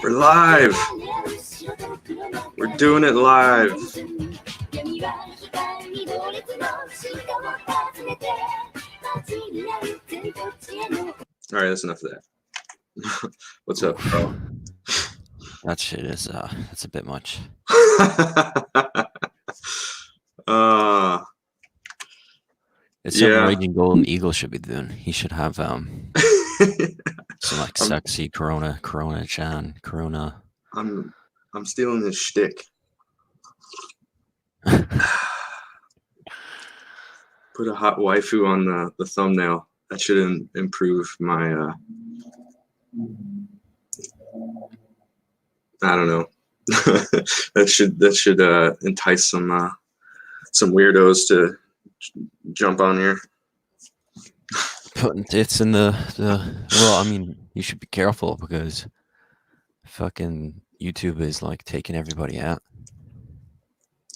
We're live. We're doing it live. All right, that's enough of that. What's up, bro? That shit is that's a bit much. It's something Raging Golden Eagle should be doing. He should have some like sexy Corona Chan. I'm stealing his shtick. Put a hot waifu on the thumbnail. That should improve my I don't know. that should entice some weirdos to jump on here. Putting tits in the well, I mean, you should be careful because fucking YouTube is like taking everybody out.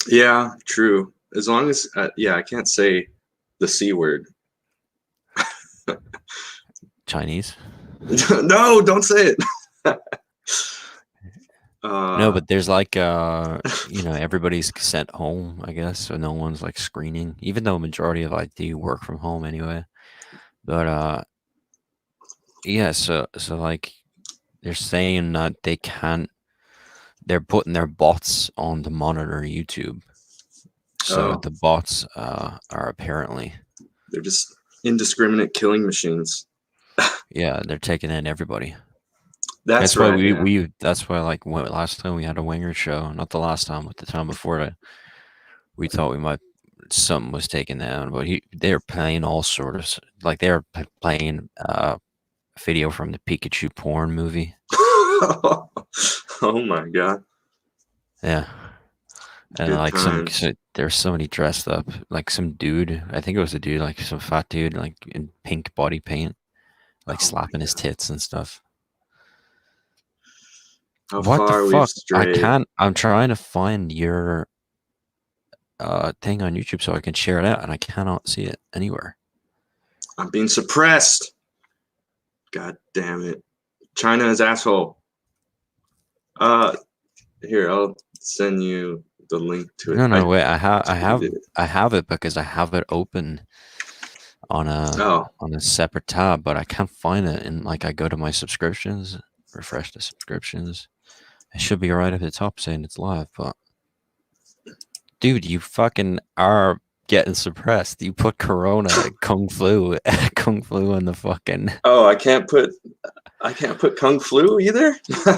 Yeah, true. As long as I can't say the C word. Chinese? No, don't say it. No, but there's like everybody's sent home, I guess, so no one's like screening, even though a majority of IT work from home anyway. But yeah, so like they're saying that they're putting their bots on to monitor YouTube. So the bots are apparently they're just indiscriminate killing machines. Yeah, they're taking in everybody. That's why right, that's why like last time we had a winger show, not the last time, but the time before that, we thought something was taken down, but they're playing all sort of like they're playing video from the Pikachu porn movie. Oh my god. Yeah. And good like times. there's somebody dressed up, like some dude, I think it was a dude, like some fat dude, like in pink body paint, like slapping his tits and stuff. What the fuck? I'm trying to find your thing on YouTube so I can share it out, and I cannot see it anywhere. I'm being suppressed. God damn it. China is asshole. Here, I'll send you the link to it. No, wait. I have it because I have it open on a separate tab, but I can't find it. And like, I go to my subscriptions, refresh the subscriptions. It should be right at the top saying it's live, but dude, you fucking are getting suppressed. You put Corona, Kung Flu in the fucking. Oh, I can't put Kung Flu either.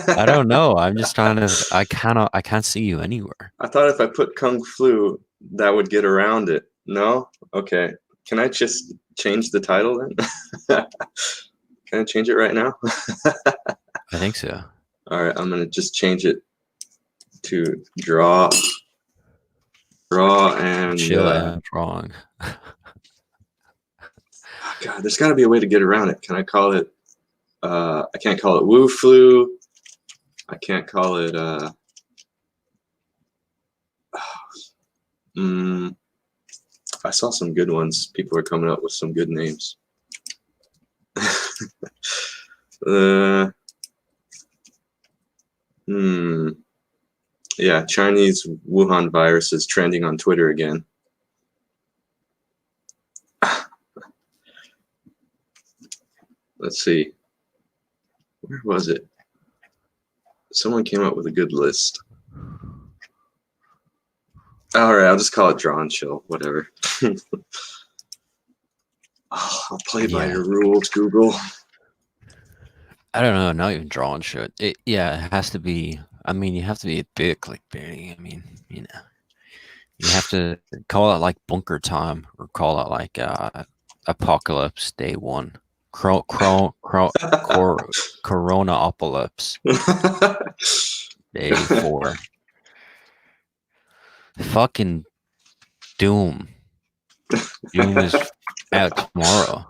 I don't know. I'm just trying to. I can't see you anywhere. I thought if I put Kung Flu, that would get around it. No? Okay. Can I just change the title then? Can I change it right now? I think so. All right, I'm gonna just change it to draw and chill and wrong. God, there's got to be a way to get around it. Can I call it? I can't call it Woo Flu. I can't call it. I saw some good ones. People are coming up with some good names. Yeah, Chinese Wuhan virus is trending on Twitter again. Let's see. Where was it? Someone came up with a good list. All right, I'll just call it Draw and Chill, whatever. I'll play by your rules, Google. I don't know, not even Draw and Chill. It has to be. I mean, you have to be a bit clickbaity. I mean, you have to call it like Bunker Time or call it like Apocalypse Day 1. Corona-apocalypse Day 4. Fucking Doom. Doom is out tomorrow.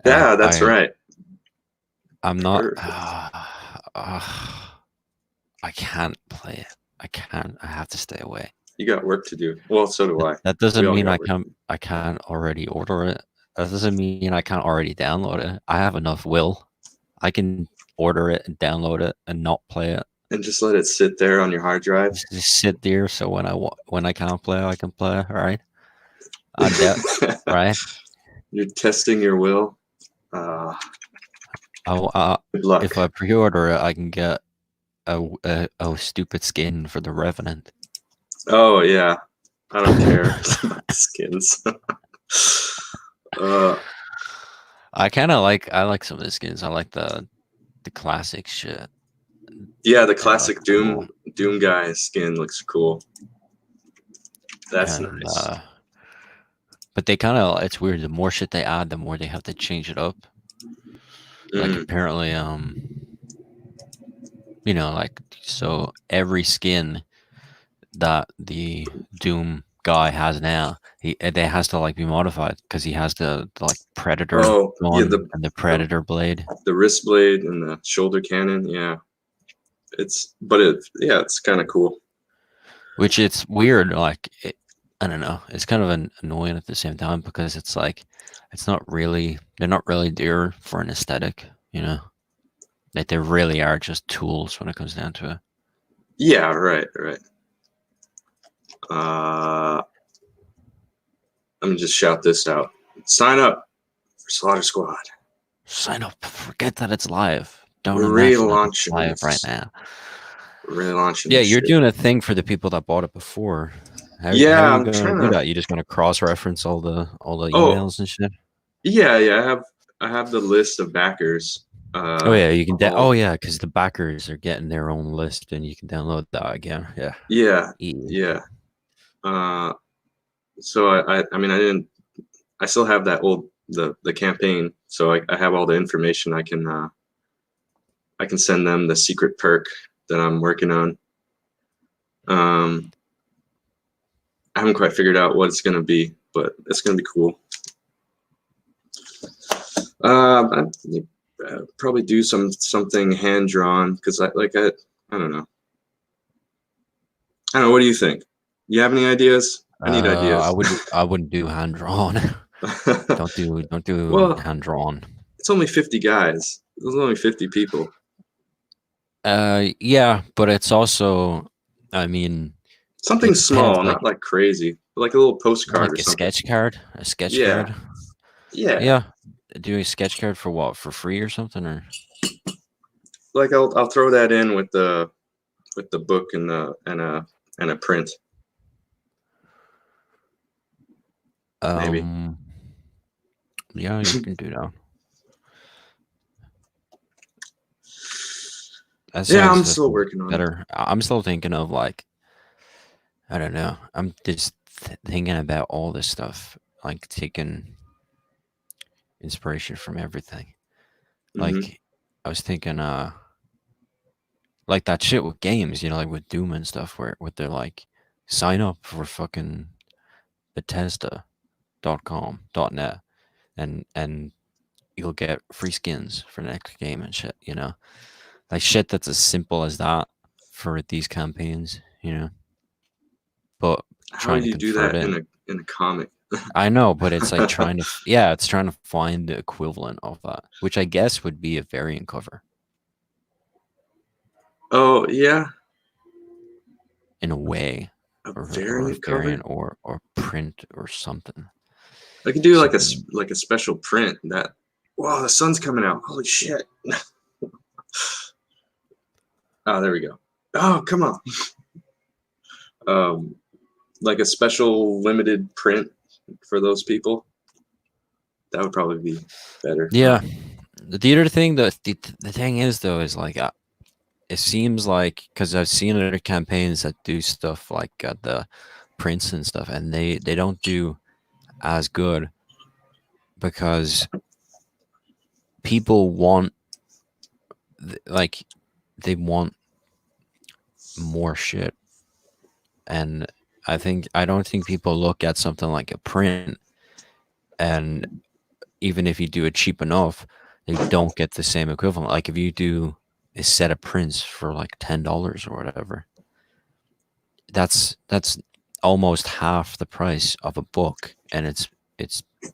Yeah, that's right. I'm not. I can't play it. I can't. I have to stay away. You got work to do. Well, so do I. That We doesn't all mean got work to do. I can't already order it. That doesn't mean I can't already download it. I have enough will. I can order it and download it and not play it. And just let it sit there on your hard drive. Just sit there so when I can't play, I can play. Right? I doubt. Right? You're testing your will. Good luck. If I pre-order it, I can get a stupid skin for the Revenant. Oh yeah, I don't care about the skins. I like some of the skins. I like the classic shit. Yeah, the classic like Doom guy skin looks cool. That's and, nice. But they kind of, it's weird. The more shit they add, the more they have to change it up. Like apparently, you know, like so every skin that the Doom guy has now, it has to like be modified because he has the like Predator gun and the Predator blade, the wrist blade and the shoulder cannon. Yeah, it's kind of cool. Which it's weird. Like I don't know, it's kind of annoying at the same time because it's like they're not really there for an aesthetic, you know. Like they really are just tools when it comes down to it. Yeah, right. Let me just shout this out. Sign up for Slaughter Squad. Sign up. Forget that it's live. Don't We're relaunch it's live right now. Relaunching. Yeah, you're doing a thing for the people that bought it before. How are you going to do that? You just going to cross-reference all the emails and shit? Yeah. I have the list of backers. Oh yeah, you can. Because the backers are getting their own list, and you can download that again. Yeah. Yeah. So I still have that old the campaign, so I have all the information. I can send them the secret perk that I'm working on. I haven't quite figured out what it's gonna be, but it's gonna be cool. I'd probably do something hand drawn because I don't know. What do you think? You have any ideas? I need ideas. I wouldn't do hand drawn. don't do hand drawn. It's only 50 guys. There's only 50 people. Yeah, but it's also, I mean, something small, not like crazy, like a little postcard like or something. A sketch card. Yeah. Do a sketch card for what? For free or something, or like I'll throw that in with the book and a print. Maybe. Yeah, you can do that. I'm still working on better. I'm still thinking of like, I don't know. I'm just thinking about all this stuff, like taking inspiration from everything. Like I was thinking, like that shit with games, you know, like with Doom and stuff, where they're like, sign up for fucking Bethesda.com.net and you'll get free skins for the next game and shit, you know, like shit that's as simple as that for these campaigns, you know. But how do you do that in a comic? I know, but it's like trying to find the equivalent of that, which I guess would be a variant cover. Oh yeah, in a way, or variant or print or something. I could do like a special print that. Wow, the sun's coming out! Holy shit! Oh, there we go. Oh, come on. Like a special limited print for those people. That would probably be better. Yeah. The other thing, the thing is though, is like it seems like, because I've seen other campaigns that do stuff like the prints and stuff, and they don't do as good because people want they want more shit. And I don't think people look at something like a print, and even if you do it cheap enough, they don't get the same equivalent. Like if you do a set of prints for like $10 or whatever, that's almost half the price of a book, and it's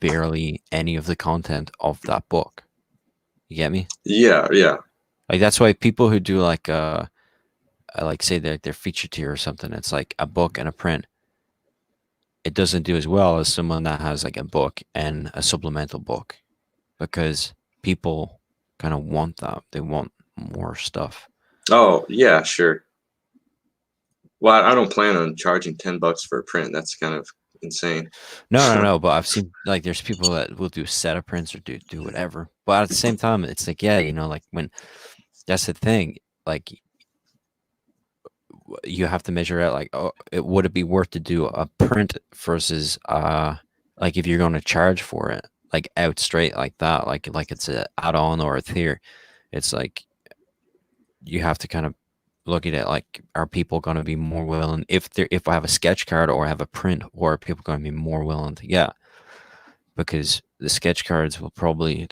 barely any of the content of that book. You get me? Yeah, yeah. Like that's why people who do like like say their feature tier or something, it's like a book and a print. It doesn't do as well as someone that has like a book and a supplemental book, because people kind of want that. They want more stuff. Oh, yeah, sure. Well, I don't plan on charging $10 for a print. That's kind of insane. No. But I've seen like there's people that will do set of prints or do whatever. But at the same time, it's like yeah, like when that's the thing. Like you have to measure out like oh, would it be worth to do a print versus like if you're going to charge for it like out straight like that, like it's a add-on or a tier. It's like you have to kind of look at it like are people going to be more willing if I have a sketch card or I have a print, or are people going to be more willing to because the sketch cards they'll probably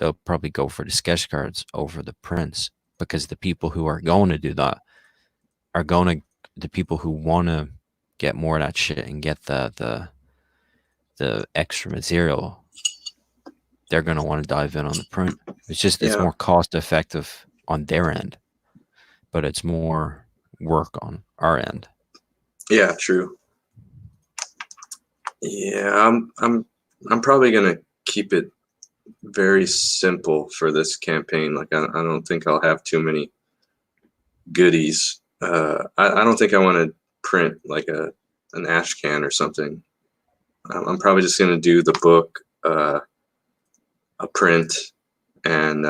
go for the sketch cards over the prints, because the people who are going to do that are going to the people who want to get more of that shit and get the extra material, they're going to want to dive in on the print. It's just it's Yeah. more cost effective on their end, but it's more work on our end. Yeah, true. Yeah, I'm probably gonna keep it very simple for this campaign. Like I don't think I'll have too many goodies. I don't think I want to print like an ash can or something. I'm probably just gonna do the book, a print, and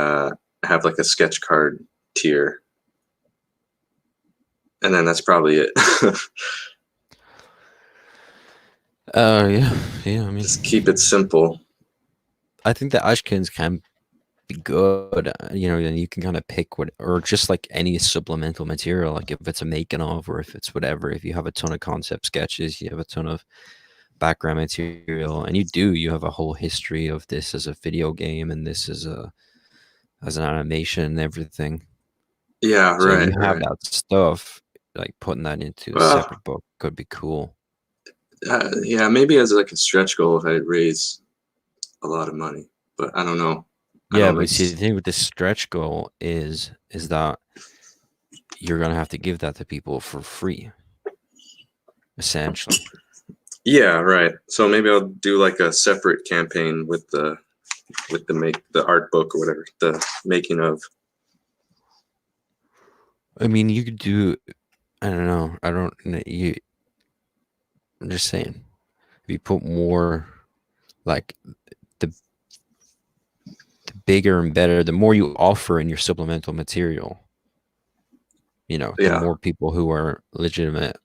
have like a sketch card tier, and then that's probably it. Yeah. I mean, Just keep it simple. I think the Ashkins can be good, and you can kind of pick what, or just like any supplemental material, like if it's a making of, or if it's whatever. If you have a ton of concept sketches, you have a ton of background material, and you have a whole history of this as a video game, and this as an animation and everything. Yeah, So if right, you have right. that stuff, like putting that into a Well, separate book could be cool. yeah, maybe as like a stretch goal if I raise a lot of money, but I don't know. I Yeah, don't but see, ex- the thing with this stretch goal is that you're gonna have to give that to people for free, essentially. Yeah, right. So maybe I'll do like a separate campaign with the art book or whatever, the making of. I mean, you could do. I don't know. I don't. You. I'm just saying. If you put more, like the bigger and better, the more you offer in your supplemental material, the Yeah. more people who are legitimate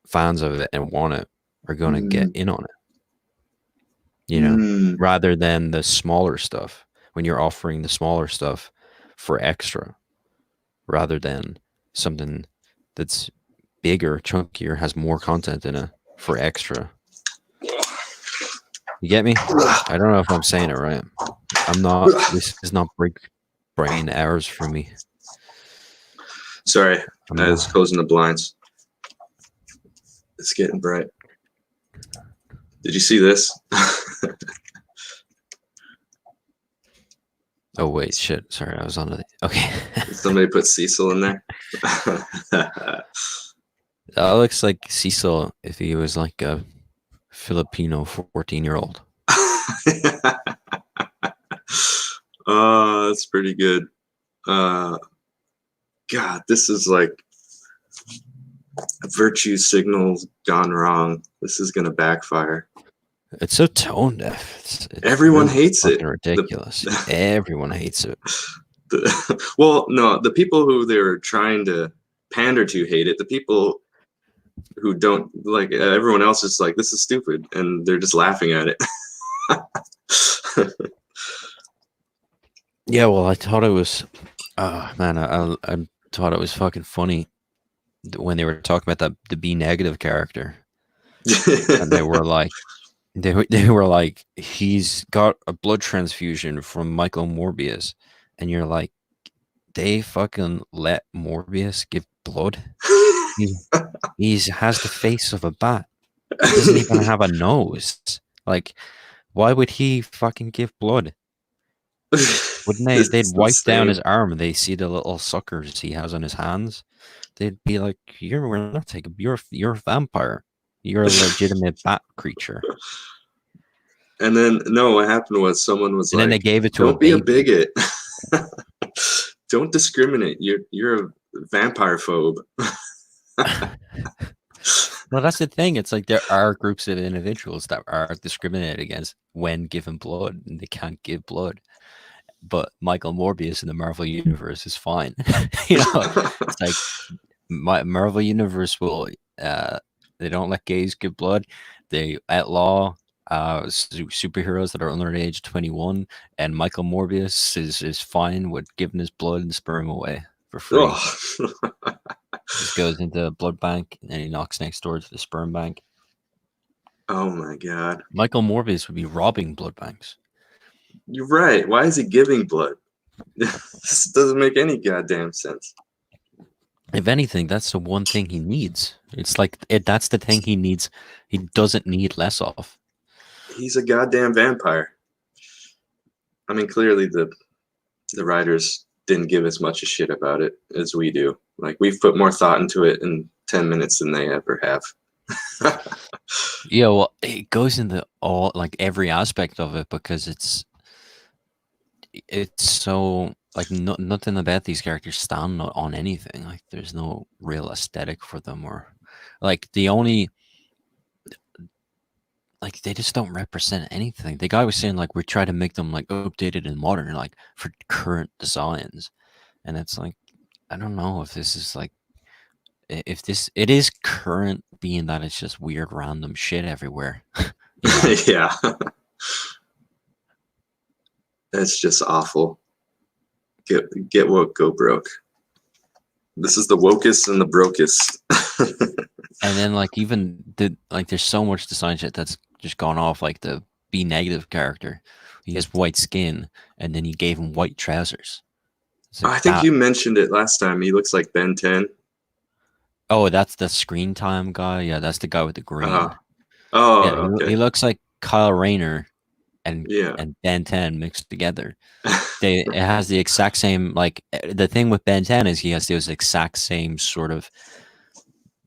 fans of it and want it are going to get in on it, Mm. rather than the smaller stuff when you're offering the smaller stuff for extra, rather than something that's bigger, chunkier, has more content in it for extra. You get me? I don't know if I'm saying it right. I'm not. This is not brain hours for me. Sorry, I'm I was not. closing the blinds. It's getting bright. Did you see this? Oh wait, shit. Sorry, I was on the. Okay. Somebody put Cecil in there. That looks like Cecil if he was like a Filipino 14-year-old. Oh, that's pretty good. God, this is like a virtue signal gone wrong. This is gonna backfire. It's so tone deaf. It's Everyone really hates it. fucking ridiculous. Everyone hates it. Well, no, the people who they were trying to pander to hate it. The people who don't like everyone else is like, this is stupid, and they're just laughing at it. Yeah, well, I thought it was. Man, I thought it was fucking funny when they were talking about the B negative character, and they were like, he's got a blood transfusion from Michael Morbius, and you're like, they fucking let Morbius give blood. He has the face of a bat. He doesn't even have a nose. Like, why would he fucking give blood? Wouldn't they? This They'd is wipe down insane. his arm and they see the little suckers he has on his hands. They'd be like, we're not taking, you're a vampire. You're a legitimate bat creature." And then no, what happened was someone was And then they like, gave it to a "Don't be a baby. bigot. Don't discriminate. You're a vampire phobe." Well, that's the thing. It's like there are groups of individuals that are discriminated against when given blood, and they can't give blood. But Michael Morbius in the Marvel Universe is fine. It's like Marvel Universe will they don't let gays give blood. They outlaw superheroes that are under the age of 21, and Michael Morbius is fine with giving his blood and sperm away for free. Oh. Just goes into a blood bank and he knocks next door to the sperm bank. Oh my god. Michael Morbius would be robbing blood banks. You're right. Why is he giving blood? This doesn't make any goddamn sense. If anything, that's the one thing he needs. It's like that's the thing he needs. He doesn't need less of. He's a goddamn vampire. I mean, clearly the writers didn't give as much a shit about it as we do. Like, we've put more thought into it in 10 minutes than they ever have. Yeah, well, it goes into all, like, every aspect of it, because it's so, like, nothing about these characters stand on anything. Like, there's no real aesthetic for them, or like the only, like, they just don't represent anything. The guy was saying, like, we try to make them like updated and modern, like for current designs, and it's like, I don't know if this is like, if this, it is current, being that it's just weird random shit everywhere. Yeah. That's just awful. Get woke, go broke. This is the wokest and the brokest. And then, like, even there's so much design shit that's just gone off. Like the B negative character, he has white skin, and then you gave him white trousers. Like I think you mentioned it last time. He looks like Ben 10. Oh, that's the screen time guy. Yeah, that's the guy with the green. Oh, Yeah, okay. he looks like Kyle Rayner and Yeah. Ben 10 mixed together. It has the exact same, like, the thing with Ben 10 is he has those exact same sort of.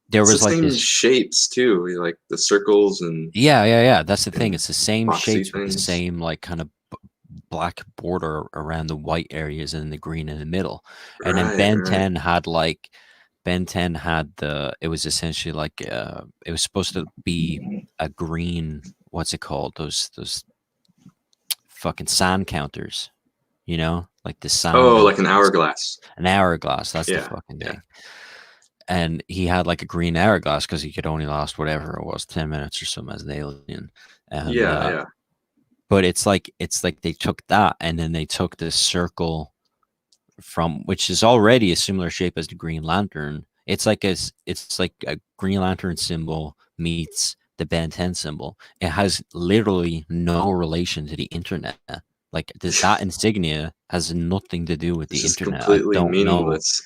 There It's was the like same this. shapes too, like the circles and Yeah. That's the thing. It's the same boxy shapes with the things. same, like, kind of black border around the white areas and the green in the middle. And then Ben 10 had like. Ben 10 had it was essentially like, it was supposed to be a green, what's it called? Those fucking sand counters, like the sand. Oh, like an hourglass. An hourglass, that's the Yeah, fucking yeah. thing. And he had like a green hourglass because he could only last whatever it was, 10 minutes or something as an alien. And, Yeah. but it's like they took that and then they took this circle which is already a similar shape as the Green Lantern. It's like a Green Lantern symbol meets the Ben 10 symbol. It has literally no relation to the internet. Like, that insignia has nothing to do with the It's just internet. I completely don't know. meaningless.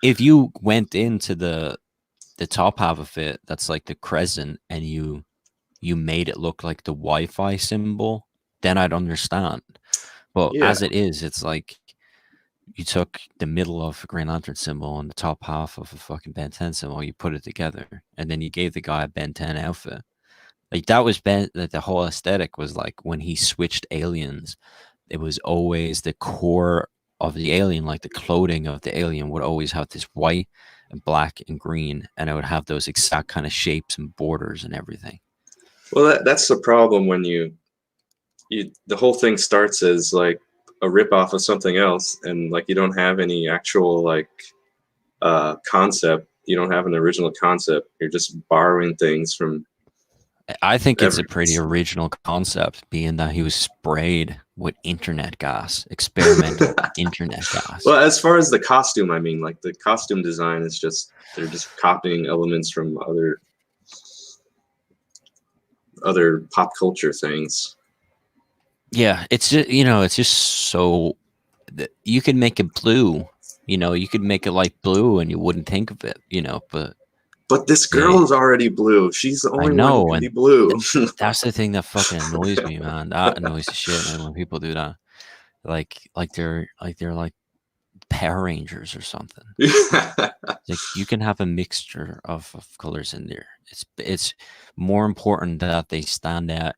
If you went into the top half of it, that's like the crescent, and you made it look like the Wi-Fi symbol, then I'd understand. But Yeah. as it is, it's like you took the middle of a Green Lantern symbol and the top half of a fucking Ben 10 symbol, you put it together, and then you gave the guy a Ben 10 outfit. Like, that was the whole aesthetic was like when he switched aliens, it was always the core of the alien, like the clothing of the alien would always have this white and black and green, and it would have those exact kind of shapes and borders and everything. Well, that's the problem when the whole thing starts as like a ripoff of something else, and like you don't have any actual like concept. You don't have an original concept. You're just borrowing things from. I think it's a pretty original concept, being that he was sprayed with internet gas, experimental internet gas. Well, as far as the costume, I mean, like the costume design is just, they're just copying elements from other pop culture things. Yeah, it's just, it's just so you could make it blue, you could make it light blue and you wouldn't think of it, but But this Yeah, girl is already blue. She's the I only one who know, can be and blue. that's the thing that fucking annoys me, man. That annoys the shit, man, when people do that. They're like Power Rangers or something. Like you can have a mixture of colors in there. It's more important that they stand out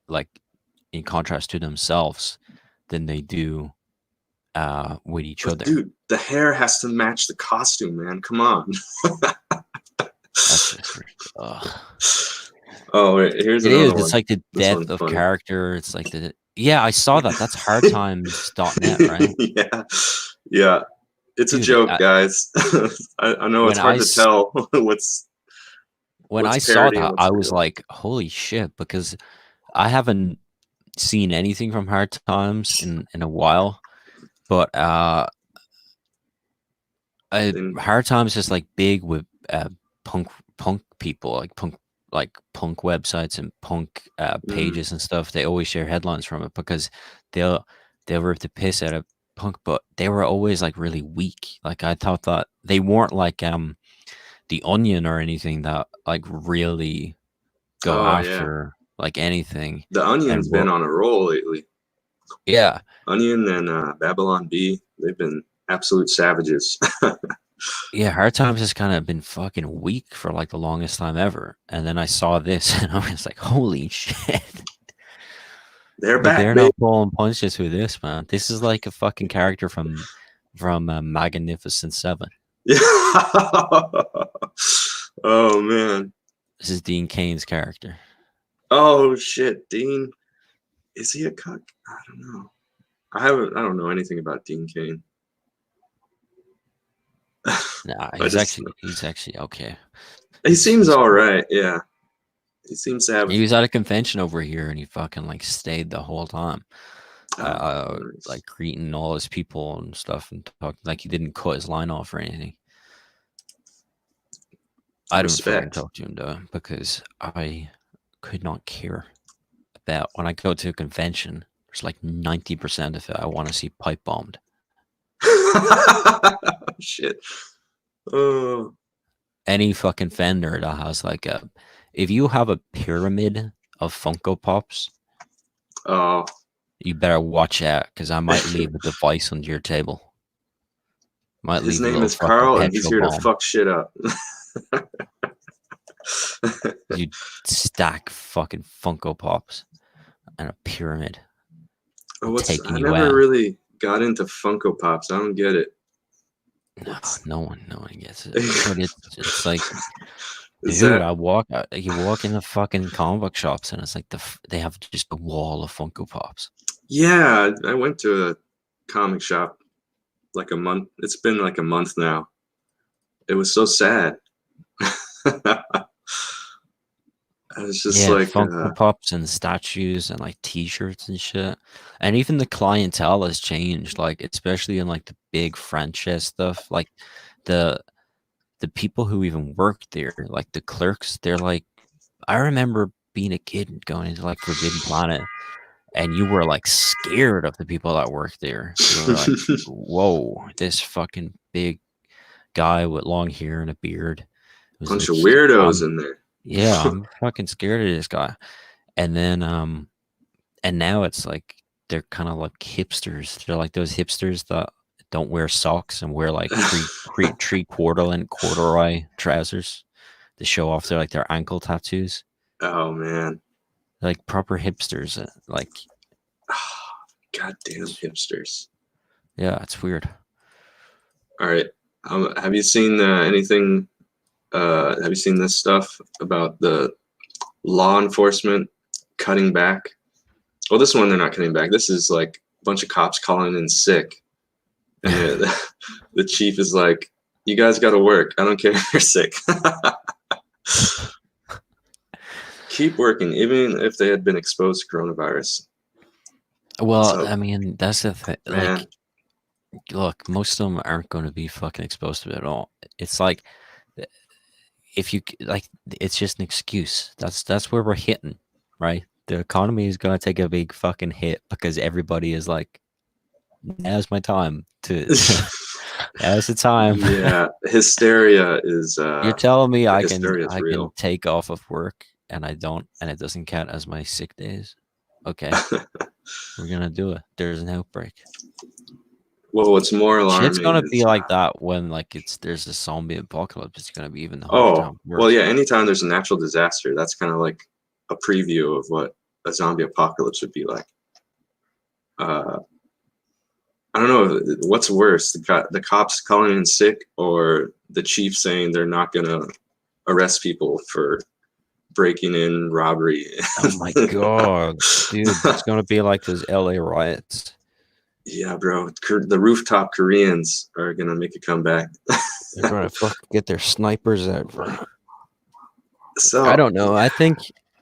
like in contrast to themselves than they do with each But other. dude, the hair has to match the costume, man. Come on. That's just ugh. Oh, wait, here's It is. another It's one. like the This death one's of funny. character. It's like the yeah. I saw that. That's hardtimes.net, right? Yeah, yeah. It's a Dude, joke, guys. I know it's when hard to tell when I what's saw parody and that, what's I was real. like, "Holy shit!" Because I haven't seen anything from Hard Times in a while, but And Hard Times is like big with punk punk people, like punk websites and punk mm, pages and stuff. They always share headlines from it because they'll they'll rip the piss out of punk, but they were always like really weak. Like I thought that they weren't like the Onion or anything that like really go oh yeah, after like anything. the Onion's And been what on a roll lately. yeah, Onion and Babylon B, they've been absolute savages. yeah, Hard Times has kind of been fucking weak for like the longest time ever. And then I saw this and I was like, holy shit. They're Like back, they're baby. not pulling punches with this, man. This is like a fucking character from Magnificent Seven. Oh man. This is Dean Kane's character. Oh shit, Dean. Is he a cuck? I don't know. I don't know anything about Dean Kane. Nah, I just he's actually okay. he seems He's all cool. right. Yeah, he seems to have. He was at a convention over here and he fucking like stayed the whole time. Oh, nice Like greeting all his people and stuff and talking like he didn't cut his line off or anything. I didn't fucking respect. talk to him though because I could not care about when I go to a convention. There's like 90% of it I want to see pipe bombed. Shit. Oh, Any fucking vendor that has like a, if you have a pyramid of Funko Pops, oh. you better watch out because I might leave a device under your table. Might His leave a name little is fucking Carl, and he's petrol here to bomb. fuck shit up. You stack fucking Funko Pops and a pyramid. I'm I taking you never out. really got into Funko Pops. I don't get it. No, What's no one gets it. But it's like, is dude, that? you walk in the fucking comic book shops and it's like they have just a wall of Funko Pops. Yeah, I went to a comic shop like a month. It's been like a month now. It was so sad. I was just Yeah, like, Funko Pops and statues and like T-shirts and shit. And even the clientele has changed, like especially in like the big franchise stuff. Like the the people who even work there, like the clerks, they're like, I remember being a kid and going into like Forbidden Planet, and you were like scared of the people that work there. You were like, whoa, this fucking big guy with long hair and a beard. It was bunch like, of weirdos I'm in there. yeah, I'm fucking scared of this guy. And then and now it's like they're kind of like hipsters. They're like those hipsters that don't wear socks and wear like three quarter length corduroy trousers to show off their ankle tattoos. Oh man. They're like proper hipsters. Like Goddamn it's, hipsters. yeah, it's weird. All right. Have you seen anything? Have you seen this stuff about the law enforcement cutting back? Well, this one they're not cutting back. This is like a bunch of cops calling in sick, and the chief is like, "You guys got to work. I don't care if you're sick. Keep working, even if they had been exposed to coronavirus." Well, So, I mean, that's the thing. man, Like, look, most of them aren't going to be fucking exposed to it at all. It's like if you like, it's just an excuse. That's where we're hitting, right? The economy is going to take a big fucking hit because everybody is like, now's my time to Now's the time. Yeah, hysteria is You're telling me the I can hysteria is real. take off of work and I don't, and it doesn't count as my sick days? Okay, we're gonna do it. There's an outbreak. Well, what's more Shit's alarming gonna be is like that when like there's a zombie apocalypse. It's gonna be even harder oh, time well, worse. yeah, anytime there's a natural disaster, that's kind of like a preview of what a zombie apocalypse would be like. Uh, I don't know what's worse, the cops calling in sick or the chief saying they're not gonna arrest people for breaking in, robbery. Oh my god, dude, it's gonna be like those LA riots. Yeah, bro, the rooftop Koreans are gonna make a comeback. They're gonna fucking get their snipers out for. I So don't know. I think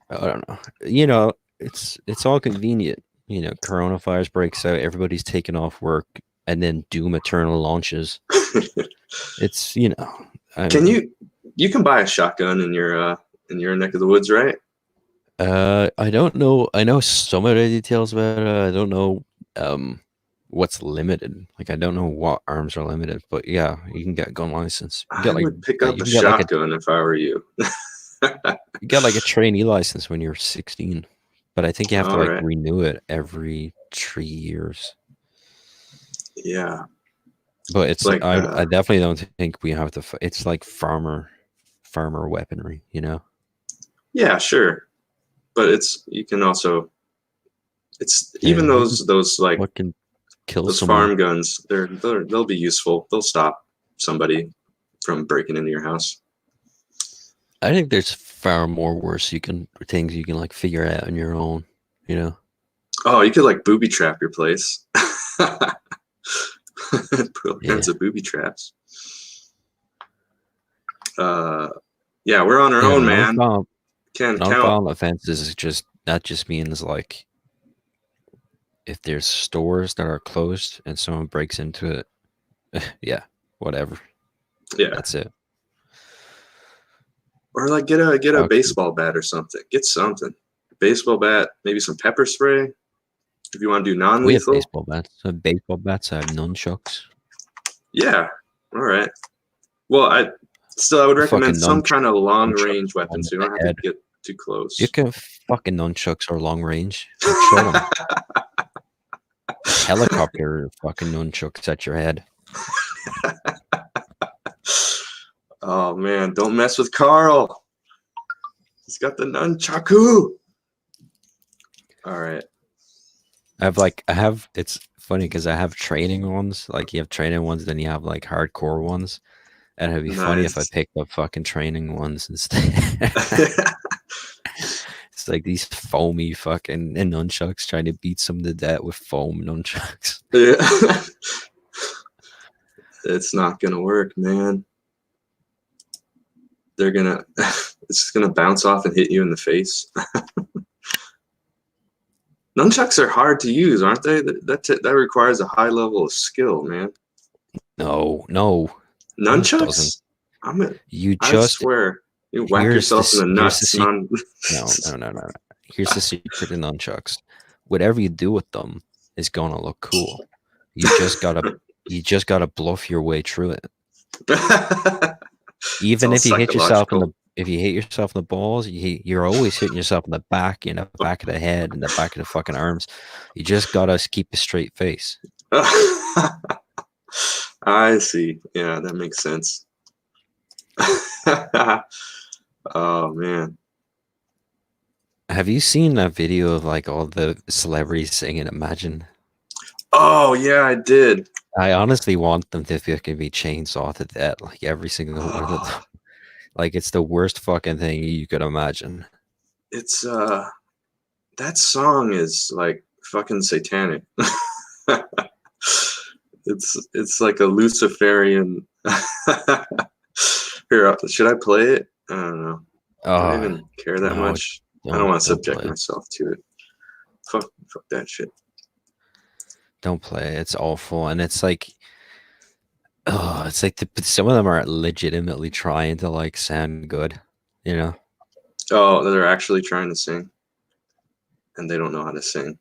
I don't know. You know, it's all convenient. You know, coronavirus breaks out, everybody's taking off work, and then Doom Eternal launches. It's I can mean, you can buy a shotgun in your neck of the woods, right? I don't know. I know some of the details about it. I don't know what's limited. Like I don't know what arms are limited, but yeah, you can get a gun license. You I get like would pick up you a can get like a shotgun if I were you. you get like a trainee license when you're 16, but I think you have to All like right. renew it every 3 years. Yeah. But It's like I definitely don't think we have to. It's like farmer weaponry, you know. yeah, sure. But it's you can also it's Yeah, even you can those like fucking kill those someone. farm guns, they'll be useful. They'll stop somebody from breaking into your house. I think there's far more worse things you can like figure out on your own, you know. Oh, you could like booby trap your place. Put all kinds Yeah. of booby traps. Uh, yeah, we're on our Yeah, own, man. Can't count. nonviolent offenses is just that just means like if there's stores that are closed and someone breaks into it, yeah, whatever. Yeah, That's it. or like get a Fuck you. baseball bat or something. Get something. Baseball bat, maybe some pepper spray if you want to do We have non-lethal. baseball bats. I have baseball bats. I have nunchucks. Yeah, all right. Well, I would A recommend fucking some kind of long nunchuck range weapon, on so you the don't have to head. get too You close. can fucking nunchucks are long range. You throw them. Helicopter fucking nunchucks at your head. Oh man, don't mess with Carl. He's got the nunchaku. All right. I have it's funny because I have training ones. Like you have training ones, then you have like hardcore ones. And it'd be funny if I Nice. picked up fucking training ones instead. It's like these foamy fucking nunchucks trying to beat some to death with foam nunchucks. Yeah. It's not gonna work, man. They're gonna it's gonna bounce off and hit you in the face. Nunchucks are hard to use, aren't they? That requires a high level of skill, man. No, no, no, it doesn't. Nunchucks? You I just swear, you whack here's yourself in the here's the nuts. secret. No, no, no, no, no. Here's the secret in nunchucks. Whatever you do with them is gonna look cool. You just gotta bluff your way through it. It's Even all if you hit yourself in the psychological. balls, you're always hitting yourself in the back, back of the head and the back of the fucking arms. You just gotta keep a straight face. I see. Yeah, that makes sense. Oh man. Have you seen that video of like all the celebrities singing Imagine? Oh yeah, I did. I honestly want them to fucking be chainsaw to death, like every single one of them. Like it's the worst fucking thing you could imagine. It's that song is like fucking satanic. It's like a Luciferian. Here, should I play it? I don't know. Do I Oh even care that no, much? I don't want to don't subject play it. myself to it. Fuck that shit. Don't play it. It's awful, and it's like, oh, it's like some of them are legitimately trying to like sound good, you know. Oh, they're actually trying to sing, and they don't know how to sing.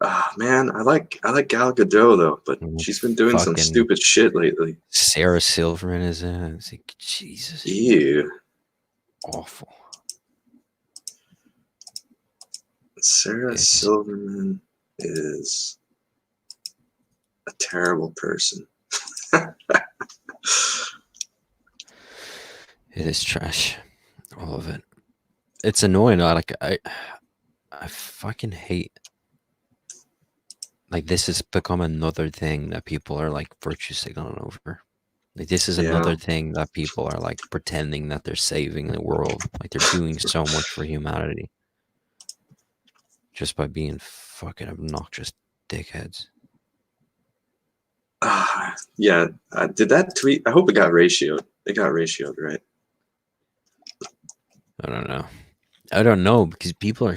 Ah, man, I like Gal Gadot though, but she's been doing some Fucking stupid shit lately. Sarah Silverman is in it. It's like, Jesus, Ew. awful. Sarah It's Silverman is a terrible person. it is trash, all of it. It's annoying. I fucking hate. Like, this has become another thing that people are like virtue signaling over. Like, this is Yeah. another thing that people are like pretending that they're saving the world. Like, they're doing so much for humanity just by being fucking obnoxious dickheads. Yeah. Did that tweet? I hope it got ratioed. It got ratioed, right? I don't know. I don't know because people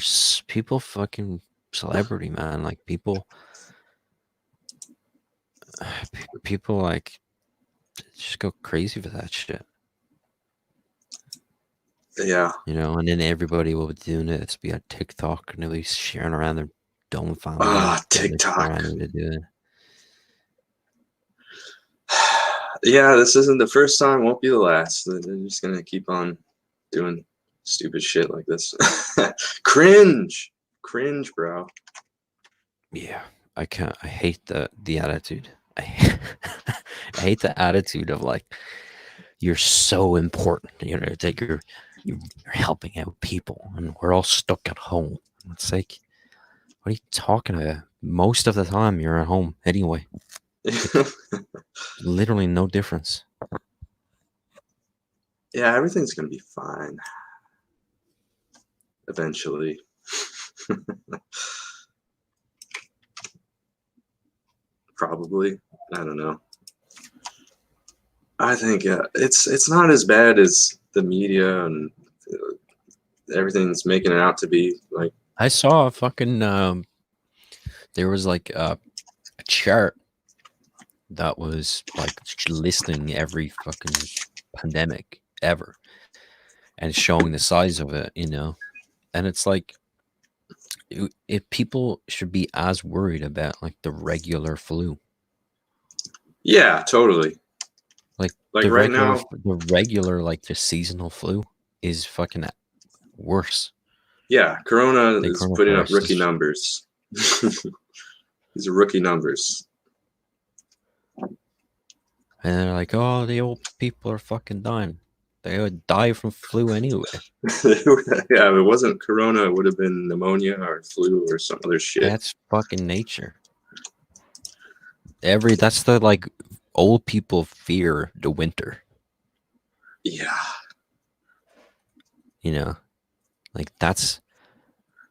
fucking celebrity, man. Like, people like just go crazy for that shit. Yeah. You know, and then everybody will be doing it. It's be on TikTok and they'll be sharing around their dumb family that they're TikTok. trying to do it. Yeah, this isn't the first time, won't be the last. They're just gonna keep on doing stupid shit like this. Cringe. Cringe, bro. Yeah, I can't. I hate the attitude. I I hate the attitude of like you're so important. You know that you're helping out people, and we're all stuck at home. It's like, what are you talking about? Most of the time, you're at home anyway. Literally no difference. Yeah, everything's gonna be fine. Eventually. Probably. I don't know. I think it's not as bad as the media and everything's making it out to be. Like, I saw a fucking there was like a chart that was like listing every fucking pandemic ever and showing the size of it, you know. And it's like if people should be as worried about like the regular flu, yeah, totally. like Like right now, the regular like the seasonal flu is fucking worse. yeah, Corona The is putting up coronavirus rookie is, numbers. These are rookie numbers. and they're like, oh, the old people are fucking dying. They would die from flu anyway. Yeah, if it wasn't Corona, it would have been pneumonia or flu or some other shit. That's fucking nature. That's the like old people fear the winter. Yeah. You know, like that's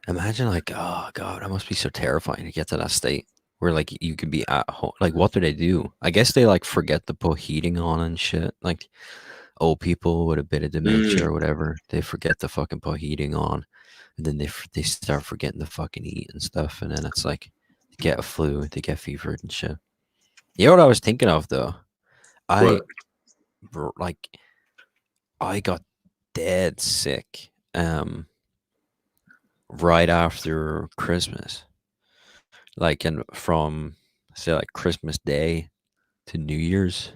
imagine like, oh god, that must be so terrifying to get to that state where like you could be at home. Like, what do they do? I guess they like forget to put heating on and shit. Like old people with a bit of dementia or Mm. whatever, they forget to fucking put heating on, and then they start forgetting to fucking eat and stuff, and then it's like they get a flu, they get fever and shit. You know what I was thinking of though? I What? like I got dead sick right after Christmas. Like, and from say like Christmas Day to New Year's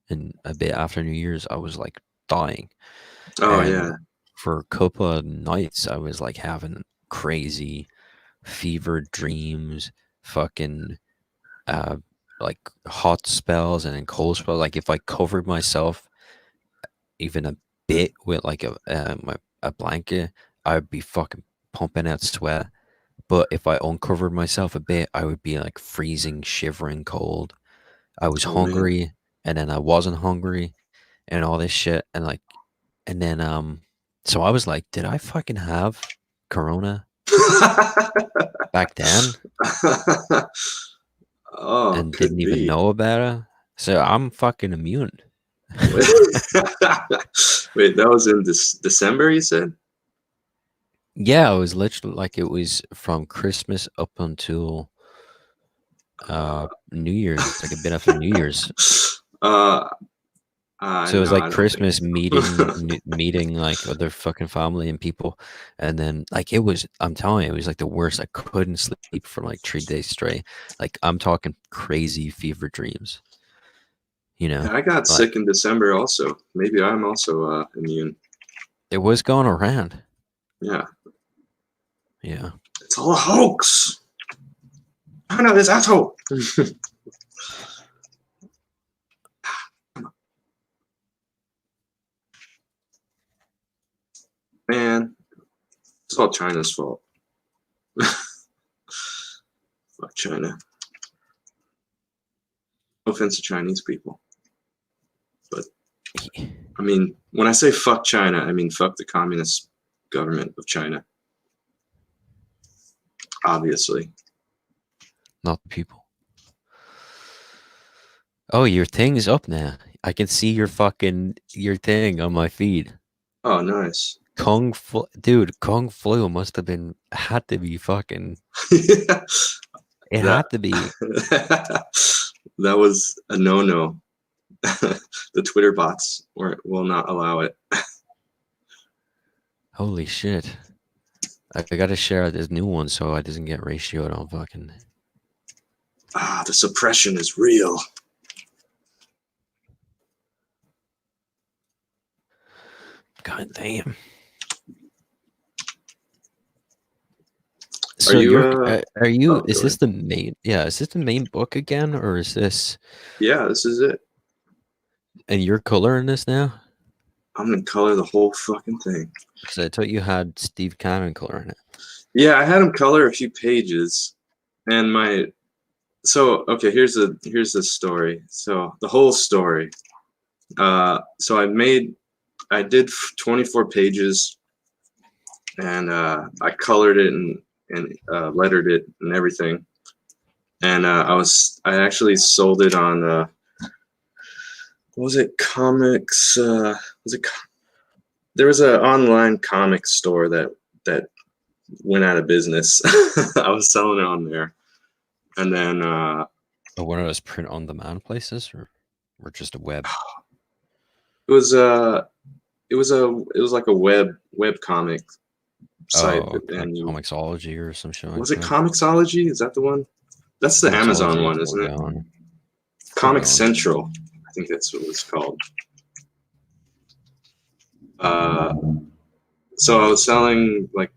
and a bit after New Year's, I was like dying. Oh And yeah. for a couple of nights I was like having crazy fever dreams, fucking uh like hot spells and then cold spells. Like if I covered myself even a bit with like a blanket, I'd be fucking pumping out sweat. But if I uncovered myself a bit, I would be like freezing, shivering cold. I was Oh man. hungry and then I wasn't hungry and all this shit. And like, and then, so I was like, did I fucking have Corona back then Oh, and didn't could even be. know about it? So I'm fucking immune. Wait, wait, that was in December, you said? Yeah, it was literally like it was from Christmas up until New Year's, like a bit after New Year's. uh, So it was No, like I don't think Christmas so. meeting like other fucking family and people, and then like it was. I'm telling you, it was like the worst. I couldn't sleep for like 3 days straight. Like I'm talking crazy fever dreams. You know, Yeah, I got like sick in December also. Maybe I'm also immune. it was going around. Yeah, Yeah. it's all a hoax. I know this asshole. Man, it's all China's fault. Fuck China. No offense to Chinese people, but I mean, when I say fuck China, I mean fuck the communist government of China. Obviously. Not people. Oh, your thing is up now. I can see your thing on my feed. Oh, nice. Dude, Kung Flu must have been had to be fucking. Yeah, It that had to be. that was a no-no. The Twitter bots will not allow it. Holy shit! I gotta share this new one so it doesn't get ratioed on fucking. Ah, the suppression is real. God damn. Are So you are you? oh, Is go this ahead. the main? Yeah, is this the main book again, or is this? Yeah, this is it. And you're coloring this now? I'm gonna color the whole fucking thing. Because I thought you had Steve Cannon coloring it. Yeah, I had him color a few pages, and okay, here's the story. So the whole story. So I did 24 pages, and I colored it and lettered it and everything. And I actually sold it on what was it, comics? Was it? There was an online comic store that went out of business. I was selling it on there, and then Or one of those print on demand places, or just a web. it was it was like a web comic Oh, site, like and you Comixology or some shit like was it that. Comixology? Is that the one? That's the Amazon Comixology is one, still isn't it? going. Still Comic going. Central, I think that's what it's called. Uh, so I was selling like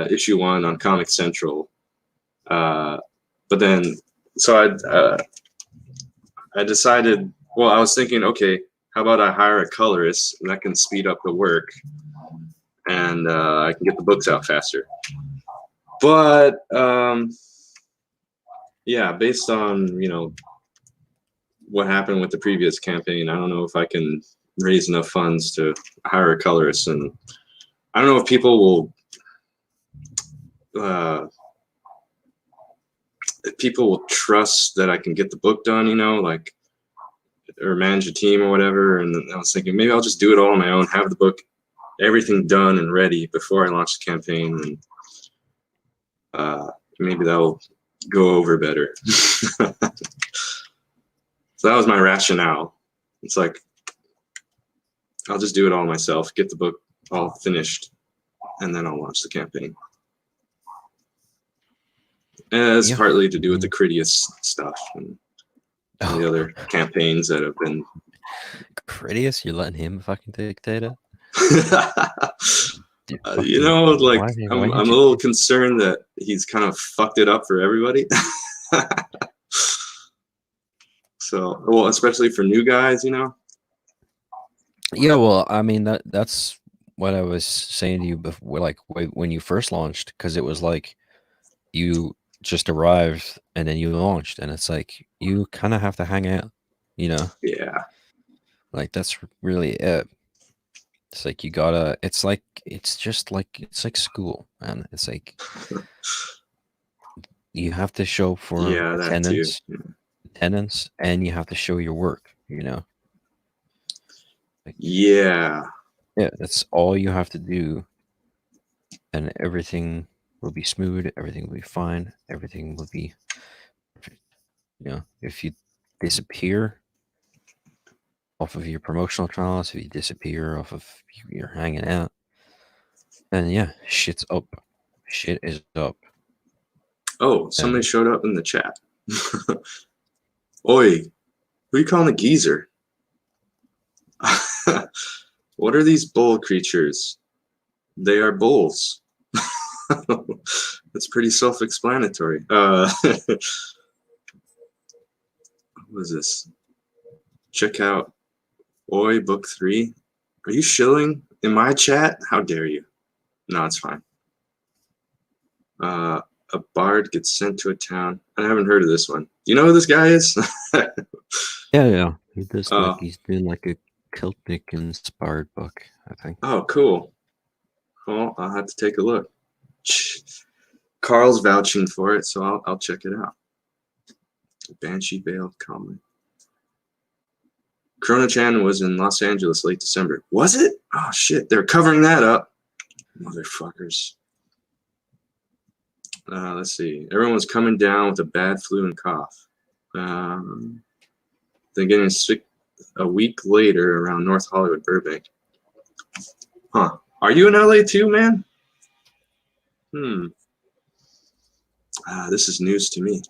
issue one on Comic Central, uh, but then so I decided. Well, I was thinking, okay, how about I hire a colorist and that can speed up the work, and I can get the books out faster. But yeah, based on what happened with the previous campaign, I don't know if I can raise enough funds to hire a colorist, and I don't know if people uh, will trust that I can get the book done, like or manage a team or whatever. And I was thinking maybe I'll just do it all on my own, have the book, everything done and ready before I launch the campaign, and maybe that'll go over better. So that was my rationale. It's like I'll just do it all myself, get the book all finished, and then I'll launch the campaign. And it's Yeah. partly to do with the Critias stuff and some of the other campaigns that have been. Critias, you're letting him fucking dictate it? Dude, Like why I'm a didn't you? little concerned that he's kind of fucked it up for everybody. So, well, especially for new guys. Yeah, well, I mean that's what I was saying to you before, like when you first launched, because it was like you just arrived and then you launched, and it's like you kind of have to hang out, you know, Yeah. like that's really it. It's like you gotta. It's like school, man. It's like you have to show for Yeah, that too. attendance, and you have to show your work. You know, like Yeah. yeah, that's all you have to do, and everything will be smooth. Everything will be fine. Everything will be perfect. You know, if you disappear, off of your promotional channels, if you disappear off of you're hanging out, then yeah, shit's up. Shit is up. Oh, somebody And showed up in the chat. Oi, who are you calling a geezer? What are these bull creatures? They are bulls. That's pretty self-explanatory. What was this? Check out Oi Book 3. Are you shilling in my chat? How dare you? No, it's fine. A bard gets sent to a town. I haven't heard of this one. Do you know who this guy is? yeah, he does Oh, he's doing like a Celtic inspired book, I think. oh, cool. Well, I'll have to take a look. Carl's vouching for it, so I'll check it out. Banshee Bale comment. Chrono-chan was in Los Angeles late December. Was it? Oh shit, they're covering that up. Motherfuckers. Let's see. Everyone was coming down with a bad flu and cough. Then getting sick a week later around North Hollywood, Burbank. Huh. Are you in LA too, man? This is news to me.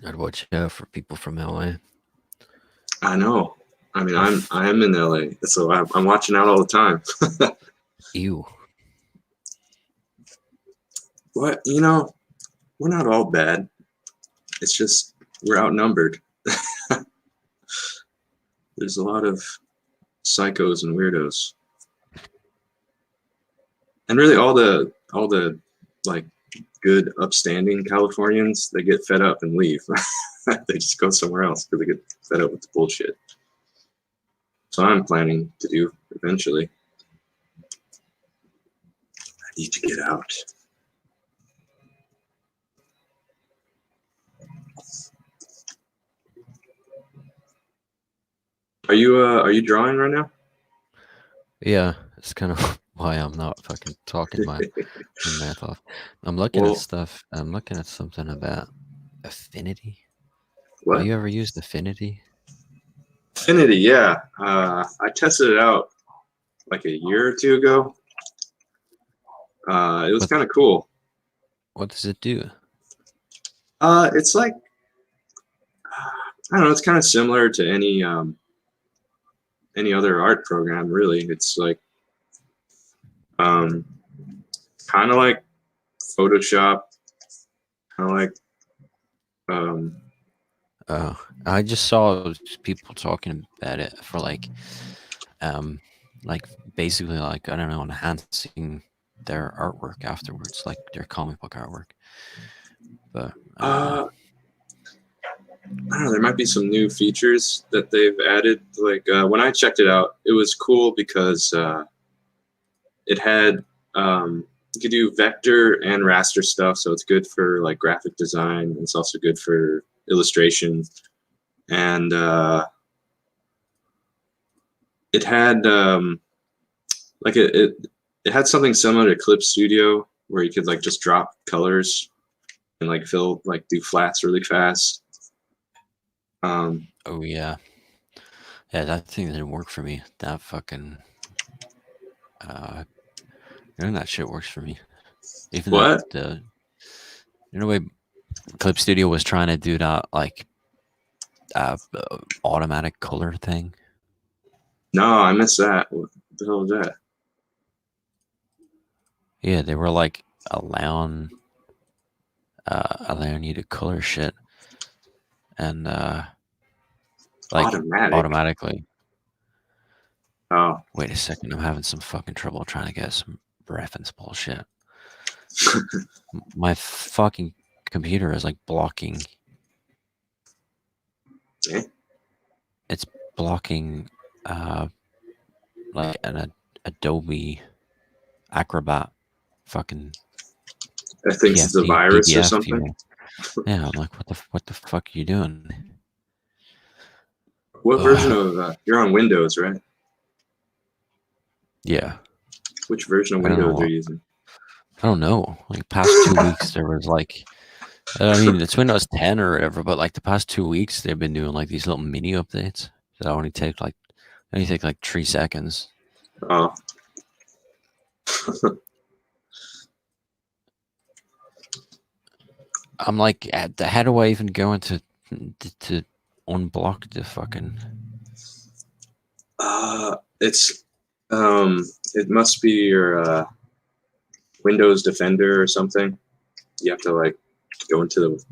I'd watch out for people from LA. I know. I mean, I am in LA, so I'm watching out all the time. Ew. What? You know, we're not all bad. It's just we're outnumbered. There's a lot of psychos and weirdos, and really all the like good upstanding Californians, they get fed up and leave. They just go somewhere else because they get fed up with the bullshit. So I'm planning to do eventually. I need to get out. Are you drawing right now? Yeah, it's kind of why I'm not fucking talking my mouth off. I'm looking at stuff. I'm looking at something about Affinity. What? Have you ever used Affinity? Affinity, yeah. I tested it out like a year or two ago. It was kind of cool. What does it do? It's like I don't know. It's kind of similar to any other art program, really. It's like kind of like Photoshop, kind of like I just saw people talking about it for like basically like I don't know, enhancing their artwork afterwards, like their comic book artwork. But I don't know. There might be some new features that they've added. Like when I checked it out, it was cool because it had you could do vector and raster stuff, so it's good for like graphic design. It's also good for illustration, and it had like it had something similar to Clip Studio where you could like just drop colors and like do flats really fast. oh yeah, that thing didn't work for me. That fucking that shit works for me. Even what? The way Clip Studio was trying to do that like automatic color thing. No, I missed that. What the hell was that? Yeah, they were like allowing you to color shit and like automatically. Oh, wait a second! I'm having some fucking trouble trying to get some reference bullshit. My fucking computer is like blocking. eh? It's blocking like an Adobe Acrobat fucking. I think it's a virus PDF or something. View. Yeah, I'm like, what the fuck are you doing? What version of you're on Windows, right? Yeah. Which version of Windows are you using? I don't know. Like past 2 weeks, there was like, I mean, it's Windows 10 or whatever, but like the past 2 weeks, they've been doing like these little mini updates That only take like 3 seconds. Oh, I'm like, how do I even go into to unblock the fucking? it's it must be your Windows Defender or something. You have to like go into the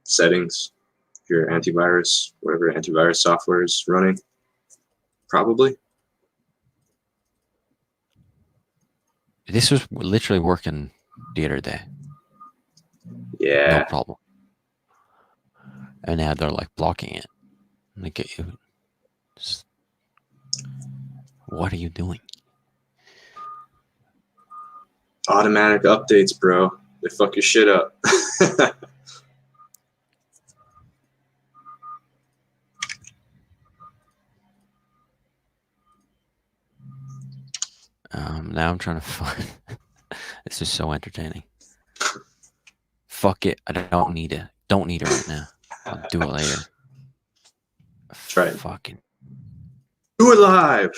settings, your antivirus, whatever antivirus software is running. Probably. This was literally working the other day, Yeah. no problem. And now they're like blocking it. Like, what are you doing? Automatic updates, bro. They fuck your shit up. Now I'm trying to find. This is so entertaining. Fuck it. I don't need it. Don't need it right now. I'll do it later. Try it. Fucking. Do it live.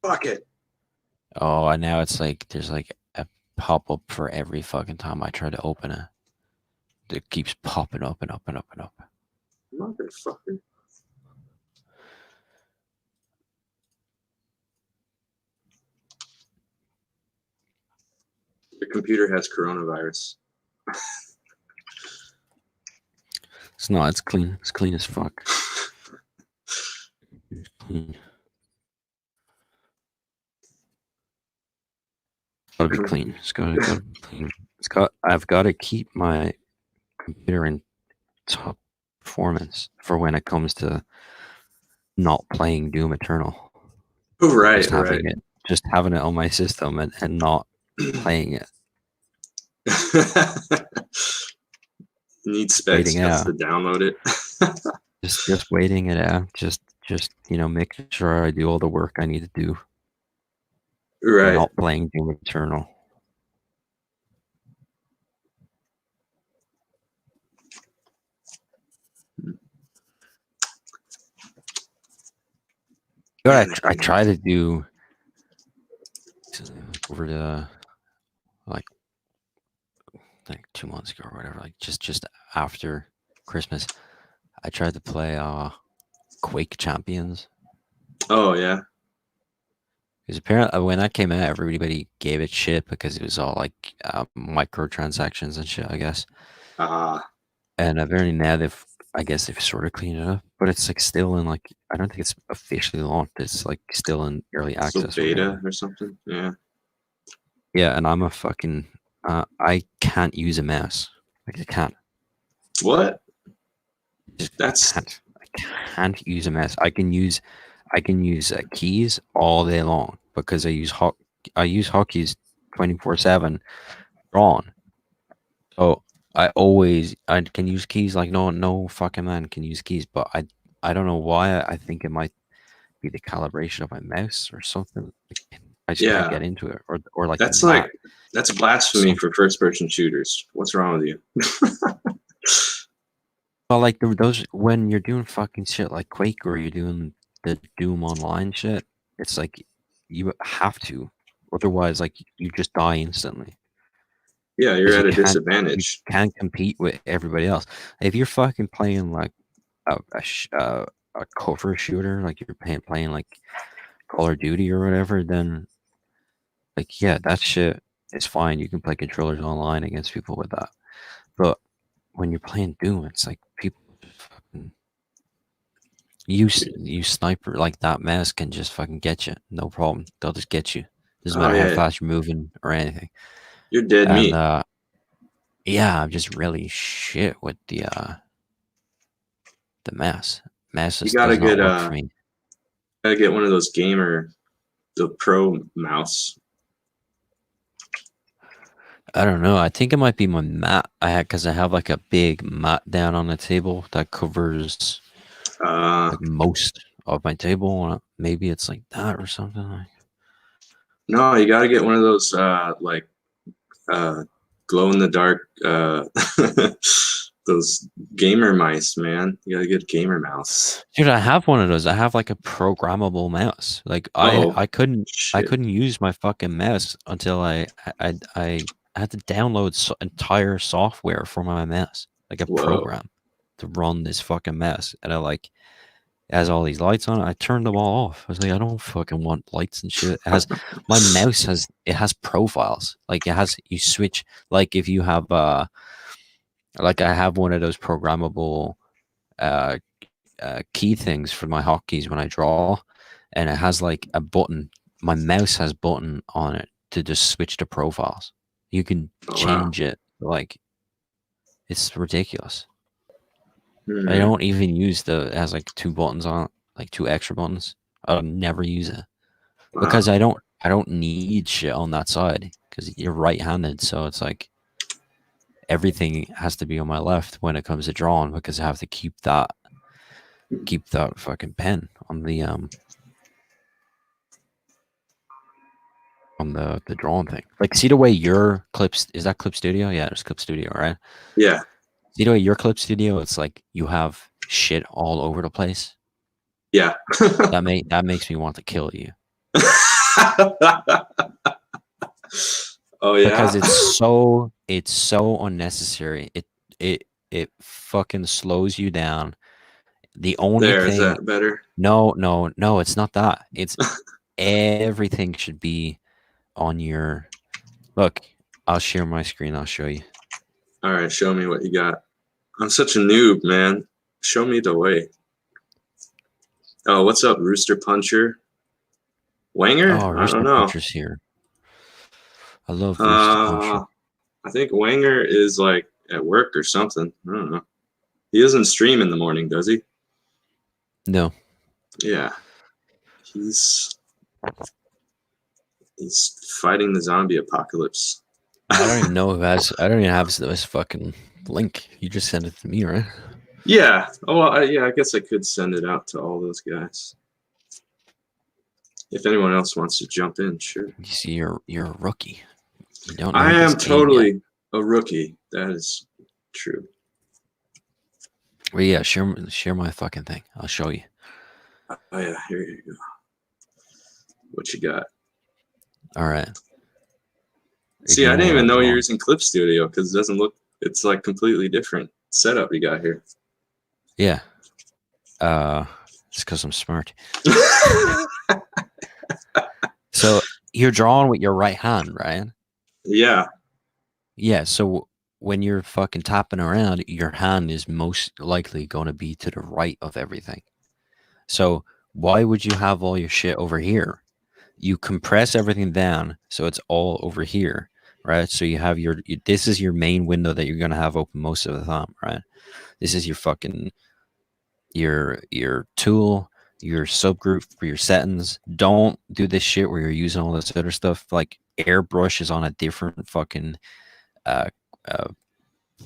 Fuck it. Oh, and now it's like there's like a pop up for every fucking time I try to open it. It keeps popping up and up and up and up. Motherfucker. Your computer has coronavirus. It's not. It's clean. It's clean as fuck. It's clean. It's gotta be clean. It's gotta be clean. I've got to keep my computer in top performance for when it comes to not playing Doom Eternal. Oh, right, Just having it on my system and not playing it. Need specs to download it. just waiting it out. Just making sure I do all the work I need to do. Right. Not playing Doom Eternal. I try to do over the like 2 months ago or whatever, like just after Christmas, I tried to play Quake Champions. Oh yeah. Because apparently when that came out, everybody gave it shit because it was all like microtransactions and shit, I guess. And apparently now they've sort of cleaned it up, but it's like still in like, I don't think it's officially launched. It's like still in early access. Still beta or something. Yeah. Yeah, and I'm a fucking I can't use a mouse. Like I can't. What? I can't use a mouse. I can use keys all day long because I use hotkeys 24/7 on. So I can use keys like no fucking man can use keys, but I don't know why. I think it might be the calibration of my mouse or something. I just can't get into it, or like that's blasphemy for first-person shooters. What's wrong with you? Well, like those when you're doing fucking shit like Quake or you're doing the Doom Online shit, it's like you have to, otherwise like you just die instantly. Yeah, you're at a disadvantage. You can't compete with everybody else. If you're fucking playing like a cover shooter, like you're playing like Call of Duty or whatever, then like yeah, that shit is fine. You can play controllers online against people with that. But when you're playing Doom, it's like people fucking you sniper like that mouse can just fucking get you, no problem. They'll just get you. Doesn't matter how fast you're moving or anything. You're dead meat. Yeah, I'm just really shit with the mouse. Mouse just does not work for me. Gotta get one of those the pro mouse. I don't know. I think it might be my mat. Because I have like a big mat down on the table that covers like most of my table. Maybe it's like that or something. Like. No, you gotta get one of those glow in the dark those gamer mice, man. You got a good gamer mouse. Dude, I have one of those. I have like a programmable mouse. Like Oh I shit! couldn't use my fucking mouse until I had to download entire software for my mouse, like a Whoa! program to run this fucking mouse. And I like it has all these lights on it. I turned them all off. I was like, I don't fucking want lights and shit. It has my mouse has profiles. Like it has you switch like if you have like I have one of those programmable uh key things for my hotkeys when I draw, and it has like a button. My mouse has button on it to just switch to profiles. You can Oh wow! change it. Like it's ridiculous. I Hmm. don't even use it has like two buttons on it, like two extra buttons. I'll never use it because Wow! I don't need shit on that side because you're right-handed, so it's like everything has to be on my left when it comes to drawing because I have to keep that fucking pen on the drawing thing. Like, see the way your clips is that Clip Studio? Yeah, there's Clip Studio, right? Yeah. See the way your Clip Studio? It's like you have shit all over the place. Yeah. That makes me want to kill you Oh because yeah. it's so unnecessary. It fucking slows you down. The only There, is thing, that better? no, it's not that. It's everything should be on your look. I'll share my screen. I'll show you. All right, show me what you got. I'm such a noob, man. Show me the way. Oh, what's up, Rooster Puncher? Wanger? Oh, I don't Rooster know. Puncher's here. I love Rooster Puncher. Uh, I think Wanger is like at work or something. I don't know. He doesn't stream in the morning, does he? No, Yeah, he's he's fighting the zombie apocalypse. I don't even know who has. I don't even have this fucking link. You just sent it to me, right? Yeah. Oh, well, yeah. I guess I could send it out to all those guys. If anyone else wants to jump in, sure. You see, you're a rookie. You don't I know this am game yet. totally a rookie. That is true. Well, yeah, share my fucking thing. I'll show you. Oh yeah, here you go. What you got? All right. See, I Ignore didn't what even I'm know you're drawing. using Clip Studio because it doesn't look. It's like completely different setup you got here. Yeah. It's because I'm smart. So you're drawing with your right hand, right? Yeah. Yeah. So when you're fucking tapping around, your hand is most likely going to be to the right of everything. So why would you have all your shit over here? You compress everything down so it's all over here, right? So you have this is your main window that you're gonna have open most of the time, right? This is your fucking your tool, your subgroup for your settings. Don't do this shit where you're using all this other stuff. Like airbrush is on a different fucking uh, uh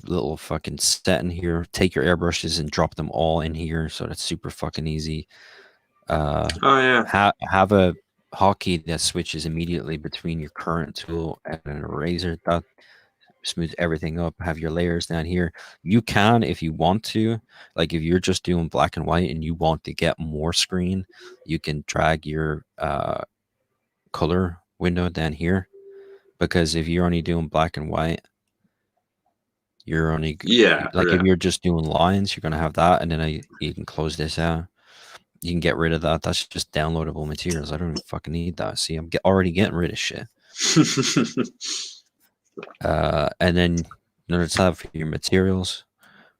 little fucking setting here. Take your airbrushes and drop them all in here, so that's super fucking easy. Oh yeah. Have a hotkey that switches immediately between your current tool and an eraser. That smooths everything up. Have your layers down here. You can, if you want to, like if you're just doing black and white and you want to get more screen, you can drag your color window down here. Because if you're only doing black and white, you're only Yeah. like if Yeah. you're just doing lines, you're gonna have that, and then you can close this out. You can get rid of that. That's just downloadable materials. I don't even fucking need that. See, I'm already getting rid of shit. And then another tab for your materials.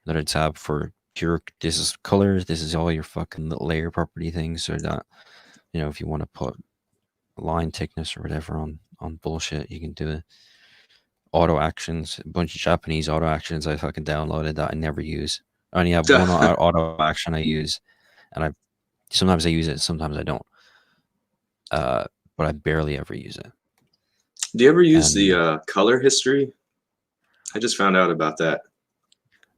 Another tab for pure. This is colors. This is all your fucking little layer property things. So that if you want to put line thickness or whatever on bullshit, you can do it. Auto actions. A bunch of Japanese auto actions I fucking downloaded that I never use. I only have one auto action I use, and sometimes I use it, sometimes I don't. But I barely ever use it. Do you ever use And the color history? I just found out about that.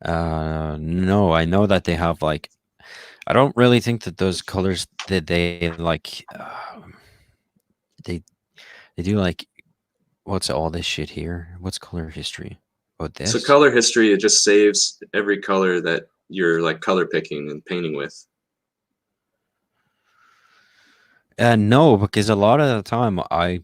no, I know that they have like. I don't really think that those colors that they like. They do like. What's all this shit here? What's color history? With So this? color history, it just saves every color that you're like color picking and painting with. No, because a lot of the time I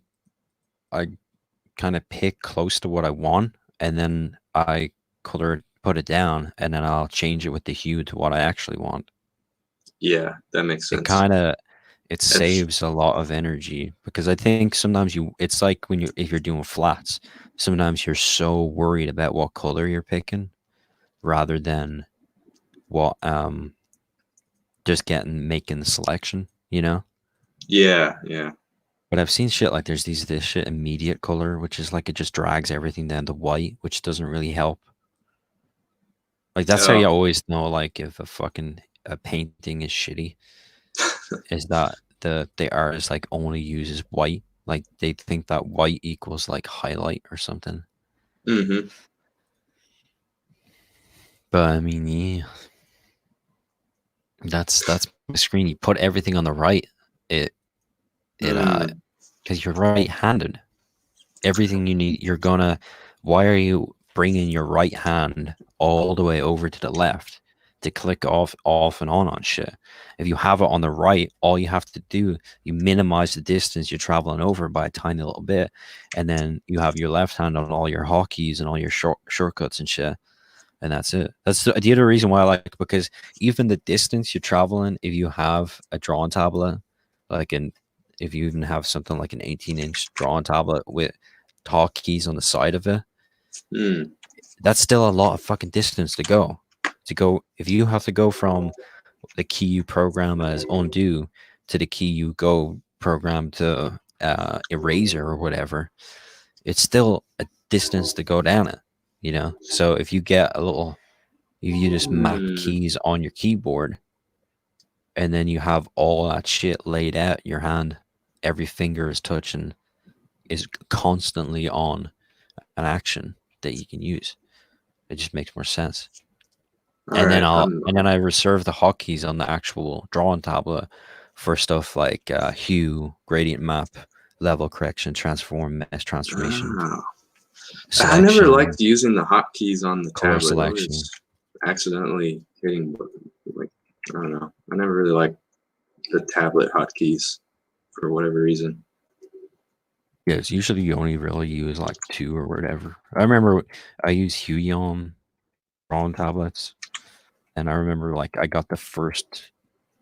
kind of pick close to what I want, and then I put it down, and then I'll change it with the hue to what I actually want. Yeah, that makes It sense. kind of it It's, saves a lot of energy because I think sometimes it's like when you if you're doing flats, sometimes you're so worried about what color you're picking rather than what just making the selection, you know? yeah, yeah. But I've seen shit like there's this shit immediate color, which is like it just drags everything down to white, which doesn't really help. Like that's how you Oh, always know like if a painting is shitty, is that the artist like only uses white. Like they think that white equals like highlight or something. mm-hmm. But I mean, yeah, that's my screen. You put everything on the right. It it Mm, because you're right-handed. Everything you need, you're gonna. Why are you bringing your right hand all the way over to the left to click off and on shit? If you have it on the right, all you have to do, you minimize the distance you're traveling over by a tiny little bit, and then you have your left hand on all your hotkeys and all your shortcuts and shit, and that's it. That's the other reason why I like, because even the distance you're traveling, if you have a drawing tablet, like an if you even have something like an 18-inch drawing tablet with hotkeys on the side of it, mm, that's still a lot of fucking distance to go. If you have to go from the key you program as undo to the key you go program to eraser or whatever, it's still a distance to go down it, you know? So if you just map mm. keys on your keyboard and then you have all that shit laid out in your hand, every finger is touching, is constantly on an action that you can use. It just makes more sense. All right. And then I reserve the hotkeys on the actual drawing tablet for stuff like hue, gradient map, level correction, transform, mesh transformation, Ah. I never selection, liked using the hotkeys on the color tablet. selection. Always accidentally hitting, like, I don't know. I never really liked the tablet hotkeys for whatever reason. Yes, usually you only really use like two or whatever. I remember I used Huion drawing tablets, and I remember like I got the first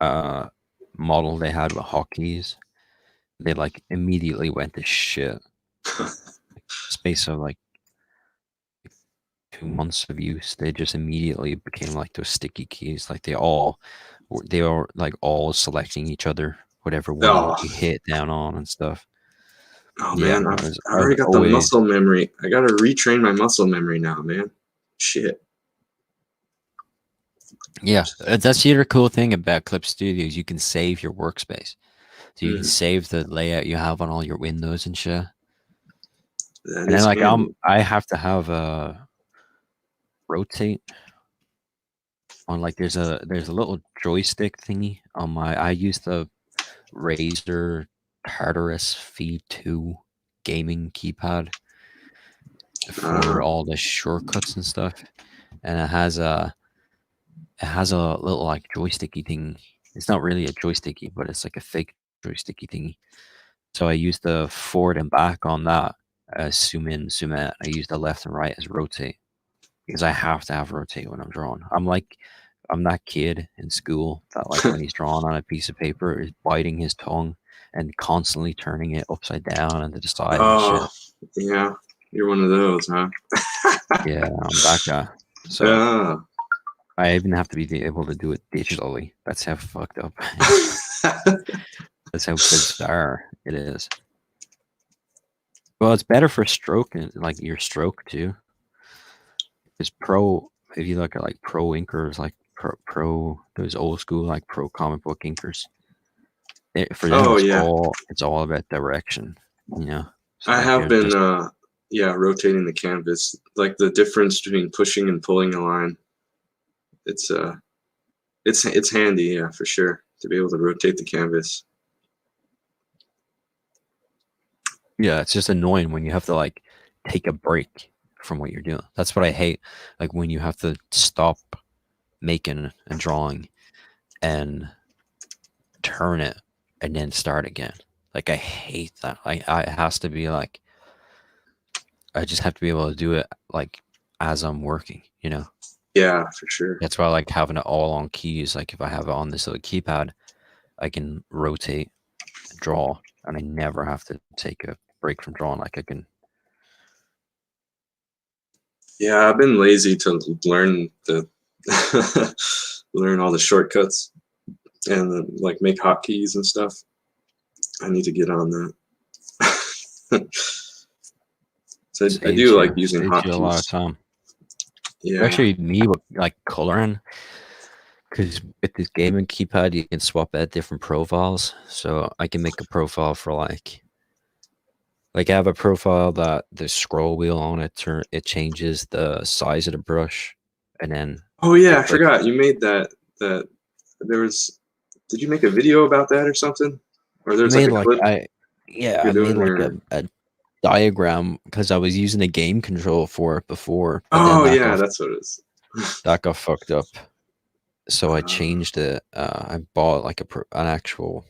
uh model they had with hotkeys. They like immediately went to shit. Space of like 2 months of use, they just immediately became like those sticky keys. Like they are like all selecting each other, whatever one Oh, you hit down on and stuff. oh Yeah, man, I I've already got the always muscle memory. I gotta retrain my muscle memory now, man. Shit. yeah. That's the other cool thing about Clip Studios. You can save your workspace, so you can Mm, save the layout you have on all your windows and shit. that And then is like handy. I have to have a rotate on like there's a little joystick thingy on my. I use the Razer Tartarus V2 gaming keypad for Ah, all the shortcuts and stuff, and it has a little like joysticky thing. It's not really a joysticky, but it's like a fake joysticky thingy. So I use the forward and back on that as zoom in, zoom out. I use the left and right as rotate because I have to have rotate when I'm drawing. I'm that kid in school that like when he's drawing on a piece of paper is biting his tongue and constantly turning it upside down and to the side and oh, shit. yeah. You're one of those, huh? Yeah, I'm that guy. So Yeah. I even have to be able to do it digitally. That's how fucked up. That's how bizarre it is. Well, it's better for stroke and like your stroke too. Because if you look at like pro inkers, like those old school like pro comic book inkers, for them Oh yeah. it's all about direction, you know. So I like have you're been just yeah, rotating the canvas. Like the difference between pushing and pulling a line. It's it's handy, yeah, for sure, to be able to rotate the canvas. yeah, it's just annoying when you have to like take a break from what you're doing. That's what I hate. Like when you have to stop making and drawing and turn it and then start again. Like I hate that. It has to be like I just have to be able to do it like as I'm working, you know. Yeah, for sure. That's why I like having it all on keys. Like if I have it on this little keypad, I can rotate and draw, and I never have to take a break from drawing. Like I can. Yeah, I've been lazy to learn the learn all the shortcuts and like make hotkeys and stuff. I need to get on that. So I do like using Saves you a lot of hotkeys. time. Yeah. Especially me with like coloring, because with this gaming keypad, you can swap out different profiles. So I can make a profile for like I have a profile that the scroll wheel on it it changes the size of the brush, and then Oh yeah, I like forgot you made that. That there was. Did you make a video about that or something? Or I there's like made a like clip yeah, you're I made doing, like or a diagram because I was using a game control for it before, but then oh yeah, that's what it is. that got fucked up. So I Uh, changed it. I bought like an actual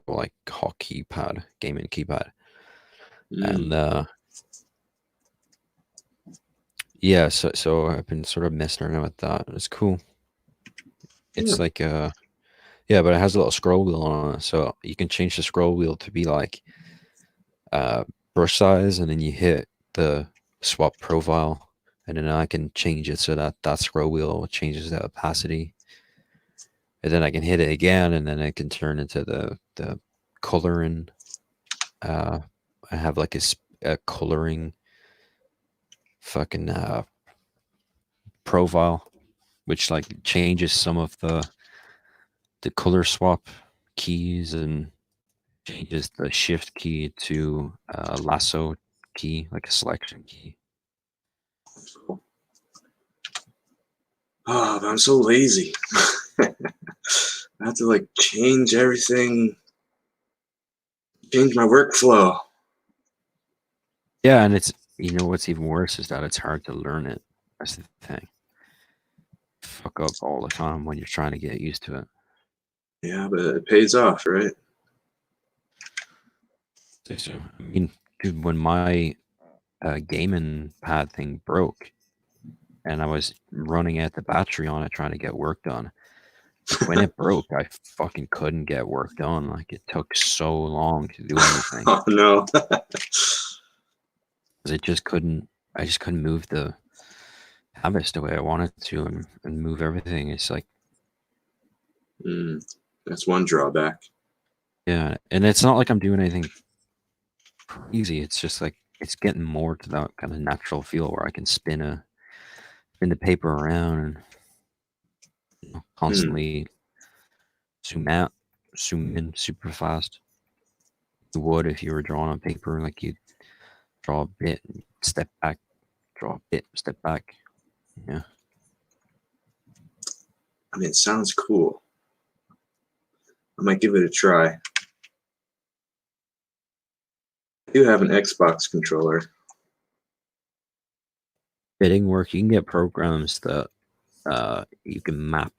like hotkey pad, gaming keypad, and mm, yeah. So I've been sort of messing around with that. It's cool. yeah. It's like yeah, but it has a little scroll wheel on it, so you can change the scroll wheel to be like brush size, and then you hit the swap profile, and then I can change it so that that scroll wheel changes the opacity, and then I can hit it again, and then it can turn into the coloring. I have like a coloring fucking profile, which like changes some of the color swap keys and changes the shift key to lasso key, like a selection key. Oh, but I'm so lazy. I have to like change everything, change my workflow. Yeah, and it's what's even worse is that it's hard to learn it. That's the thing. Fuck up all the time when you're trying to get used to it. Yeah, but it pays off, right? So, I mean, dude, when my gaming pad thing broke and I was running out the battery on it trying to get work done, like when it broke, I fucking couldn't get work done. Like it took so long to do anything Oh no. 'cause it just couldn't. I just couldn't move the habits the way I wanted to and move everything. It's like Mm, that's one drawback. yeah, and it's not like I'm doing anything crazy. It's just like it's getting more to that kind of natural feel where I can spin the paper around and Mm, constantly zoom out, zoom in super fast. You would if you were drawing on paper, like you draw a bit, step back, draw a bit, step back. Yeah. I mean, it sounds cool. I might give it a try. I do have an Xbox controller. Bidding work, you can get programs that you can map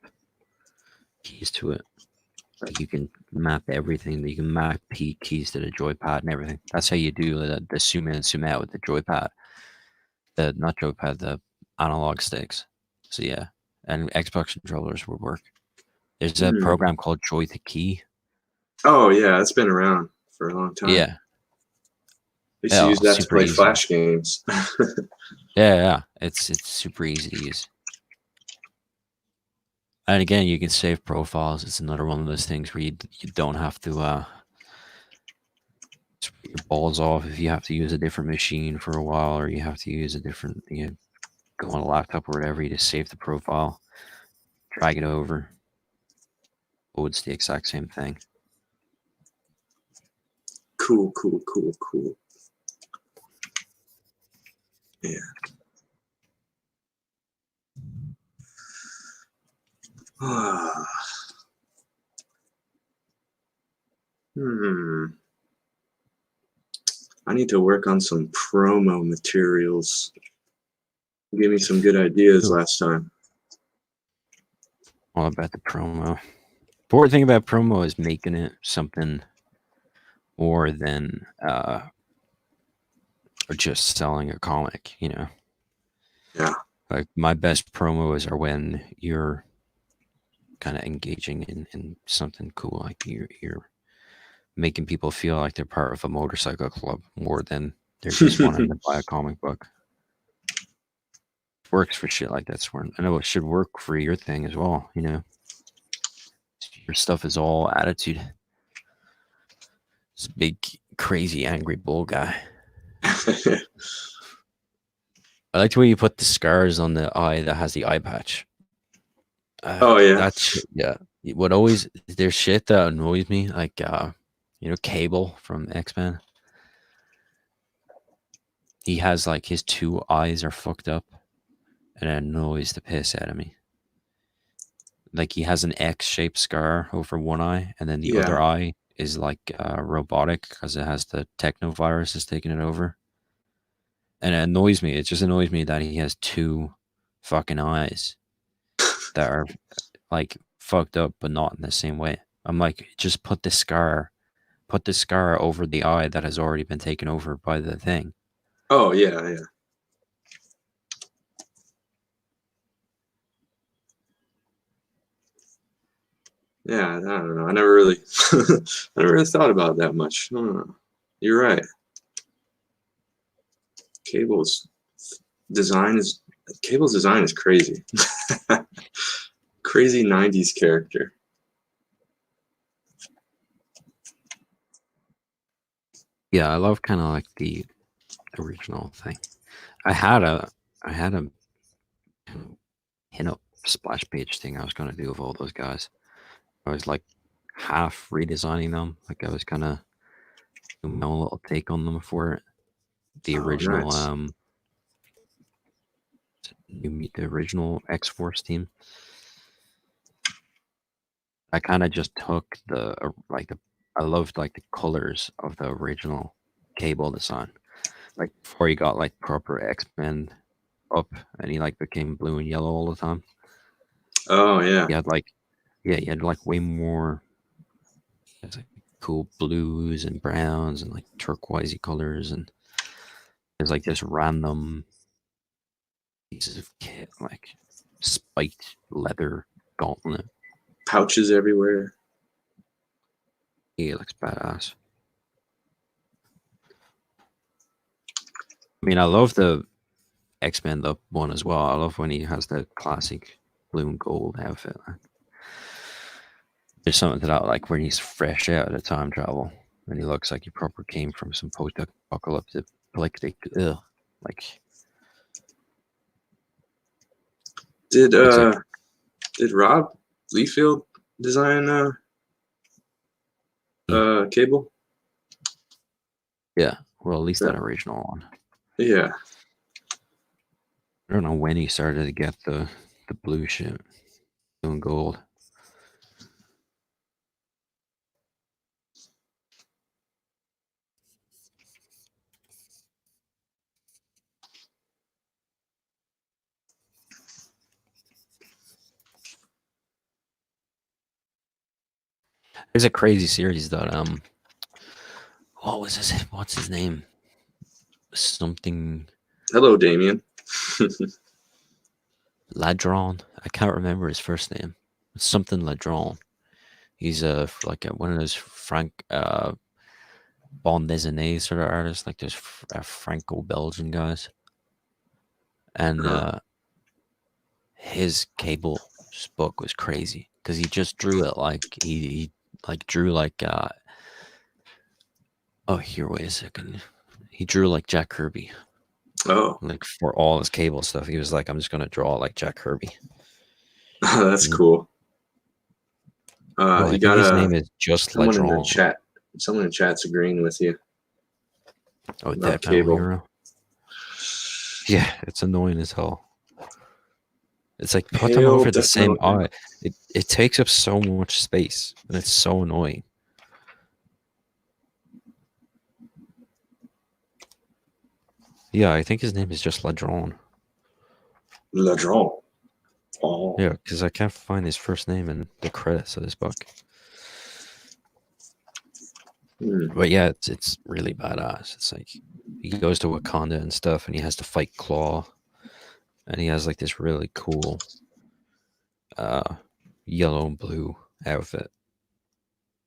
keys to it. Like you can map everything. You can map P keys to the joypad and everything. That's how you do the zoom in and zoom out with the joypad. The not joypad, the analog sticks. So yeah, and Xbox controllers would work. There's a Mm. program called Joy to Key. Oh yeah, it's been around for a long time. Yeah, I used to yeah, use that to super play easy. Flash games. Yeah. It's super easy to use. And again, you can save profiles. It's another one of those things where you don't have to your balls off if you have to use a different machine for a while, or you have to use a different go on a laptop or whatever. You just save the profile, drag it over. Oh, it's the exact same thing. Cool. Yeah. Hmm. I need to work on some promo materials. You gave me some good ideas last time. All about the promo. Important thing about promo is making it something more than or just selling a comic, you know. Yeah. Like my best promos are when you're kind of engaging in something cool, like you're making people feel like they're part of a motorcycle club more than they're just wanting to buy a comic book. Works for shit like that, Sworn. I know it should work for your thing as well, you know. Your stuff is all attitude. This big, crazy, angry bull guy. I like the way you put the scars on the eye that has the eye patch. Oh yeah. That's yeah. What always there's shit that annoys me, like you know, Cable from X-Men. He has like his two eyes are fucked up, and it annoys the piss out of me. Like he has an X-shaped scar over one eye, and then the Yeah. other eye is like robotic because it has the techno virus is taking it over. And it annoys me. It just annoys me that he has two fucking eyes that are like fucked up, but not in the same way. I'm like, just put the scar over the eye that has already been taken over by the thing. Oh yeah, yeah. Yeah, I don't know. I never really thought about that much. You're right. Cable's design is crazy. Crazy 90s character. Yeah, I love kind of like the original thing. I had a pin-up splash page thing I was gonna do of all those guys. I was like half redesigning them. Like I was kind of doing my own little take on them for it. The Oh, original nice. you meet the original X-Force team. I kind of just took the I loved like the colors of the original Cable design. Like before he got like proper X-Men up and he like became blue and yellow all the time. Oh yeah. He had like he had like way more like cool blues and browns and like turquoisey colors, and there's like this random pieces of kit like spiked leather gauntlet. Pouches everywhere. He looks badass. I mean, I love the X-Men up one as well. I love when he has the classic blue and gold outfit. There's something to that, like when he's fresh out of the time travel and he looks like he proper came from some post-apocalyptic, like Did Rob Liefeld design Cable? yeah. Well, at least Yeah. that original one. Yeah. I don't know when he started to get the blue shit, blue and gold. There's a crazy series that what's his name? Something Hello, Damien. Ladron. I can't remember his first name. It's something Ladron. He's one of those bande dessinée sort of artists, like those Franco-Belgian guys. And his Cable book was crazy because he just drew it like he like drew like oh here, wait a second. He drew like Jack Kirby. Oh. Like for all his Cable stuff, he was like, I'm just gonna draw like Jack Kirby. That's cool. No, I you think got his name is just someone in the Ladron. chat. Someone in chat's agreeing with you. Oh, About that Cable Cable. Hero. Yeah, it's annoying as hell. It's like put them over the same eye. It takes up so much space, and it's so annoying. Yeah, I think his name is just Ladron. Ladron. Oh. Yeah, because I can't find his first name in the credits of this book. Hmm. But yeah, it's really badass. It's like he goes to Wakanda and stuff, and he has to fight Claw, and he has like this really cool uh yellow and blue outfit.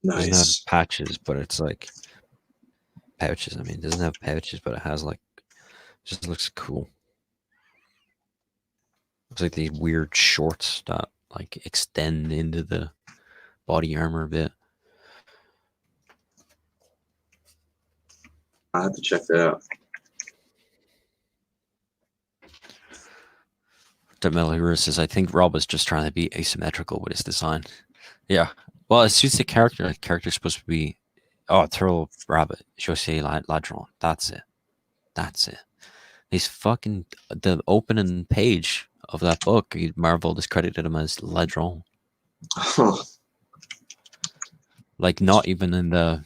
Doesn't have Nice. patches, but it's like pouches. I mean, it doesn't have pouches, but it has like just looks cool. Looks like these weird shorts that like extend into the body armor a bit. I have to check that out. Demelira says, I think Rob was just trying to be asymmetrical with his design. Yeah. Well, it suits the character. The character's supposed to be, oh, Turtle Rabbit, Jose Ladron. That's it. That's it. He's fucking, the opening page of that book, Marvel just credited him as Ladron. Like, not even in the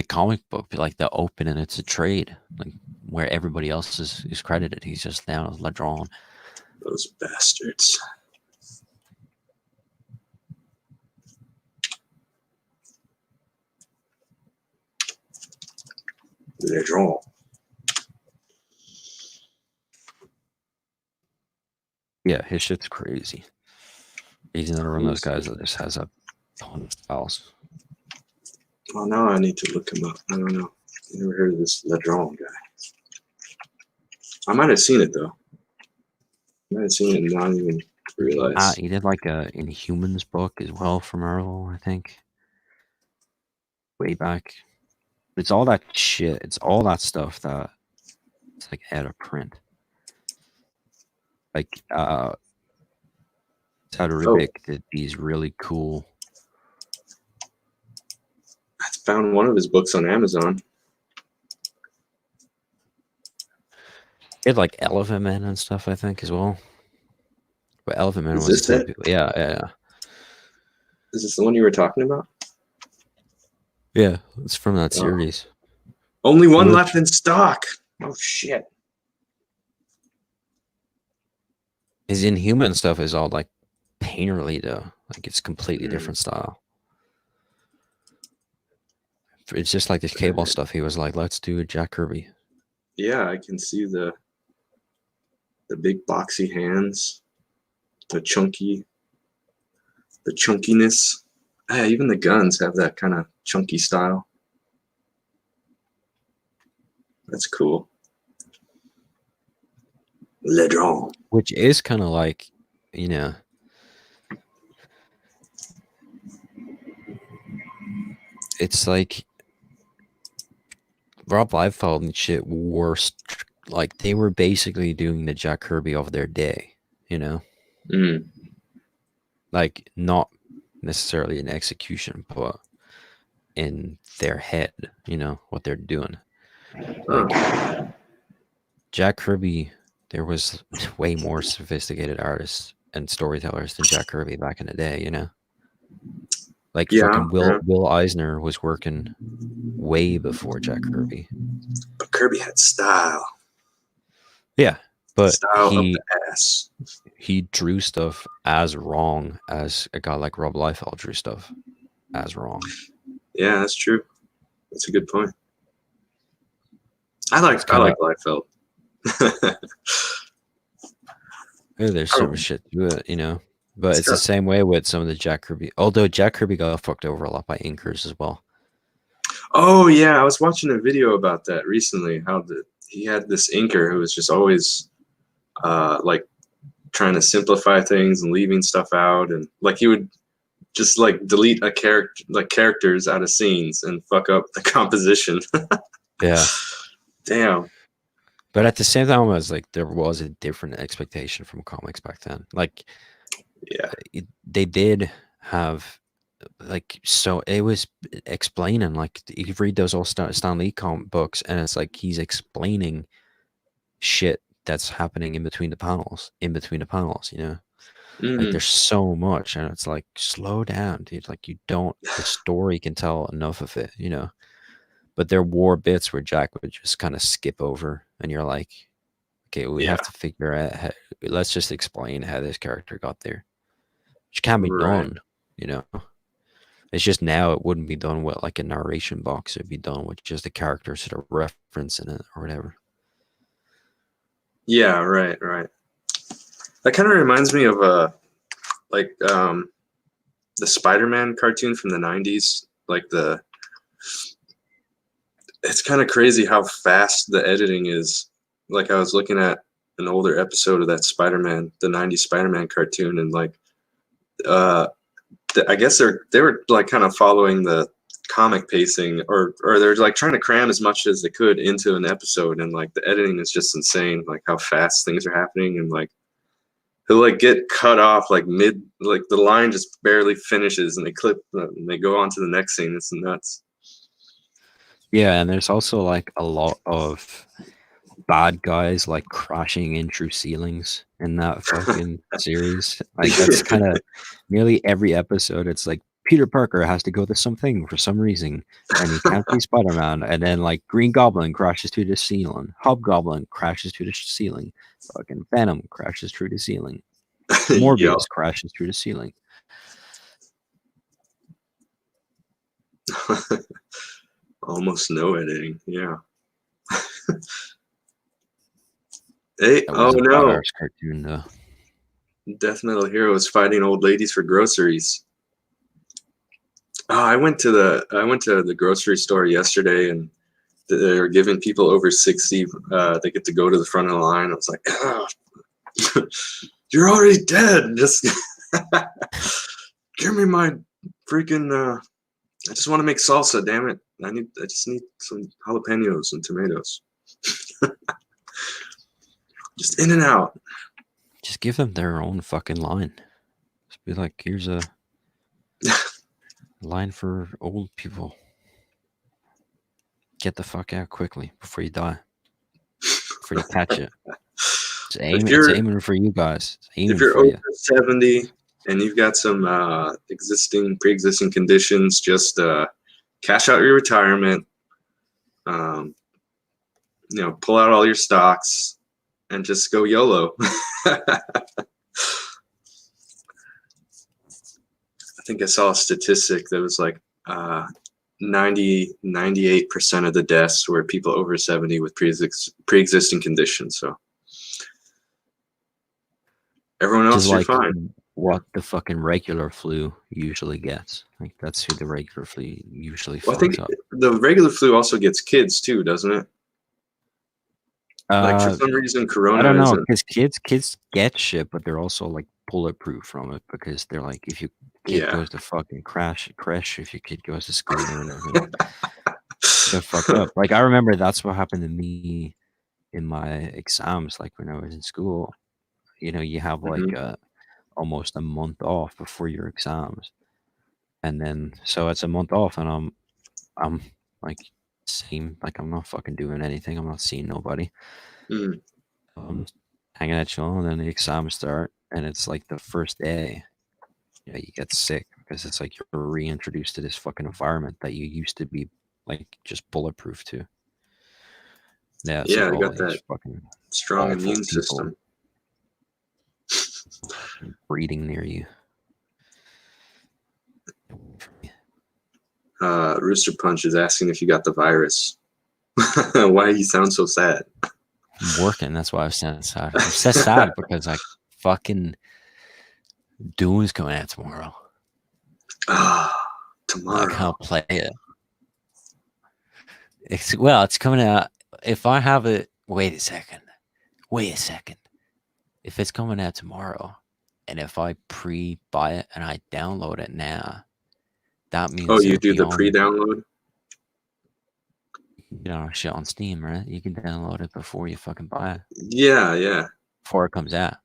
comic book, but like the opening, it's a trade, like where everybody else is credited. He's just now Ladron. Those bastards. Ladron. Yeah, his shit's crazy. He's another one of those guys that just has a ton of styles. Well, now I need to look him up. I don't know. I never heard of this Ladron guy. I might have seen it though. I might have seen it and not even realize. He did like a Inhumans book as well for Marvel, I think, way back. It's all that shit. It's all that stuff that it's like out of print. Like Tadaribic did these really cool. I found one of his books on Amazon. He had like Elephant Man and stuff, I think, as well. But Elephant Man Is was this it? typical. Yeah. Is this the one you were talking about? Yeah, it's from that Oh. series. Only one left in stock. Oh shit. His Inhuman stuff is all like painterly though. Like it's completely different style. It's just like this Cable stuff. He was like, let's do a Jack Kirby. Yeah, I can see the big boxy hands, the chunkiness. Yeah, even the guns have that kind of chunky style. That's cool. Ladron. Which is kind of like, you know, it's like Rob Liefeld and shit worst. Like they were basically doing the Jack Kirby of their day, you know? Mm. Like not necessarily in execution, but in their head, you know, what they're doing. Like Jack Kirby, there was way more sophisticated artists and storytellers than Jack Kirby back in the day, you know? Like fucking Will Eisner was working way before Jack Kirby. But Kirby had style. Yeah, but style of the ass. He drew stuff as wrong as a guy like Rob Liefeld drew stuff as wrong. Yeah, that's true. That's a good point. I like Liefeld. Yeah, there's some shit to it, you know. But it's the same way with some of the Jack Kirby. Although Jack Kirby got fucked over a lot by inkers as well. Oh yeah, I was watching a video about that recently. How he had this inker who was just always like trying to simplify things and leaving stuff out, and like he would just like delete a character, like characters out of scenes, and fuck up the composition. Yeah. Damn. But at the same time, I was like, there was a different expectation from comics back then. Like, yeah, they did have like, so it was explaining, like you read those old Stan Lee comic books, and it's like he's explaining shit that's happening in between the panels, you know. Like there's so much, and it's like, slow down, dude. Like you don't, the story can tell enough of it, you know. But there were bits where Jack would just kind of skip over, and you're like, okay, we Yeah, have to figure out how, let's just explain how this character got there, which can be right. done, you know. It's just now it wouldn't be done with like a narration box. It'd be done with just a character sort of reference in it or whatever. Yeah, right, right. That kind of reminds me of like the Spider-Man cartoon from the 90s. Like it's kind of crazy how fast the editing is. Like I was looking at an older episode of that Spider-Man, the 90s Spider-Man cartoon, and like uh I guess they were like kind of following the comic pacing, or they're like trying to cram as much as they could into an episode, and like the editing is just insane, like how fast things are happening, and like he'll like get cut off like mid, like the line just barely finishes and they clip and they go on to the next scene. It's nuts. Yeah, and there's also like a lot of bad guys like crashing in through ceilings in that fucking series. Like that's kind of nearly every episode. It's like Peter Parker has to go to something for some reason, and he can't be Spider-Man. And then like Green Goblin crashes through the ceiling, Hobgoblin crashes through the ceiling, fucking Venom crashes through the ceiling, Yep. Morbius crashes through the ceiling. Almost no editing. Yeah. Hey, That oh was a bad no. arse cartoon though. Death Metal Hero is fighting old ladies for groceries. Oh, I went to the grocery store yesterday, and they're giving people over 60. They get to go to the front of the line. I was like, oh, you're already dead. Just give me my freaking. I just want to make salsa. Damn it! I just need some jalapenos and tomatoes. Just in and out. Just give them their own fucking line. Just be like, here's a line for old people. Get the fuck out quickly before you die. Before you catch it. It's aiming for you guys. It's aiming If you're for over you. 70 and you've got some pre-existing conditions, just cash out your retirement. Pull out all your stocks and just go YOLO. I think I saw a statistic that was like 98% of the deaths were people over 70 with pre-existing conditions. So everyone else, you're like fine. what the fucking regular flu usually gets. Like that's who the regular flu usually Well, I think fucks up. the regular flu also gets kids too, doesn't it? Like for some reason, I Corona don't know, isn't. because kids get shit, but they're also like bulletproof from it because they're like, if your kid Yeah. goes to fucking crash, if your kid goes to school or whatever, like, they're fucked up. Like I remember that's what happened to me in my exams. Like when I was in school, you have like Mhm. almost a month off before your exams, and then so it's a month off, and I'm like same, like I'm not fucking doing anything. I'm not seeing nobody. Mm. I'm hanging out chilling, and then the exams start, and it's like the first day, you get sick because it's like you're reintroduced to this fucking environment that you used to be like just bulletproof to. Yeah, it's Yeah, like I all got these that fucking strong awful immune people system. breeding near you. Rooster Punch is asking if you got the virus. Why you sound so sad? I'm working. That's why I'm sad. I'm so sad because I fucking Doom's coming out tomorrow. Tomorrow. I can't play it. It's coming out. If I have it, wait a second. If it's coming out tomorrow, and if I pre-buy it and I download it now, that Oh, means you it'll do be the on, pre-download? shit on Steam, right? You can download it before you fucking buy it, Yeah, yeah. before it comes out.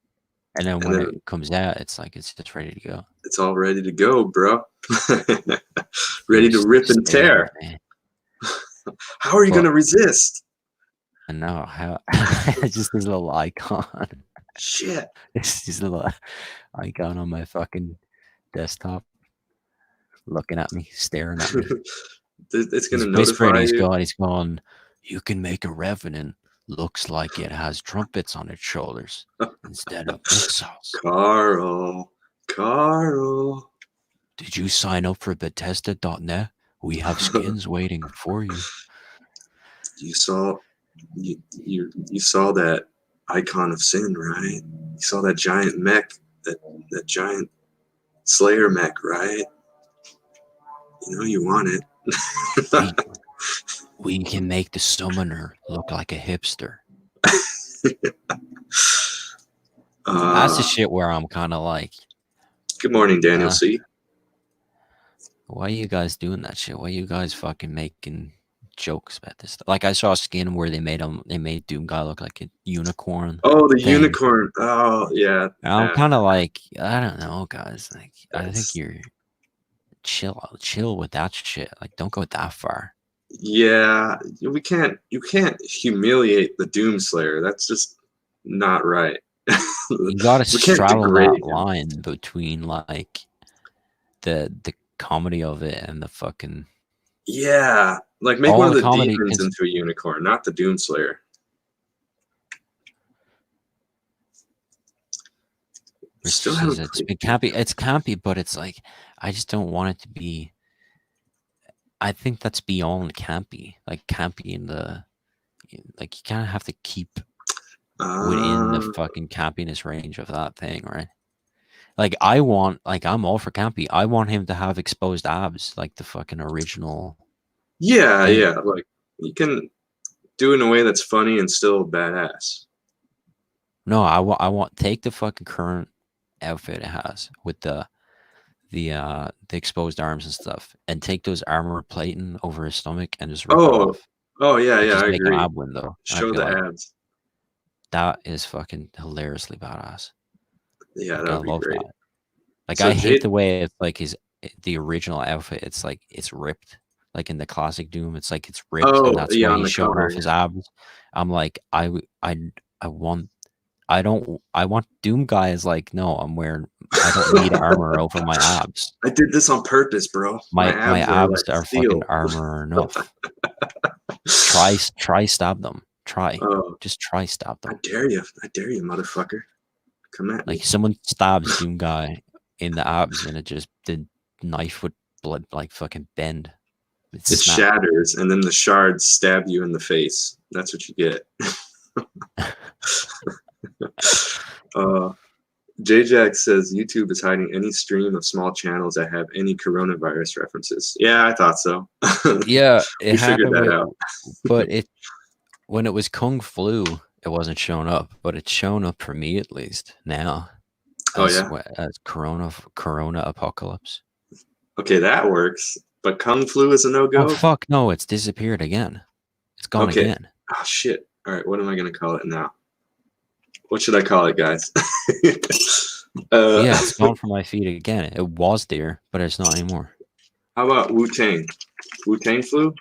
And then And when then it comes out, it's like it's just ready to go. it's all ready to go, bro. Ready You're to rip and staring tear. at me. How are you But going to resist? I know how it's just this little icon. Shit. It's this little icon on my fucking desktop looking at me, staring at me. It's going He's to whispering, notify you. he's going, you can make a revenant looks like it has trumpets on its shoulders instead of missiles. Carl. Did you sign up for Bethesda.net? We have skins waiting for you. You saw you saw that icon of sin, right? You saw that giant mech, that giant Slayer mech, right? You know you want it. We can make the summoner look like a hipster. That's the shit where I'm kind of like, good morning, Daniel C. Why are you guys doing that shit? Why are you guys fucking making jokes about this stuff? Like, I saw a skin where they made Doom guy look like a unicorn. Oh, the unicorn. Oh, yeah. I'm kind of like, I don't know, guys. Like, I think you're chill with that shit. Like, don't go that far. Yeah, you can't humiliate the Doomslayer. That's just not right. You gotta straddle that line between like the comedy of it and the fucking like make one of the demons into a unicorn, not the Doomslayer. Still it's campy. It's campy, but it's like I just don't want it to be. I think that's beyond campy. Like campy in the like you kind of have to keep within the fucking campiness range of that thing, right? Like I'm all for campy. I want him to have exposed abs, like the fucking original. Yeah, thing. Yeah. Like you can do it in a way that's funny and still badass. No, I want take the fucking current outfit it has with the exposed arms and stuff, and take those armor plating over his stomach and just rip it off. Oh yeah, yeah, I make agree. An ab window. Show the abs. That is fucking hilariously badass. Yeah, that would be great. That. Like so I hate the way it's like the original outfit. It's like it's ripped. Like in the classic Doom, it's like it's ripped, and that's why he's showing off his abs. I'm like, I want Doom guy is like, no, I don't need armor over my abs. I did this on purpose, bro. My abs are fucking armor enough. Try stab them. Just try stab them. I dare you, motherfucker. Come at me. Like someone stabs Doom guy in the abs, and the knife would blood like fucking bend. It shatters, and then the shards stab you in the face. That's what you get. JJack says YouTube is hiding any stream of small channels that have any coronavirus references. Yeah, I thought so. Yeah, we figured that out. But when it was Kung Flu, it wasn't showing up, but it's shown up for me at least now. As Corona Apocalypse. Okay, that works. But Kung Flu is a no-go? Oh, fuck no, it's disappeared again. It's gone again. Oh, shit. All right, what am I going to call it now? What should I call it, guys? Yeah, it's gone from my feed again. It was there, but it's not anymore. How about Wu-Tang? Wu-Tang Flu?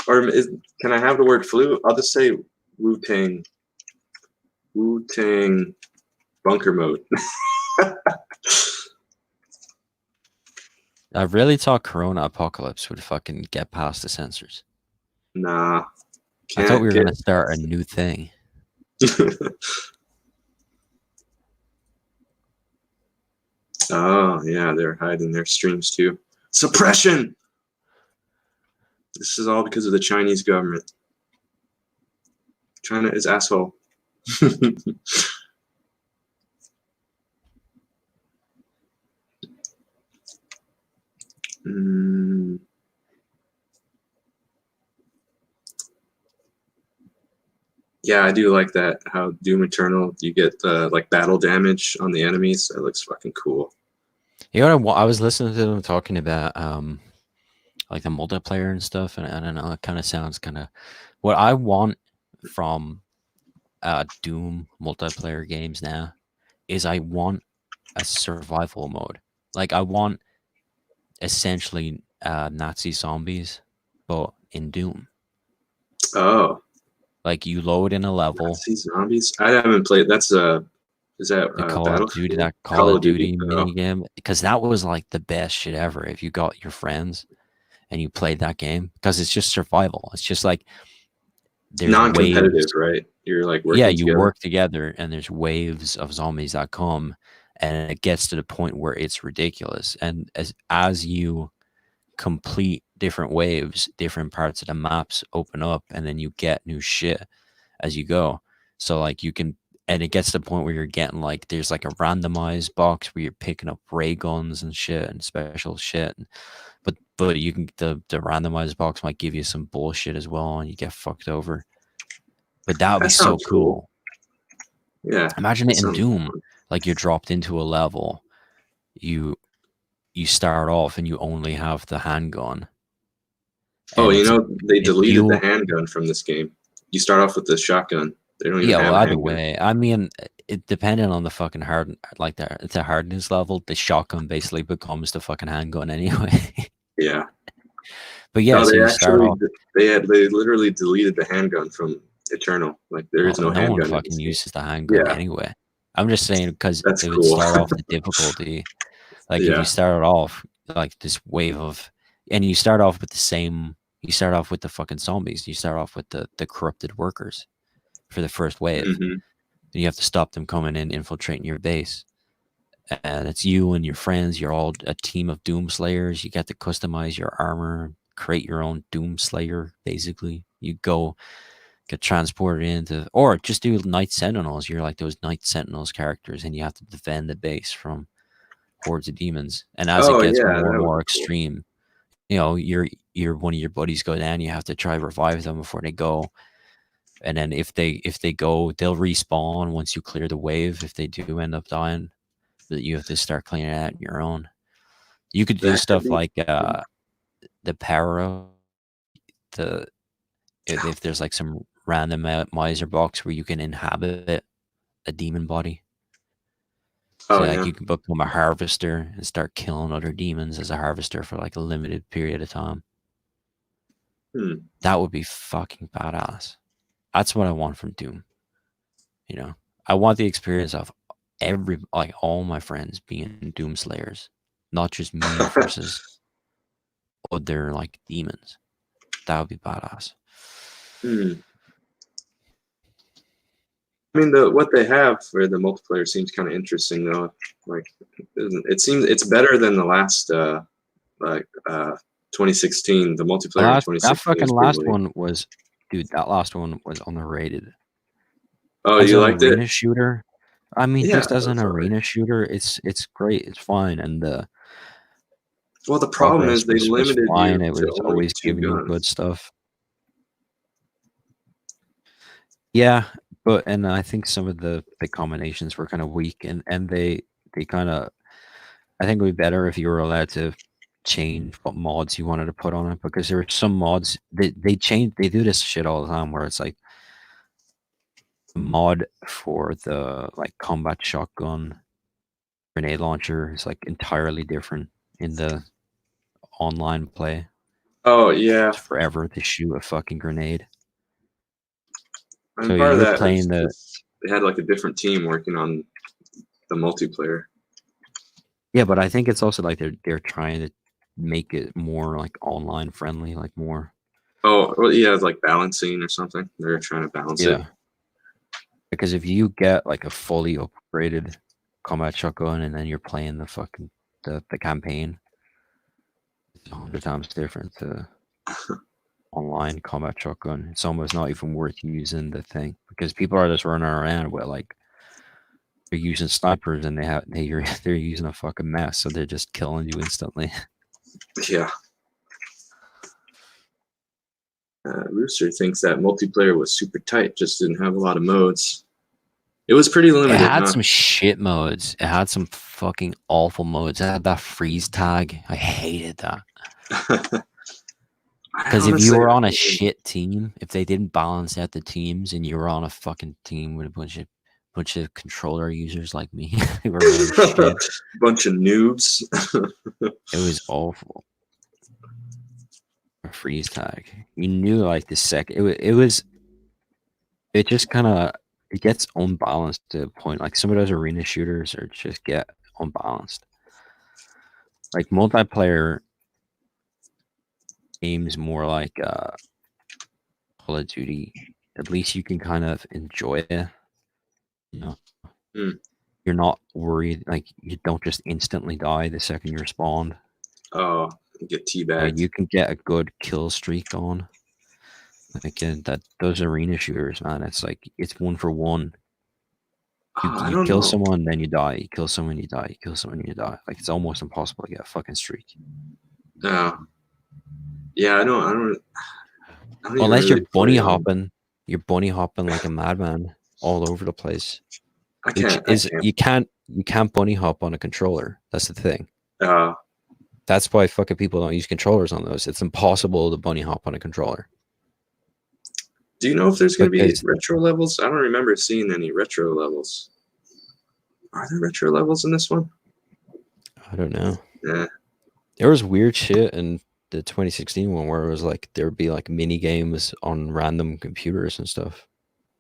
Or can I have the word flu? I'll just say Wu-Tang. Wu-Tang Bunkermode. I really thought Corona Apocalypse would fucking get past the censors. Nah. I thought we were going to start a new thing. Oh, yeah, they're hiding their streams too. Suppression! This is all because of the Chinese government. China is asshole. Yeah, I do like that. How Doom Eternal, you get like battle damage on the enemies. That looks fucking cool. You know, I was listening to them talking about like the multiplayer and stuff, and I don't know, it kind of sounds kind of what I want from Doom multiplayer games now is I want a survival mode. Like I want essentially Nazi zombies, but in Doom. Oh. Like you load in a level. Nazi zombies? I haven't played. That's is that the Call of Duty? That Call of Duty minigame, because that was like the best shit ever. If you got your friends and you played that game, because it's just survival. It's just like there's Non-competitive, waves. right? You're like Yeah, working you together. work together, and there's waves of zombies that come, and it gets to the point where it's ridiculous. And as you complete different waves, different parts of the maps open up, and then you get new shit as you go. So like you can, and it gets to the point where you're getting like there's like a randomized box where you're picking up ray guns and shit and special shit. But you can, the randomized box might give you some bullshit as well, and you get fucked over. But that would be That so sounds cool. cool. Yeah, Imagine that it in sounds Doom. fun. Like you're dropped into a level, you you start off and you only have the handgun, Oh, and they it's deleted the you. handgun from this game. You start off with the shotgun. They don't even Yeah, well, have a either handgun. way, I mean, it depending on the fucking hard, like the hardness level, the shotgun basically becomes the fucking handgun anyway. Yeah. But yeah, No, so they you start actually off. they literally deleted the handgun from Eternal. Like there Well, is no no one handgun in fucking this game. uses the handgun Yeah, anyway. I'm just saying because that's it would cool. start off the difficulty. Like if you Yeah. started off like this wave of, and you start off with the same, you start off with the fucking zombies. You start off with the corrupted workers for the first wave. Hmm. And you have to stop them coming in, infiltrating your base. And it's you and your friends. You're all a team of Doom Slayers. You get to customize your armor, create your own Doom Slayer. Basically, you go get transported into, or just do Night Sentinels. You're like those Night Sentinels characters, and you have to defend the base from hordes of demons. And as it Oh gets yeah, more and that would more be cool. extreme, you know, you're one of your buddies go down. You have to try revive them before they go. And then if they go, they'll respawn once you clear the wave. If they do end up dying, that you have to start cleaning it out on your own. You could do That could stuff be. like the para, the if there's like some randomizer box where you can inhabit a demon body. Oh So like yeah. you can become a harvester and start killing other demons as a harvester for like a limited period of time. Hmm. That would be fucking badass. That's what I want from Doom. You know, I want the experience of like all my friends being Doom Slayers, not just me versus other like demons. That would be badass. Hmm. I mean, the what they have for the multiplayer seems kind of interesting though. Like, it seems it's better than the last like 2016. The The multiplayer in last that 2016 fucking was pretty last lame. one was, dude. That last one was underrated Oh, as you an liked it? arena shooter. I mean, Yeah, just as an that's all right. arena shooter, it's great. It's fine, and the Well, the problem progress is they was limited fine. you It to was only always two giving you good guns. stuff. Yeah, but and I think some of the combinations were kind of weak, and they kind of, I think it would be better if you were allowed to change what mods you wanted to put on it, because there are some mods they change, they do this shit all the time where it's like the mod for the like combat shotgun grenade launcher is like entirely different in the online play. Oh yeah, It's forever to shoot a fucking grenade. So and part of you're that playing is the, because they had like a different team working on the multiplayer. yeah, but I think it's also like they're trying to make it more like online friendly, like more, Oh, well, yeah, it's like balancing or something. They're trying to balance it. yeah. Because if you get like a fully upgraded combat shotgun and then you're playing the fucking the campaign, it's 100 times different to online combat shotgun. It's almost not even worth using the thing because people are just running around with like they're using snipers and they're using a fucking mess, so they're just killing you instantly. Yeah. Rooster thinks that multiplayer was super tight, just didn't have a lot of modes. It was pretty It limited, had huh? some shit modes. It had some fucking awful modes. It had that freeze tag. I hated that. I Because if you honestly, were I on a don't even, shit team, if they didn't balance out the teams, and you were on a fucking team with a bunch of controller users like me who were running shit, bunch of noobs. it was awful. A freeze tag. You knew like the second it just kind of, it gets unbalanced to a point. Like some of those arena shooters are just get unbalanced. Like multiplayer, games more like Call of Duty, at least you can kind of enjoy it. You know, Hmm. you're not worried. Like you don't just instantly die the second you're spawned. Oh, get teabagged. You can get a good kill streak on. Like that, those arena shooters, man. It's like it's 1 for 1. You, Oh, I you don't kill know. someone, then you die. You kill someone, you die. You kill someone, you die. Like it's almost impossible to get a fucking streak. Yeah, I don't even Unless you're really bunny play hopping, you're bunny hopping like a madman all over the place. I Which can't. I is can't. you can't bunny hop on a controller. That's the thing. Uh, That's why fucking people don't use controllers on those. It's impossible to bunny hop on a controller. do you know if there's going to be Because retro levels? I don't remember seeing any retro levels. Are there retro levels in this one? I don't know. Yeah. There was weird shit in the 2016 one where it was like there would be like mini games on random computers and stuff.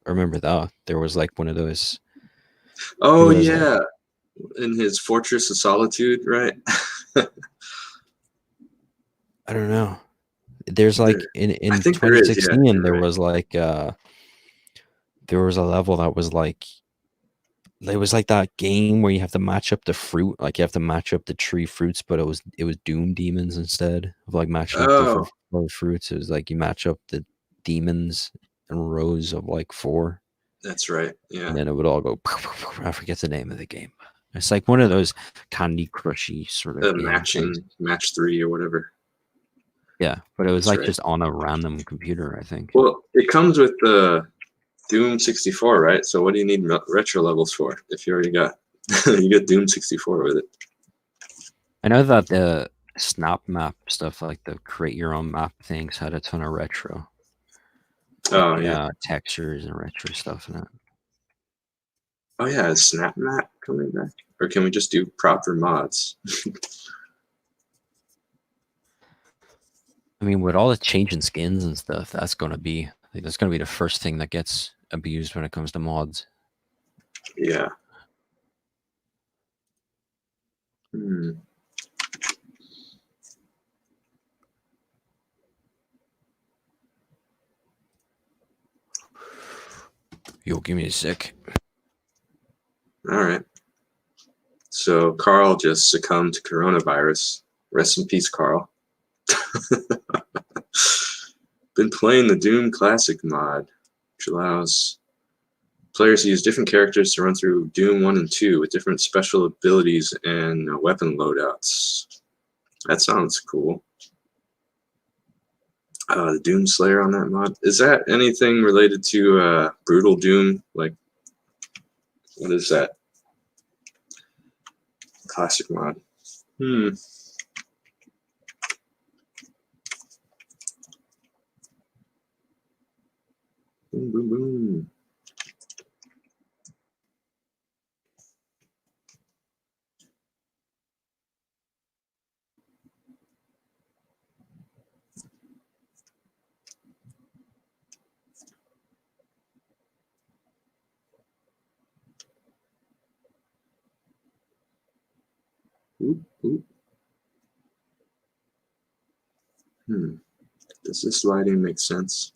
I remember that. There was like one of those. Oh It was like yeah, in his Fortress of Solitude, right? I don't know. There's There, like in I in think there is. Yeah, 2016 you're there right. was like there was a level that was like it was like that game where you have to match up the fruit, like you have to match up the tree fruits, but it was Doom demons instead of like matching up different Oh, fruits. It was like you match up the demons in rows of like 4, that's right. and Yeah, then it would all go. I forget the name of the game. It's like one of those Candy Crushy sort of the game things. match 3 or whatever. Yeah, but it was That's like right. just on a random computer, I think. Well, it comes with the Doom 64, right? So what do you need retro levels for if you already got you get Doom 64 with it? I know that the Snap Map stuff, like the create your own map things, had a ton of retro, like Oh yeah. textures and retro stuff in it. Oh yeah, is Snap Map coming back? Or can we just do proper mods? I mean, with all the changing skins and stuff, that's gonna be the first thing that gets abused when it comes to mods. Yeah. Hmm. Yo, give me a sec. All right. So Carl just succumbed to coronavirus. Rest in peace, Carl. Been playing the Doom Classic mod, which allows players to use different characters to run through Doom 1 and 2 with different special abilities and weapon loadouts. That sounds cool. The Doom Slayer on that mod. Is that anything related to Brutal Doom? Like, what is that? Classic mod. Boom, boom, boom. Oop, oop. Does this lighting make sense?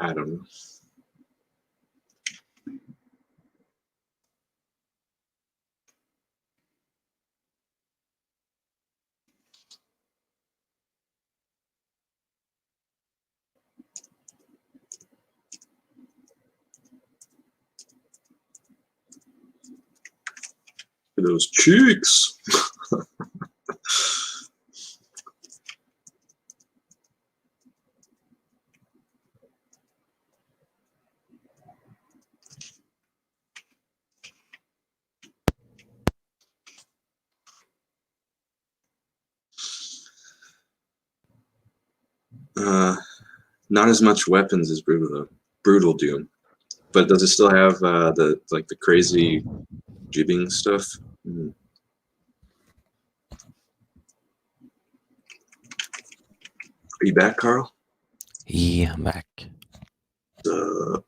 I don't know. Those cheeks. Not as much weapons as Brutal Doom, but does it still have the crazy jibbing stuff? Are you back, Carl? Yeah, I'm back. Am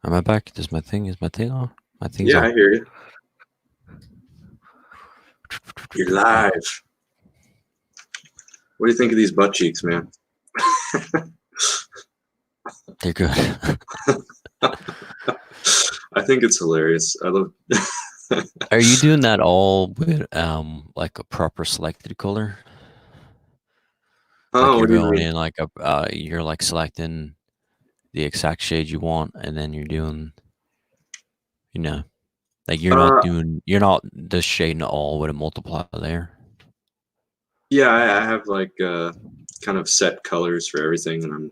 I back? Is my thing on? My thing's Yeah, on. I hear you. You're live. What do you think of these butt cheeks, man? They're good. I think it's hilarious. I love. Are you doing that all with like a proper selected color? Like Oh, you're what do you going mean? in like you're like selecting the exact shade you want, and then you're doing, you know, like Uh, you're not just shading it all with a multiplier there. yeah, I have like kind of set colors for everything, and I'm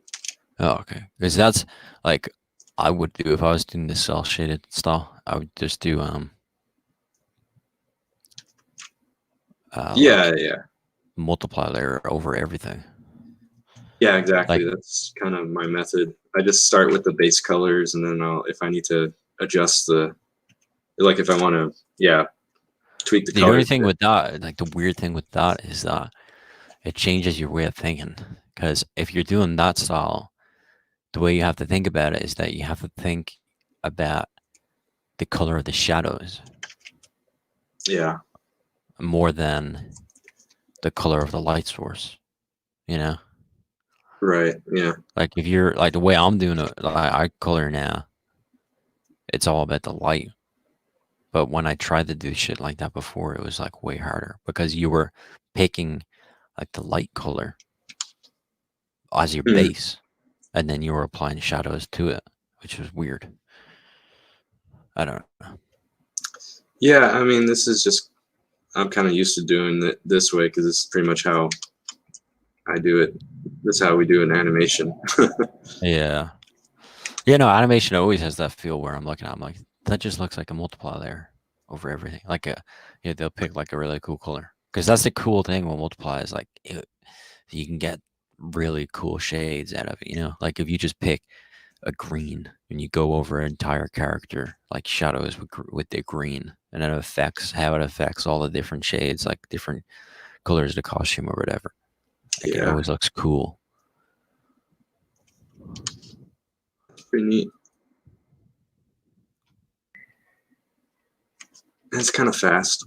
Oh, okay. Because that's like I would do if I was doing the cell shaded style. I would just do yeah, like yeah, multiply layer over everything. yeah, exactly. Like That's kind of my method. I just start with the base colors, and then if I need to adjust like if I want to, yeah, tweak the the only colors. thing with that, like the weird thing with that is that it changes your way of thinking. Because if you're doing that style, the way you have to think about it is that you have to think about the color of the shadows Yeah, more than the color of the light source. You know, right. Yeah, like if you're like the way I'm doing it, like I color now, it's all about the light. But when I tried to do shit like that before, it was like way harder because you were picking like the light color as your Mhm. base, and then you were applying shadows to it, which was weird. I don't know. Yeah. I mean, this is just I'm kind of used to doing it this way because it's pretty much how I do it. That's how we do an animation. Yeah. Yeah, no, animation always has that feel where I'm looking at, I'm like, that just looks like a multiply there over everything. Like a, yeah, they'll pick like a really cool color. Because that's the cool thing with multiply is like you can get really cool shades out of it, you know? Like if you just pick a green and you go over an entire character, like shadows with the green, and it affects how it affects all the different shades, like different colors of the costume or whatever. Like it Yeah, always looks cool. pretty neat. It's kind of fast.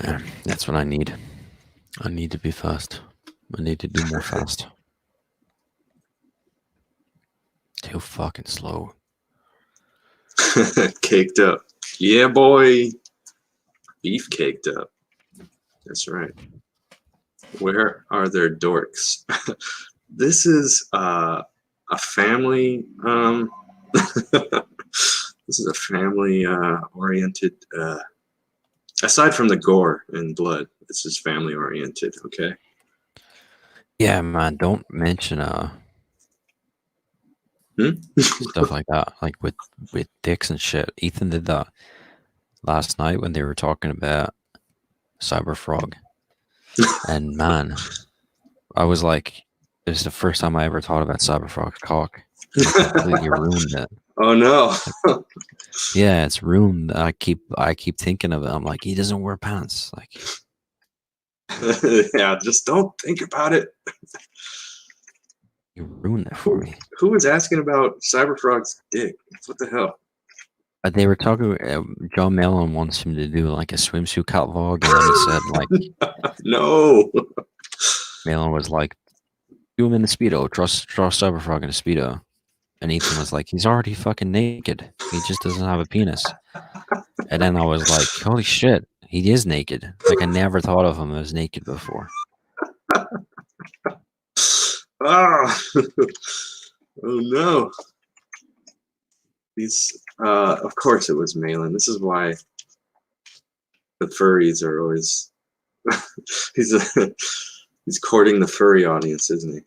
Yeah, that's what I need. I need to be fast. I need to do more fast. Too fucking slow. Caked up. Yeah, boy. Beef caked up. That's right. Where are their dorks? This is a family. This is a family oriented. Aside from the gore and blood, this is family oriented. Okay. Yeah, man. Don't mention Hmm? stuff like that, like with dicks and shit. Ethan did that last night when they were talking about Cyberfrog, and man, I was like, it was the first time I ever thought about Cyberfrog's cock, and it completely ruined it. Oh no. Like, yeah, it's ruined. I keep thinking of it. I'm like, he doesn't wear pants. Like, Yeah, just don't think about it. you ruined it for Who me. who was asking about Cyberfrog's dick? What the hell? They were talking. John Mellon wants him to do like a swimsuit catalog, and then he said like No. Malin was like, do him in a speedo, draw Cyberfrog in a speedo, and Ethan was like, he's already fucking naked. He just doesn't have a penis. And then I was like, holy shit, he is naked. Like I never thought of him as naked before. Ah. Oh no. These of course it was Malin. This is why the furries are always he's he's courting the furry audience, isn't he?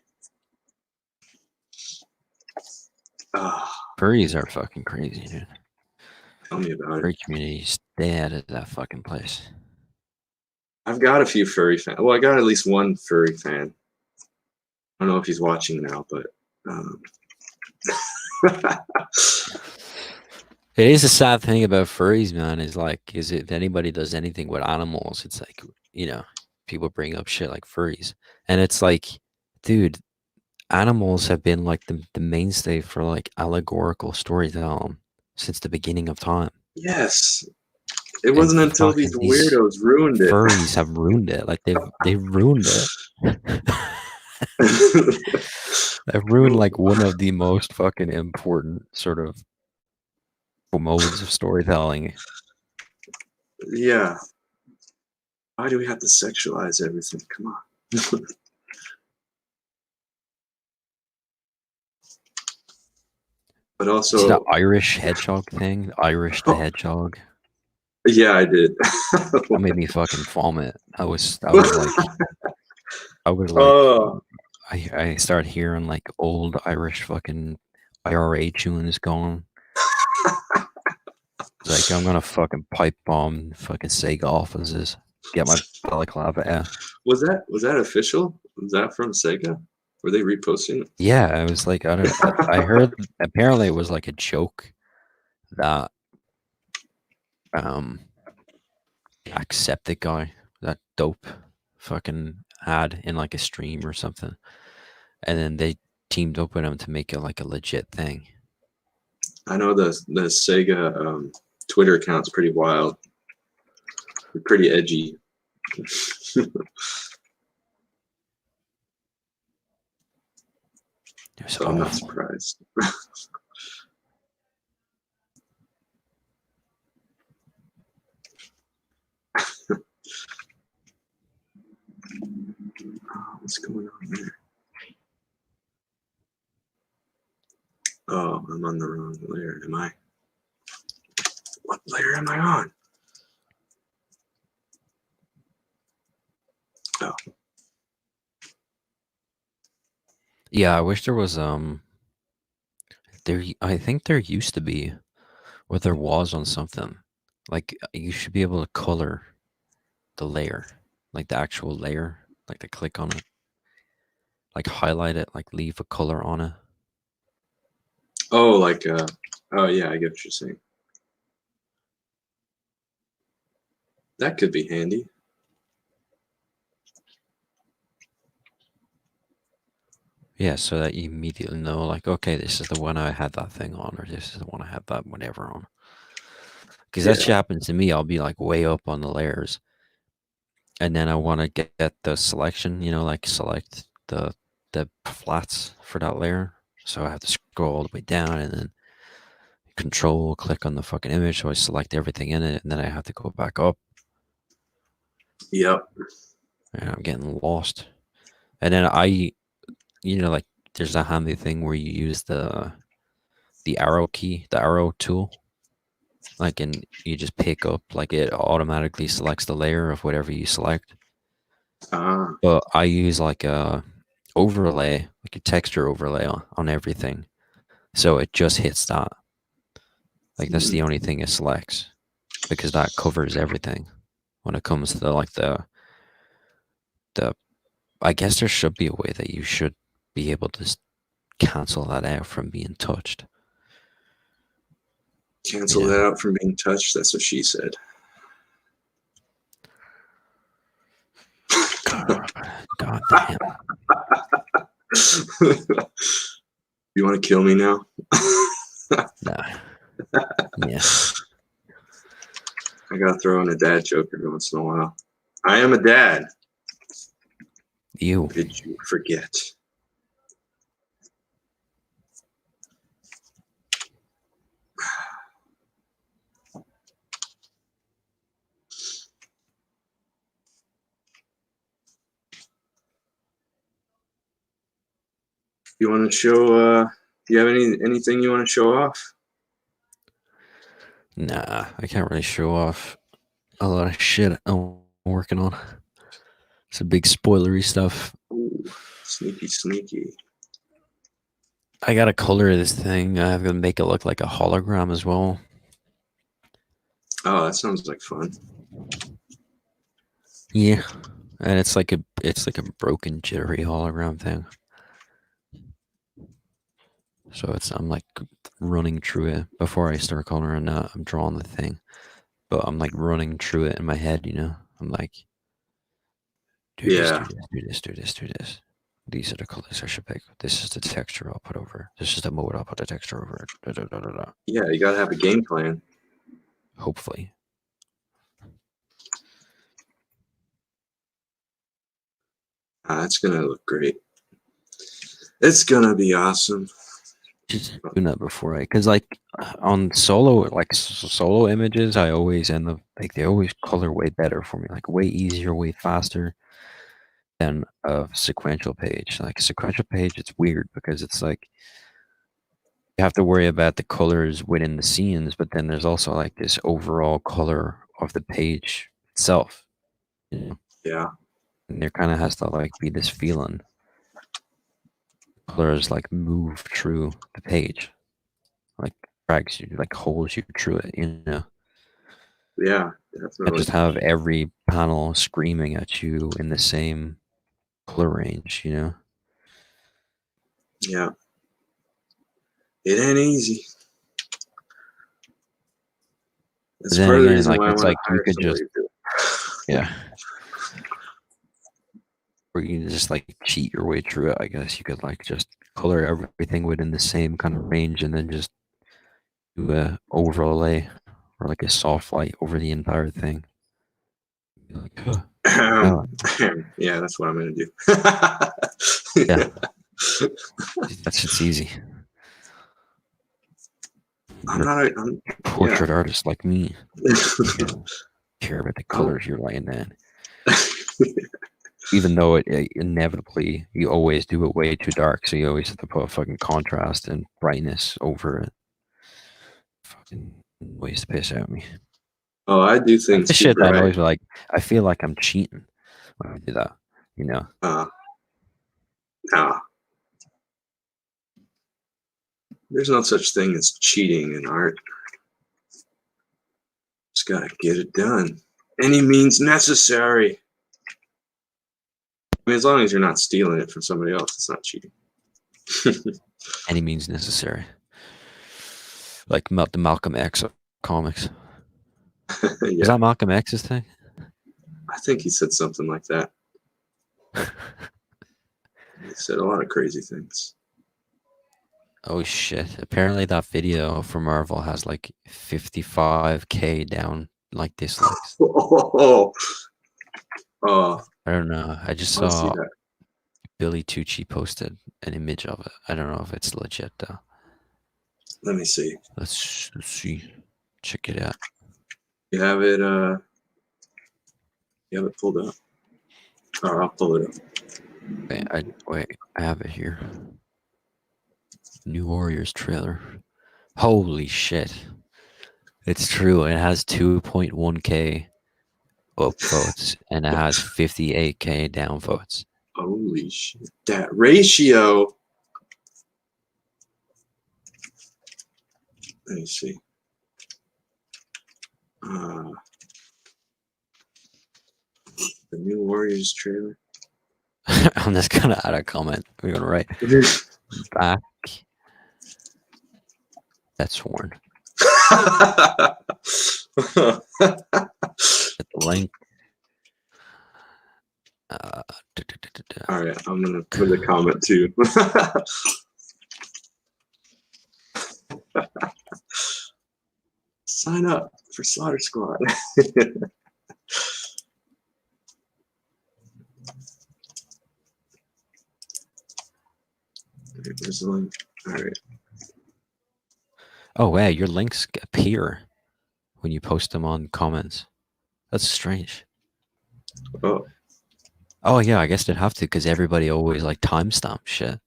Ah, Furries are fucking crazy, dude. tell me about it. Furry community's dead at that fucking place. I've got a few furry fans. Well, I got at least one furry fan. I don't know if he's watching now, but um, It is a sad thing about furries, man. Is like, is if anybody does anything with animals, it's like, you know, people bring up shit like furries, and it's like, dude, animals have been like the mainstay for like allegorical storytelling since the beginning of time. yes, It And wasn't until fucking these these weirdos ruined it. furries have ruined it. Like they've ruined it. They've ruined like one of the most fucking important sort of modes of storytelling. Yeah. Why do we have to sexualize everything? Come on. But See the also, Irish hedgehog thing? Irish the hedgehog. yeah, I did. That made me fucking vomit. I was like Oh, I started hearing like old Irish fucking IRA tunes going. It's like I'm gonna fucking pipe bomb fucking Sega offices. Get my balaclava out. was that official? Was that from Sega? Were they reposting it? Yeah, I was like, I don't. I heard apparently it was like a joke that um Accepted guy, that dope, fucking had in like a stream or something, and then they teamed up with him to make it like a legit thing. I know the Sega Twitter account's pretty wild. They're pretty edgy. It was So I'm not awful. surprised. What's going on there? Oh, I'm on the wrong layer. Am I? What layer am I on? Oh, Yeah, I wish there was I think there used to be, or there was on something. Like you should be able to color the layer, like the actual layer, like to click on it, like highlight it, like leave a color on it. oh, like oh yeah, I get what you're saying. That could be handy. Yeah, so that you immediately know, like, okay, this is the one I had that thing on, or this is the one I had that whatever on. Because that Yeah, shit happens to me. I'll be like way up on the layers, and then I want to get the selection, like select the flats for that layer. So I have to scroll all the way down and then control click on the fucking image. So I select everything in it, and then I have to go back up, yep, and I'm getting lost. And then like, there's a handy thing where you use the arrow key, the arrow tool, like, and you just pick up, like, it automatically selects the layer of whatever you select. ah, But I use like a overlay, like a texture overlay on everything. So it just hits that. Like that's the only thing it selects because that covers everything when it comes to like the I guess there should be a way that you should be able to cancel that out from being touched. cancel that out from being touched. That's what she said. God damn. You want to kill me now? Nah. Yeah. I gotta throw in a dad joke every once in a while. I am a dad. You. Did you forget? You want to show? Do you have anything you want to show off? Nah, I can't really show off a lot of shit I'm working on. It's a big spoilery stuff. Ooh, sneaky, sneaky. I gotta color this thing. I have to make it look like a hologram as well. Oh, that sounds like fun. Yeah, and it's like a broken jittery hologram thing. So I'm like running through it before I start coloring. I'm drawing the thing, but I'm like running through it in my head. I'm like, do this, do Yeah, this, do this, do this, do this. These are the colors I should pick. This is the texture I'll put over. This is the mode I'll put the texture over. Da, da, da, da, da. yeah. You gotta have a game plan. Hopefully. It's gonna look great. It's gonna be awesome. Just doing that before because like on solo solo images, I always end up like they always color way better for me, like way easier, way faster than a sequential page. Like a sequential page, it's weird because it's like you have to worry about the colors within the scenes, but then there's also like this overall color of the page itself. You know? Yeah. And there kind of has to like be this feeling. Colors like move through the page, like drags you, like holds you through it. You know, Yeah, I definitely. just have every panel screaming at you in the same color range. You know. Yeah. It ain't easy. That's But then part of the again, reason like why I it's want to like you hire could somebody just to do it. yeah, or you can just like cheat your way through it. I guess you could like just color everything within the same kind of range, and then just do a overlay or like a soft light over the entire thing. Be like, huh, oh, Yeah, that's what I'm gonna do. yeah, that shit's easy. I'm not. I'm, yeah. Portrait artist like me. Care about the Oh. colors you're laying in. Even though it inevitably you always do it way too dark, so you always have to put a fucking contrast and brightness over it. Fucking ways to piss out me. Oh, I do That's things the too shit that bright. always like I feel like I'm cheating when I do that. You know. Nah. There's no such thing as cheating in art. Just gotta get it done. Any means necessary. I mean, as long as you're not stealing it from somebody else, it's not cheating. Any means necessary. Like the Malcolm X of comics. Yeah. Is that Malcolm X's thing? I think he said something like that. He said a lot of crazy things. Oh shit. Apparently that video for Marvel has like 55K down like dislikes. Oh, I don't know. I just I see saw that. Billy Tucci posted an image of it. I don't know if it's legit though. Let me see. Let's see. Check it out. You have it. You have it pulled up. Or I'll pull it up. Wait, I have it here. New Warriors trailer. Holy shit. It's true. It has 2.1K upvotes and it has 58K downvotes. Holy shit! That ratio. Let me see. The new Warriors trailer. I'm just gonna add a comment. We're gonna write back. That's sworn. Get the link. All right, I'm gonna put a comment too. Sign up for Slaughter Squad. There's the link. All right. Oh, wow, your links appear when you post them on comments. That's strange. Oh. Oh, yeah, I guess they'd have to because everybody always like timestamp shit.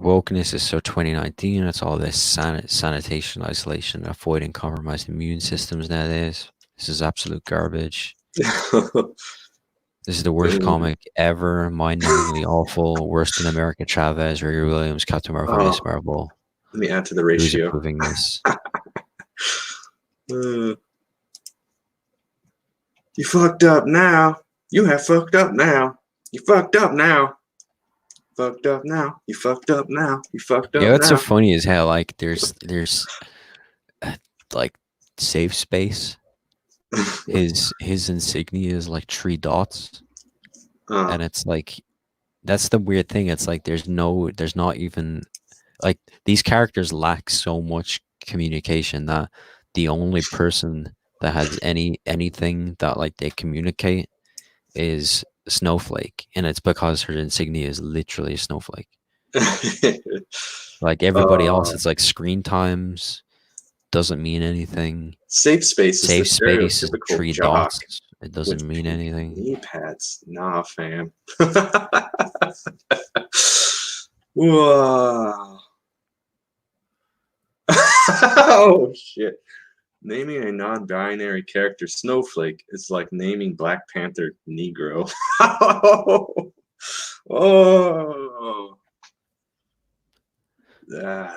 Wokeness is so 2019. It's all this sanitation, isolation, avoiding compromised immune systems nowadays. This is absolute garbage. This is the worst comic ever. Mind-numbingly awful. Worse than America Chavez, Riri Williams, Captain Marvel, Miss Marvel. Let me add to the Who's ratio. approving this? You fucked up now. You have fucked up now. You fucked up now. Fucked up now. You fucked up now. You fucked up now. Yeah, what's so funny is how like there's like safe space. His insignia is like 3 dots, and it's like that's the weird thing. It's like there's not even like these characters lack so much communication that the only person that has anything that like they communicate is Snowflake, and it's because her insignia is literally a snowflake. Like everybody else, uh, it's like screen times doesn't mean anything. Safe space is the Safe space is stereotypical three jock dots. It with doesn't mean pink anything. knee pads. Nah, fam. Whoa. Oh shit. Naming a non-binary character Snowflake is like naming Black Panther Negro. Oh.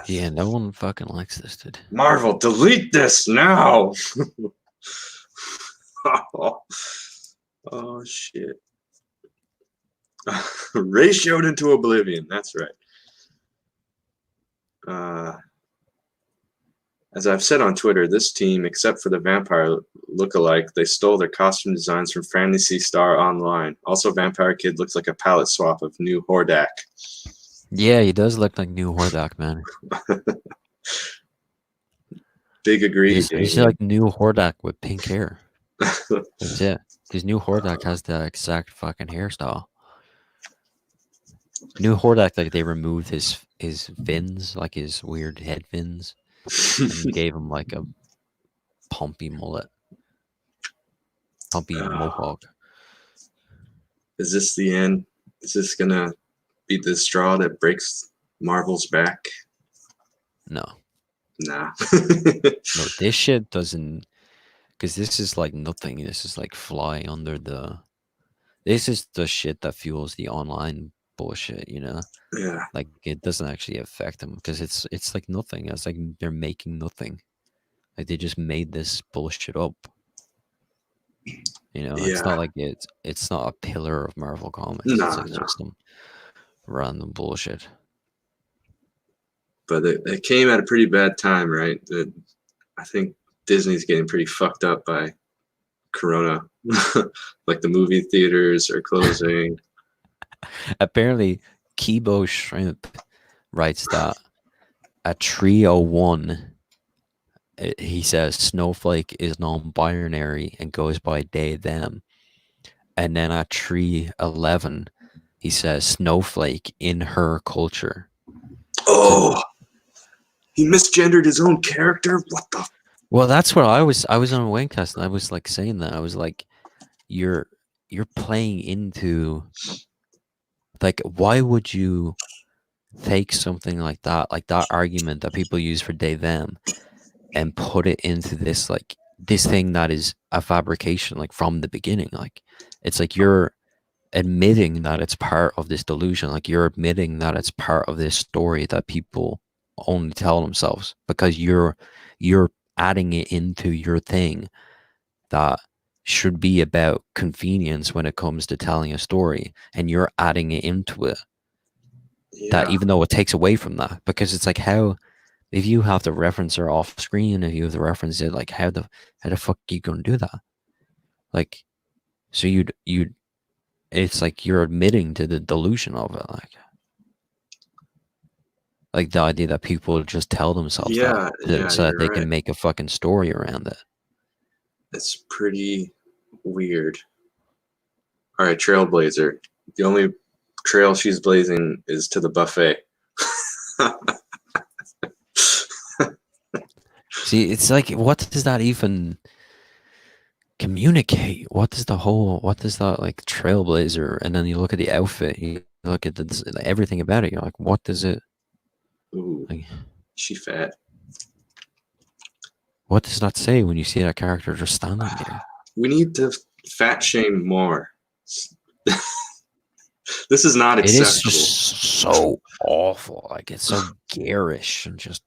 Yeah, no one fucking likes this, dude. Marvel, delete this now. Oh shit. Ratioed into oblivion. That's right. As I've said on Twitter, this team, except for the vampire look-alike, they stole their costume designs from Fantasy Star Online. Also, Vampire Kid looks like a palette swap of New Hordak. Yeah, he does look like New Hordak, man. Big agree, He's Damien. like New Hordak with pink hair. That's it. Because New Hordak has the exact fucking hairstyle. New Hordak, like they removed his fins, like his weird head fins, and gave him like a pumpy mullet, pumpy mohawk. Is this the end? Is this gonna be the straw that breaks Marvel's back? No, Nah. no, this shit doesn't. Because this is like nothing. This is like fly under the. This is the shit that fuels the online bullshit, you know. Yeah. Like it doesn't actually affect them because it's like nothing. It's like they're making nothing. Like they just made this bullshit up. You know, it's not Yeah. like it's not a pillar of Marvel Comics. No, It's like no. just some random bullshit. But it came at a pretty bad time, right? I think Disney's getting pretty fucked up by Corona. Like the movie theaters are closing. Apparently, Kibo Shrimp writes that at 301, he says Snowflake is non-binary and goes by they them. And then at 311, he says Snowflake in her culture. Oh, he misgendered his own character. What the? Well, that's what I was on a Wingcast and I was like saying that. I was like, you're playing into, like, why would you take something like that argument that people use for they them and put it into this like this thing that is a fabrication, like from the beginning. Like it's like you're admitting that it's part of this delusion, like you're admitting that it's part of this story that people only tell themselves because you're adding it into your thing that should be about convenience when it comes to telling a story, and you're adding it into it. That Yeah. even though it takes away from that, because it's like, how if you have to reference her off screen, if you have to reference it, like how the fuck are you gonna do that? Like, so you'd it's like you're admitting to the delusion of it, like the idea that people just tell themselves Yeah, that so that they right. can make a fucking story around it. It's pretty weird. All right, Trailblazer. The only trail she's blazing is to the buffet. See, it's like, what does that even communicate? What does that like trailblazer? And then you look at the outfit, you look at everything about it. You're like, what does it? Ooh, Like, she fat. what does that say when you see that character just standing there? We need to fat shame more. This is not It acceptable. is just so awful. Like it's so garish and just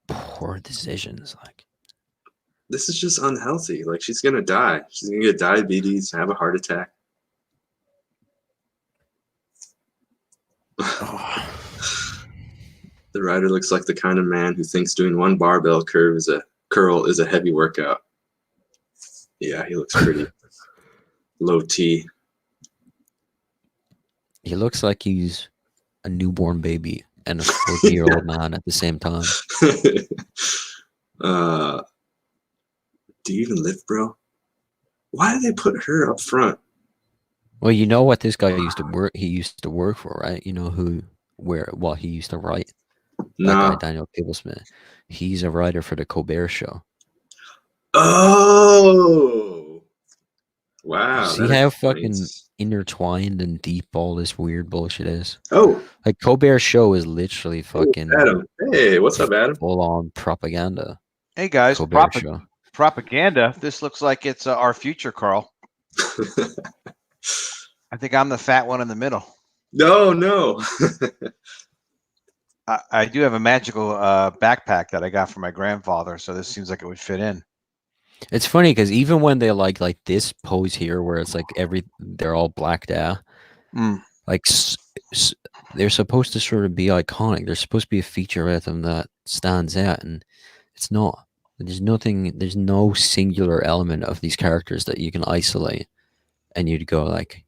poor decisions. Like This is just unhealthy. Like she's gonna die. She's gonna get diabetes, have a heart attack. The writer looks like the kind of man who thinks doing one barbell curl is a heavy workout. Yeah, he looks pretty low T. he looks like he's a newborn baby and a 40-year-old man at the same time. Do you even live, bro? Why did they put her up front? Well, you know what this guy used to work. He used to work for, right? You know what he used to write. That guy, No. Daniel Tablesmith. He's a writer for the Colbert Show. Oh. Wow. See That how fucking explains. intertwined and deep all this weird bullshit is? Oh. Like Colbert Show is literally Oh, fucking Adam. Hey, what's up, Adam? full on propaganda. Hey guys, Colbert Show. propaganda. This looks like it's our future, Carl. I think I'm the fat one in the middle. No. I do have a magical backpack that I got from my grandfather, so this seems like it would fit in. It's funny because even when they like this pose here, where it's like they're all blacked out, like they're supposed to sort of be iconic. There's supposed to be a feature of them that stands out, and it's not. There's nothing. There's no singular element of these characters that you can isolate, and you'd go like,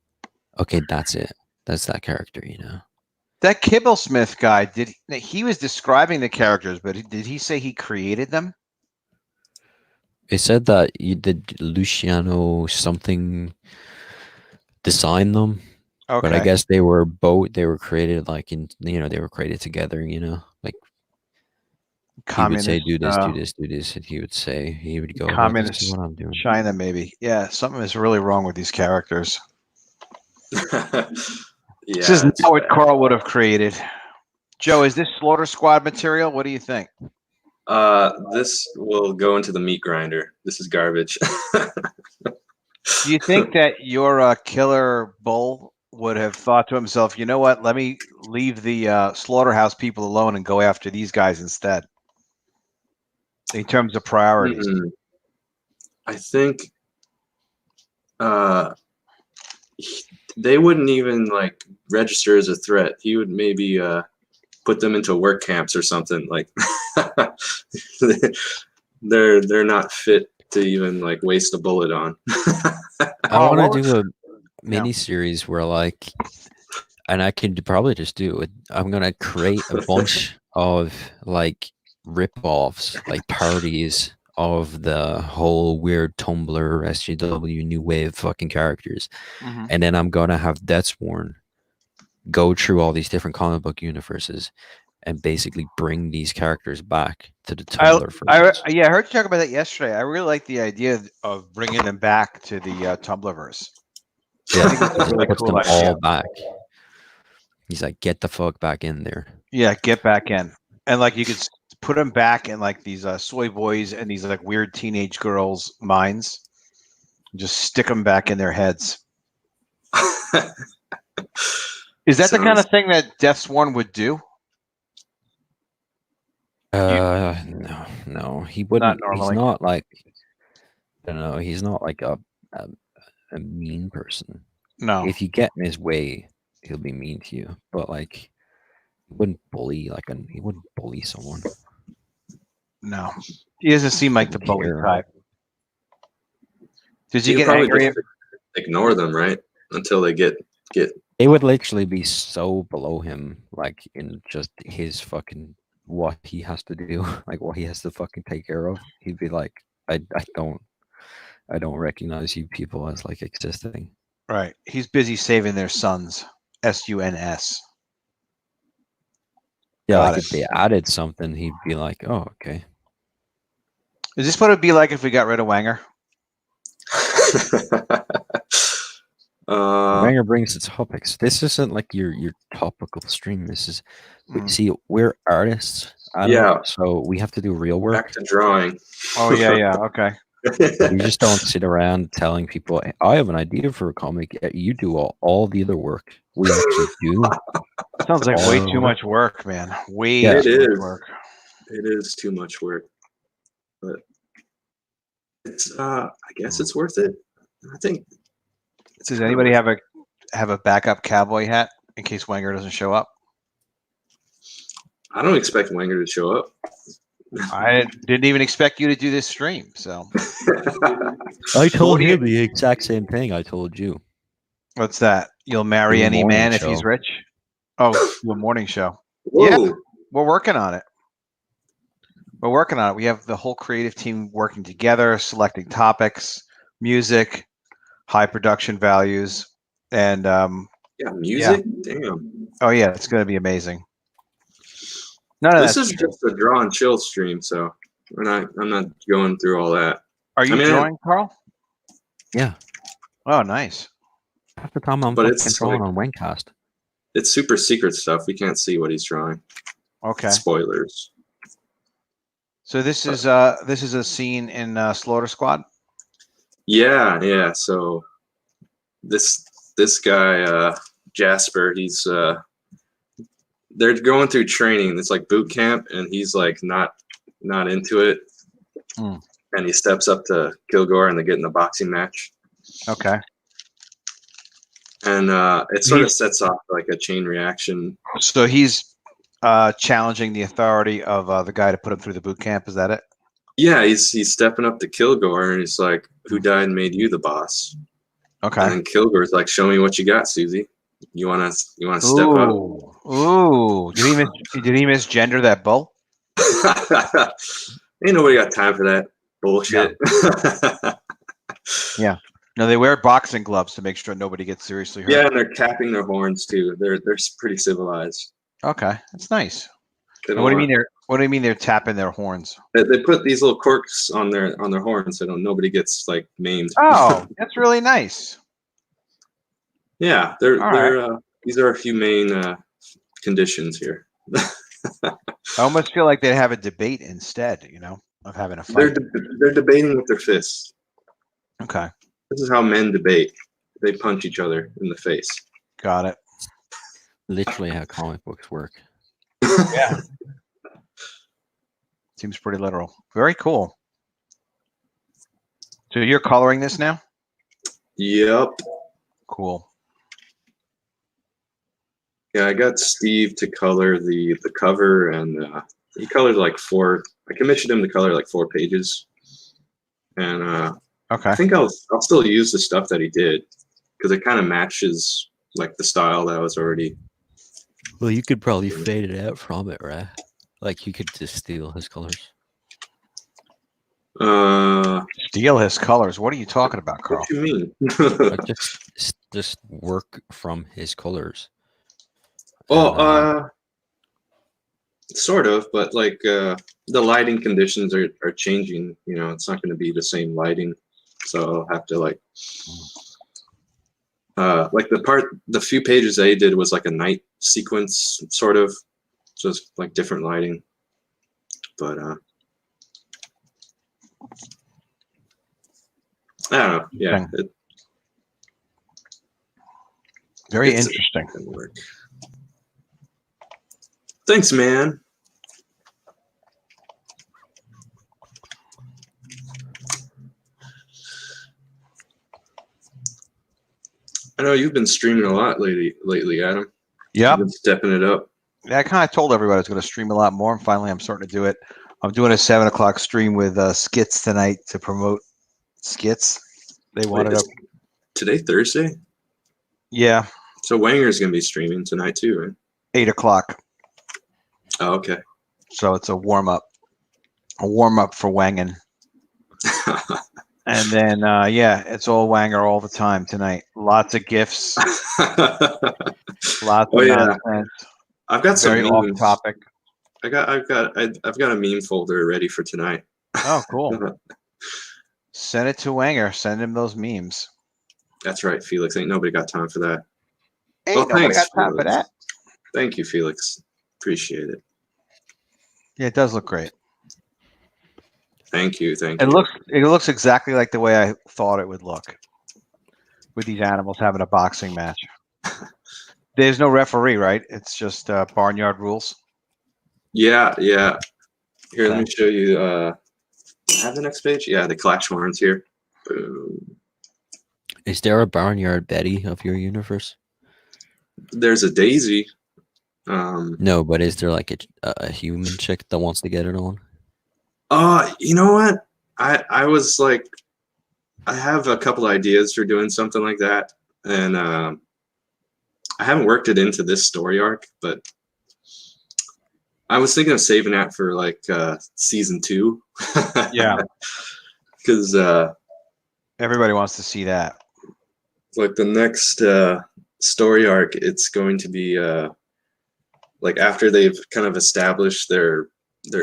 okay, that's it. That's that character, you know. That Kibblesmith guy, he was describing the characters, but did he say he created them? It said that you did Luciano something design them, Okay. but I guess they were created like they were created together, like he would say, do this, do this, do this, and he would go, well, this is Communist what I'm doing. China, maybe. Yeah, something is really wrong with these characters. Yeah, this is not what Carl would have created. Joe, is this Slaughter Squad material? What do you think? This will go into the meat grinder. This is garbage. Do you think that your killer bull would have thought to himself, you know what, let me leave the slaughterhouse people alone and go after these guys instead? In terms of priorities. I think they wouldn't even like register as a threat. He would maybe put them into work camps or something. Like they're not fit to even like waste a bullet on. I want to do a mini series where like, and I could probably just do it. I'm gonna create a bunch of like rip-offs, like parodies of the whole weird Tumblr SJW new wave fucking characters, and then I'm gonna have Deathsworn go through all these different comic book universes and basically bring these characters back to the Tumblr. I heard you talk about that yesterday. I really like the idea of bringing them back to the Tumblrverse. Yeah, I think it's a really puts cool them idea. all back. He's like, get the fuck back in there. Yeah, get back in, and like you could put them back in like these soy boys and these like weird teenage girls' minds. Just stick them back in their heads. Is that the kind of thing that Deathsworn would do? No, he wouldn't. He's not like, I don't know. He's not like a mean person. No. If you get in his way, he'll be mean to you. But like, he wouldn't bully he wouldn't bully someone. No, he doesn't seem like the bully type. Does he get probably angry? Ignore them, right? Until they get. They would literally be so below him, like in just his fucking what he has to do, like what he has to fucking take care of. He'd be like, I don't recognize you people as like existing. Right. He's busy saving their sons. SUNS. Yeah, like if they added something, he'd be like, oh, okay. Is this what it'd be like if we got rid of Wanger? Wanger brings its topics. This isn't like your topical stream. This is see, we're artists. Yeah. So we have to do real work. Back to drawing. Oh yeah, okay. We just don't sit around telling people, hey, I have an idea for a comic. You do all the other work. We actually do. Sounds like way too much work, man. Way too much work. It is too much work. But it's I guess it's worth it. I think. Does anybody have a backup cowboy hat in case Wanger doesn't show up? I don't expect Wanger to show up. I didn't even expect you to do this stream. So I told him the exact same thing I told you. What's that? You'll marry any man if he's rich? Oh, the morning show. Whoa. Yeah, we're working on it. We're working on it. We have the whole creative team working together, selecting topics, music, high production values, and Yeah, music. Damn. oh yeah, it's going to be amazing. None of This that's is true. just a draw and chill stream, so I'm not going through all that. Are you I mean, drawing, Carl? Yeah. Oh, nice. Half the time I'm But fucking it's drawing like- on Wingcast. It's super secret stuff. We can't see what he's drawing. Okay. Spoilers. So this is a scene in Slaughter Squad. Yeah, yeah. So this guy Jasper, he's they're going through training. It's like boot camp, and he's like not into it. Mm. And he steps up to Kilgore, and they get in a boxing match. Okay. And it sort of sets off like a chain reaction. So he's challenging the authority of the guy to put him through the boot camp. Is that it? Yeah, he's stepping up to Kilgore, and he's like, "Who died and made you the boss?" Okay. And then Kilgore's like, "Show me what you got, Susie. You wanna step up?" Ooh. Did he misgender that bull? Ain't nobody got time for that bullshit. Yeah. No, they wear boxing gloves to make sure nobody gets seriously hurt. Yeah, and they're tapping their horns too. They're pretty civilized. Okay, that's nice. They And don't what do you want- mean what do you mean they're tapping their horns? They put these little corks on their horns so nobody gets like maimed. Oh, that's really nice. Yeah, these are humane conditions here. I almost feel like they'd have a debate instead, of having a fight. They're debating with their fists. Okay, This is how men debate. They punch each other in the face. got it. Literally how comic books work. Yeah. Seems pretty literal. Very cool. So you're coloring this now? Yep. Cool. Yeah, I got Steve to color the cover, and he colored like 4. I commissioned him to color like 4 pages, and Okay. I think I'll still use the stuff that he did because it kind of matches like the style that was already. Well, you could probably fade it out from it, right? Like you could just steal his colors. Steal his colors. What are you talking about, Carl? What do you mean? Like just work from his colors. Well, sort of, but like the lighting conditions are changing. It's not going to be the same lighting, so I'll have to like the few pages they did was like a night sequence, sort of, so it's like different lighting. But I don't know. Yeah, Very it's interesting. gonna work. Thanks, man. I know you've been streaming a lot lately, Adam. Yep. You've been stepping it up. Yeah, I kind of told everybody I was going to stream a lot more, and finally I'm starting to do it. I'm doing a 7 o'clock stream with skits tonight to promote skits. They wanted Wait, today Thursday? Yeah, So Wanger's gonna be streaming tonight too, right? 8 o'clock. Oh, okay. So it's a warm up for Wangen. And then, it's all Wanger all the time tonight. Lots of gifts, lots of nonsense. I've got some Very off memes. topic. I've got a meme folder ready for tonight. Oh, cool. Send it to Wanger. Send him those memes. That's right, Felix. Ain't nobody got time for that. Ain't nobody got time for Felix. that. Thank you, Felix. Appreciate it. Yeah, it does look great. Thank you. It looks exactly like the way I thought it would look, with these animals having a boxing match. There's no referee, right? It's just barnyard rules. Yeah. Here, Okay. let me show you. Have the next page? Yeah, the clash horns here. Boom. Is there a Barnyard Betty of your universe? There's a Daisy. No, but is there like a human chick that wants to get it on? You know what? I was like, I have a couple ideas for doing something like that, and I haven't worked it into this story arc, but I was thinking of saving that for like season 2. Yeah. Because Everybody wants to see that. like the next story arc, it's going to be like after they've kind of established their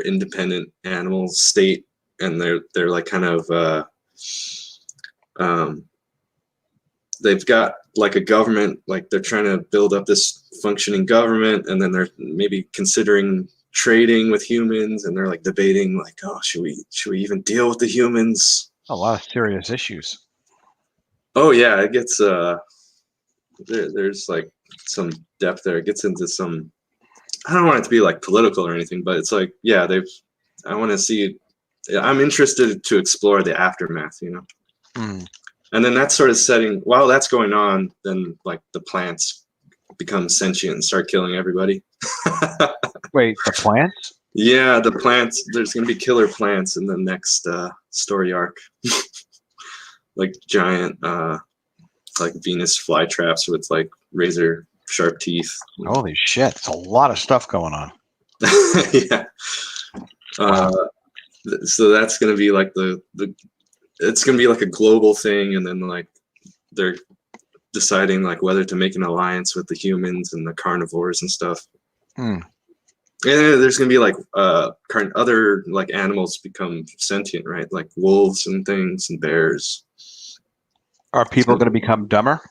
independent animal state, and they're like kind of they've got like a government, like they're trying to build up this functioning government, and then they're maybe considering trading with humans, and they're like debating like, oh, should we even deal with the humans? A lot of serious issues. Oh yeah, it gets there's like some depth there. It gets into some, I don't want it to be like political or anything, but it's like, yeah, I want to see, I'm interested to explore the aftermath, you know. And then that sort of setting, while that's going on, then like the plants become sentient and start killing everybody. Wait, the plants? Yeah, the plants, there's going to be killer plants in the next story arc. Like giant like Venus flytraps with like razor sharp teeth. Holy shit, it's a lot of stuff going on. Yeah. So that's going to be like it's going to be like a global thing, and then like they're deciding like whether to make an alliance with the humans and the carnivores and stuff. And there's going to be like other like animals become sentient, right? Like wolves and things and bears. Are people going to become dumber,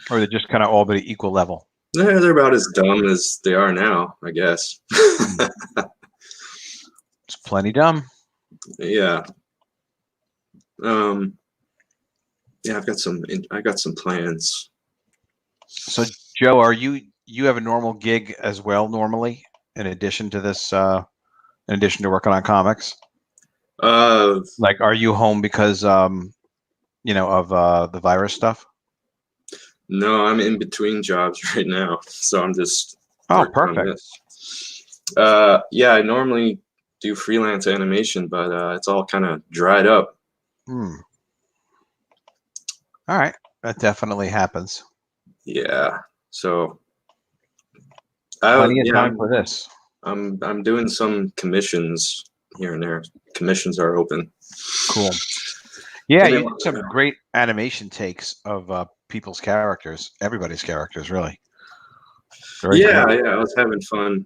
or are they just kind of all be equal level? Yeah, they're about as dumb as they are now, I guess. It's plenty dumb. Yeah. Yeah, I got some plans. So Joe, are you have a normal gig as well normally, in addition to this, in addition to working on comics? Like, are you home because you know, of the virus stuff? No, I'm in between jobs right now, so I'm just perfect. Yeah, I normally do freelance animation, but it's all kind of dried up. All right, that definitely happens. Yeah, so plenty of time for this. I'm doing some commissions here and there. Commissions are open. Cool. Yeah, you did some great animation takes of people's characters, everybody's characters, really. Yeah, I was having fun.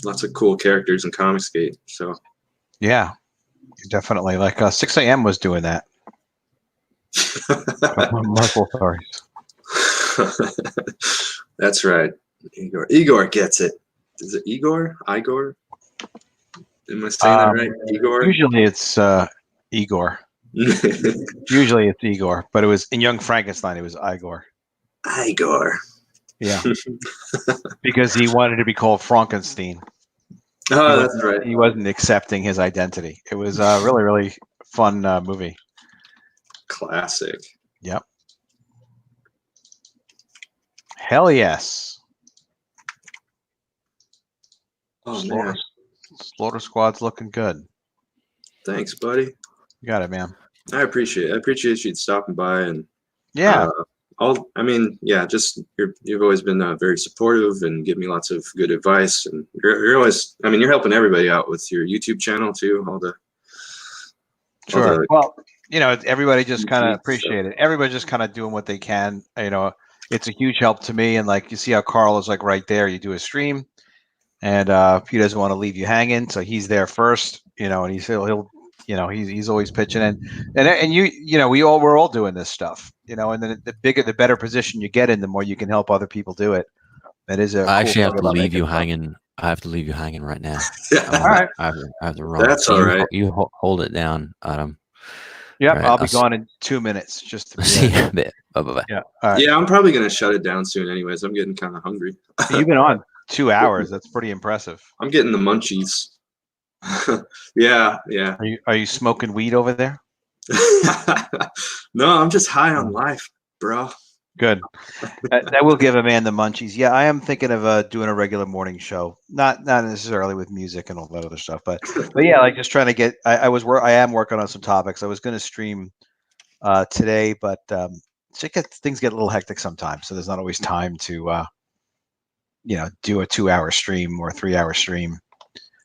Lots of cool characters in Comicsgate. So yeah, definitely. Like 6 a.m. was doing that. Multiple stories. That's right. Igor gets it. Is it Igor? Igor? Am I saying that right? Igor? Usually it's Igor. Usually it's Igor, but it was in Young Frankenstein. It was Igor. Igor. Yeah, because he wanted to be called Frankenstein. Oh, that's right. He wasn't accepting his identity. It was a really, really fun movie. Classic. Yep. Hell yes. Oh, man. Slaughter Squad's looking good. Thanks, buddy. You got it, man. I appreciate it. I appreciate you stopping by, and yeah. You've always been very supportive and give me lots of good advice, and you're always, I mean, you're helping everybody out with your YouTube channel too. Sure. Well, you know, everybody just kind of appreciate it. Everybody's just kind of doing what they can. You know, it's a huge help to me. And like, you see how Carl is like right there. You do a stream, and he doesn't want to leave you hanging, so he's there first. You know, and he'll you know, he's always pitching in, and you know, we're all doing this stuff. You know, and then the better position you get in, the more you can help other people do it. That is a. I actually have to leave you hanging. I have to leave you hanging right now. All right. I have to run. That's all right. You hold it down, Adam. Yep, right, I'll be gone in 2 minutes. Just to see you in a bit. Bye. Yeah. All right. Yeah, I'm probably gonna shut it down soon. Anyways, I'm getting kind of hungry. You've been on 2 hours. That's pretty impressive. I'm getting the munchies. Yeah. Are you smoking weed over there? No, I'm just high on life, bro. Good. That will give a man the munchies. Yeah, I am thinking of doing a regular morning show, not necessarily with music and all that other stuff, but yeah, like just trying to get. I am working on some topics. I was going to stream today, but things get a little hectic sometimes, so there's not always time to do a 2-hour stream or a 3-hour stream.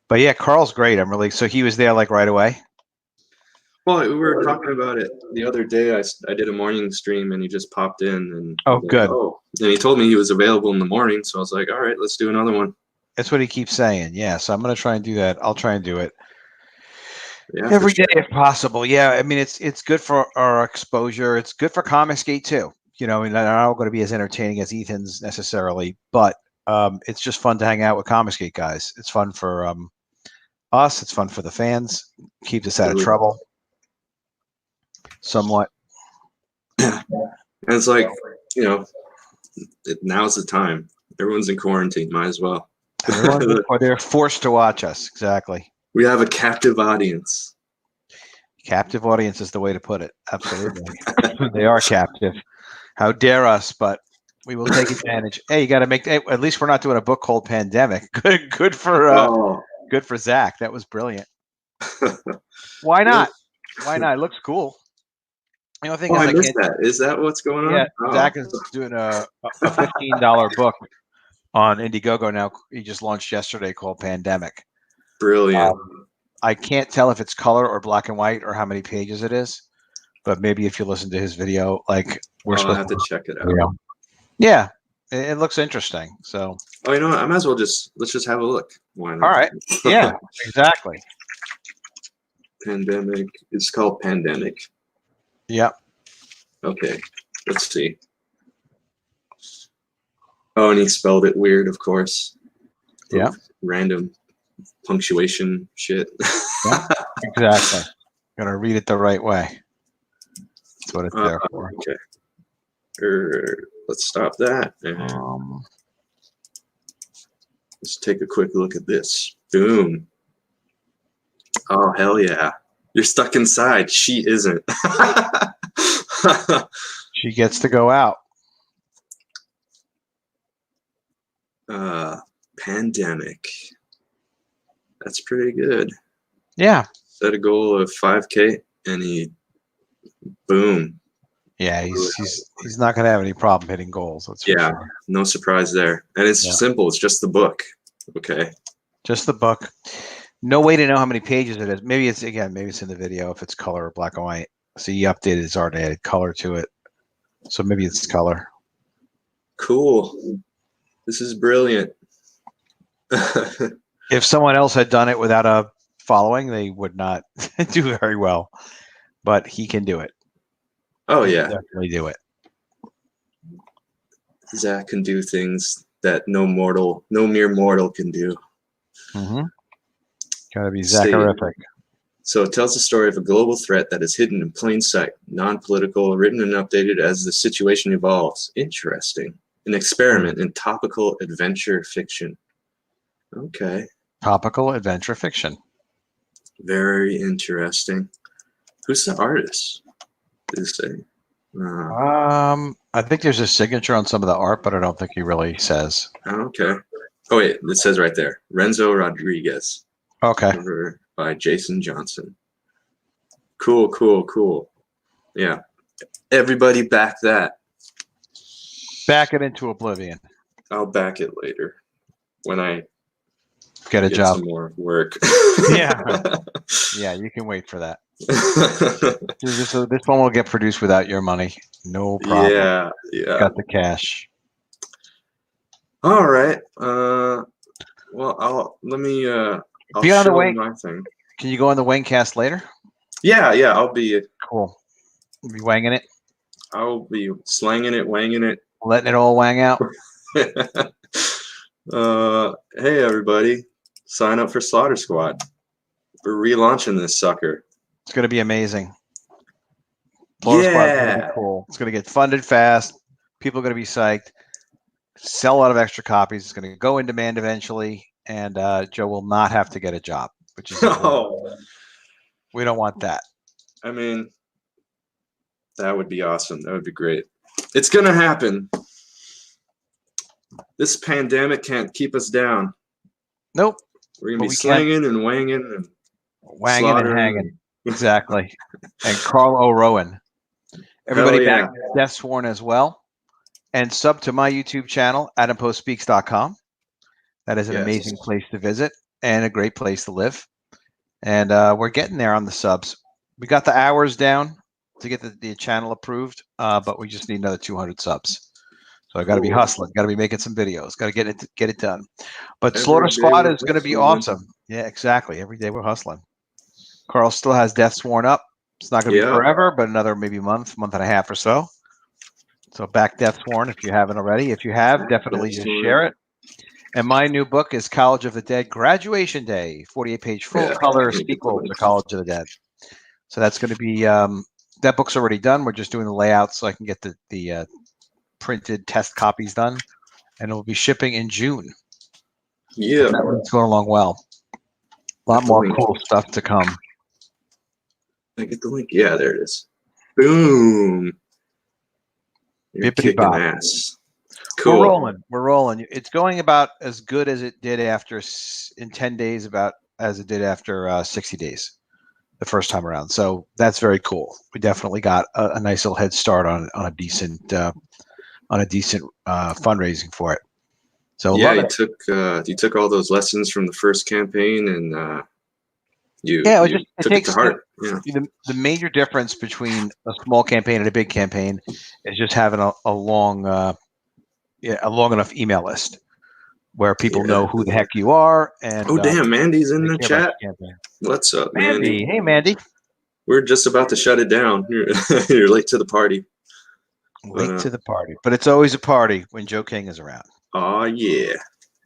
But yeah, Carl's great. So he was there like right away. Well, we were talking about it the other day. I did a morning stream and he just popped in and Oh, good. And he told me he was available in the morning. So I was like, all right, let's do another one. That's what he keeps saying. Yeah. So I'm going to try and do that. I'll try and do it Yeah, every day if possible. Yeah. I mean, it's good for our exposure. It's good for Comicsgate too. They're not going to be as entertaining as Ethan's necessarily, but it's just fun to hang out with Comicsgate guys. It's fun for us. It's fun for the fans. Keeps us out of trouble. Somewhat. And it's like, now's the time. Everyone's in quarantine. Might as well. They're forced to watch us. Exactly. We have a captive audience. Captive audience is the way to put it. Absolutely. They are captive. How dare us, but we will take advantage. Hey, you got to at least we're not doing a book called Pandemic. Good for Zach. That was brilliant. Why not? Why not? It looks cool. The only thing is I missed that. Is that what's going on? Yeah, Zach is doing a $15 book on Indiegogo now. He just launched yesterday called Pandemic. Brilliant. I can't tell if it's color or black and white or how many pages it is, but maybe if you listen to his video, I'll have to check it out. Yeah, it looks interesting. So. Oh, you know what? I might as well let's just have a look. Why not? All right. Yeah, exactly. Pandemic. It's called Pandemic. Yep. Okay, let's see. Oh, and he spelled it weird, of course. Yeah. Random punctuation shit. Yeah, exactly. Gotta read it the right way. That's what it's there for. Okay. Let's stop that. Let's take a quick look at this. Boom. Oh, hell yeah. You're stuck inside. She isn't. She gets to go out. Pandemic. That's pretty good. Yeah. Set a goal of 5K and boom. Yeah, he's not going to have any problem hitting goals. That's for sure. No surprise there. And it's simple. It's just the book. Okay. Just the book. No way to know how many pages it is. Maybe it's in the video if it's color or black and white. So he updated his art and added color to it. So maybe it's color. Cool. This is brilliant. If someone else had done it without a following, they would not do very well. But he can do it. Oh, yeah. Definitely do it. Zach can do things that no mere mortal can do. Mm-hmm. Gotta be Zacharific. So it tells the story of a global threat that is hidden in plain sight, non-political, written and updated as the situation evolves. Interesting. An experiment in topical adventure fiction. Okay. Topical adventure fiction. Very interesting. Who's the artist? Did it say? I think there's a signature on some of the art, but I don't think he really says. Okay. Oh wait, it says right there. Renzo Rodriguez. Okay. Cover by Jason Johnson. Cool, cool, cool. Yeah. Everybody back that. Back it into oblivion. I'll back it later when I get a job. Some more work. Yeah. Yeah, you can wait for that. This one will get produced without your money. No problem. Yeah. Got the cash. All right. Well, I'll be on the show wing. My thing. Can you go on the Wingcast later? Yeah, I'll be cool. You'll be wanging it. I'll be slanging it, wanging it, letting it all wang out. Hey everybody, sign up for Slaughter Squad. We're relaunching this sucker. It's gonna be amazing. Slaughter Squad's gonna be cool. It's gonna get funded fast. People are gonna be psyched. Sell a lot of extra copies. It's gonna go in demand eventually, and Joe will not have to get a job, which is we don't want that. I mean, that would be awesome. That would be great. It's gonna happen. This pandemic can't keep us down. Nope. We're gonna be slinging and wanging and wanging and hanging. Exactly. And Carl O'Rowan. Everybody back Death Sworn as well. And sub to my YouTube channel, AdamPostSpeaks.com. That is an Yes. amazing place to visit and a great place to live. And we're getting there on the subs. We got the hours down to get the channel approved, but we just need another 200 subs. So I got to be Cool. hustling. Got to be making some videos. Got to get it done. But Every Slaughter day Squad we're is going to be hustling. awesome. Yeah, exactly. Every day we're hustling. Carl still has Death Sworn up. It's not going to be Yeah. forever, but another maybe month and a half or so. So back Death Sworn if you haven't already. If you have, definitely Death just Sworn. share it. And my new book is College of the Dead Graduation Day, 48-page full Yeah, color let me get the sequel link. to College of the Dead. So that's going to be that book's already done. We're just doing the layout so I can get the printed test copies done, and it will be shipping in June. Yeah. That one's going along well. A lot Get the more link. cool stuff to come. I get the link. Yeah, there it is. Boom. You're Bippity kicking bop. ass. Cool. We're rolling. It's going about as good as it did after in 10 days, about as it did after 60 days the first time around. So that's very cool. We definitely got a nice little head start on a decent fundraising for it. So Yeah, love it. you took all those lessons from the first campaign and you it took it takes to heart. Yeah. the major difference between a small campaign and a big campaign is just having a long enough email list where people Yeah. know who the heck you are. And Oh damn, Mandy's in they the care about chat. your campaign. What's up, Mandy, Mandy? hey Mandy. We're just about to shut it down. You're late to the party. Late to the party, but it's always a party when Joe King is around. Oh yeah.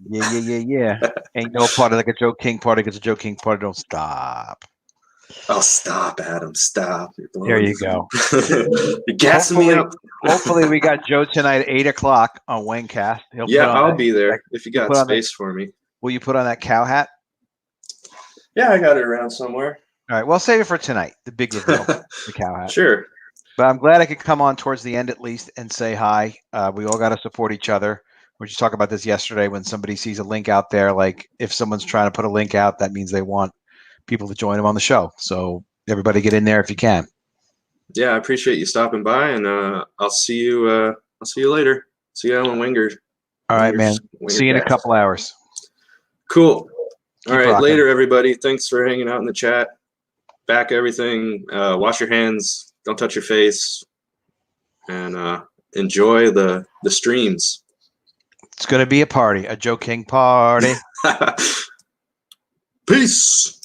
Yeah. Ain't no party like a Joe King party because a Joe King party don't stop. Oh, stop, Adam. Stop. There you go. You're gassing me up. Hopefully we got Joe tonight at 8:00 on Wayncast. I'll be there if you got space for me. Will you put on that cow hat? Yeah, I got it around somewhere. All right, well, save it for tonight, the big reveal, the cow hat. Sure. But I'm glad I could come on towards the end at least and say hi. We all got to support each other. We were just talking about this yesterday when somebody sees a link out there. Like if someone's trying to put a link out, that means they want people to join them on the show. So everybody get in there if you can. Yeah, I appreciate you stopping by, and I'll see you. I'll see you later. See you on Wingers. All right, man. See you in a couple hours. Cool. All right, rocking. later, everybody. Thanks for hanging out in the chat. Back everything. Wash your hands. Don't touch your face. And enjoy the streams. It's going to be a party, a Joe King party. Peace.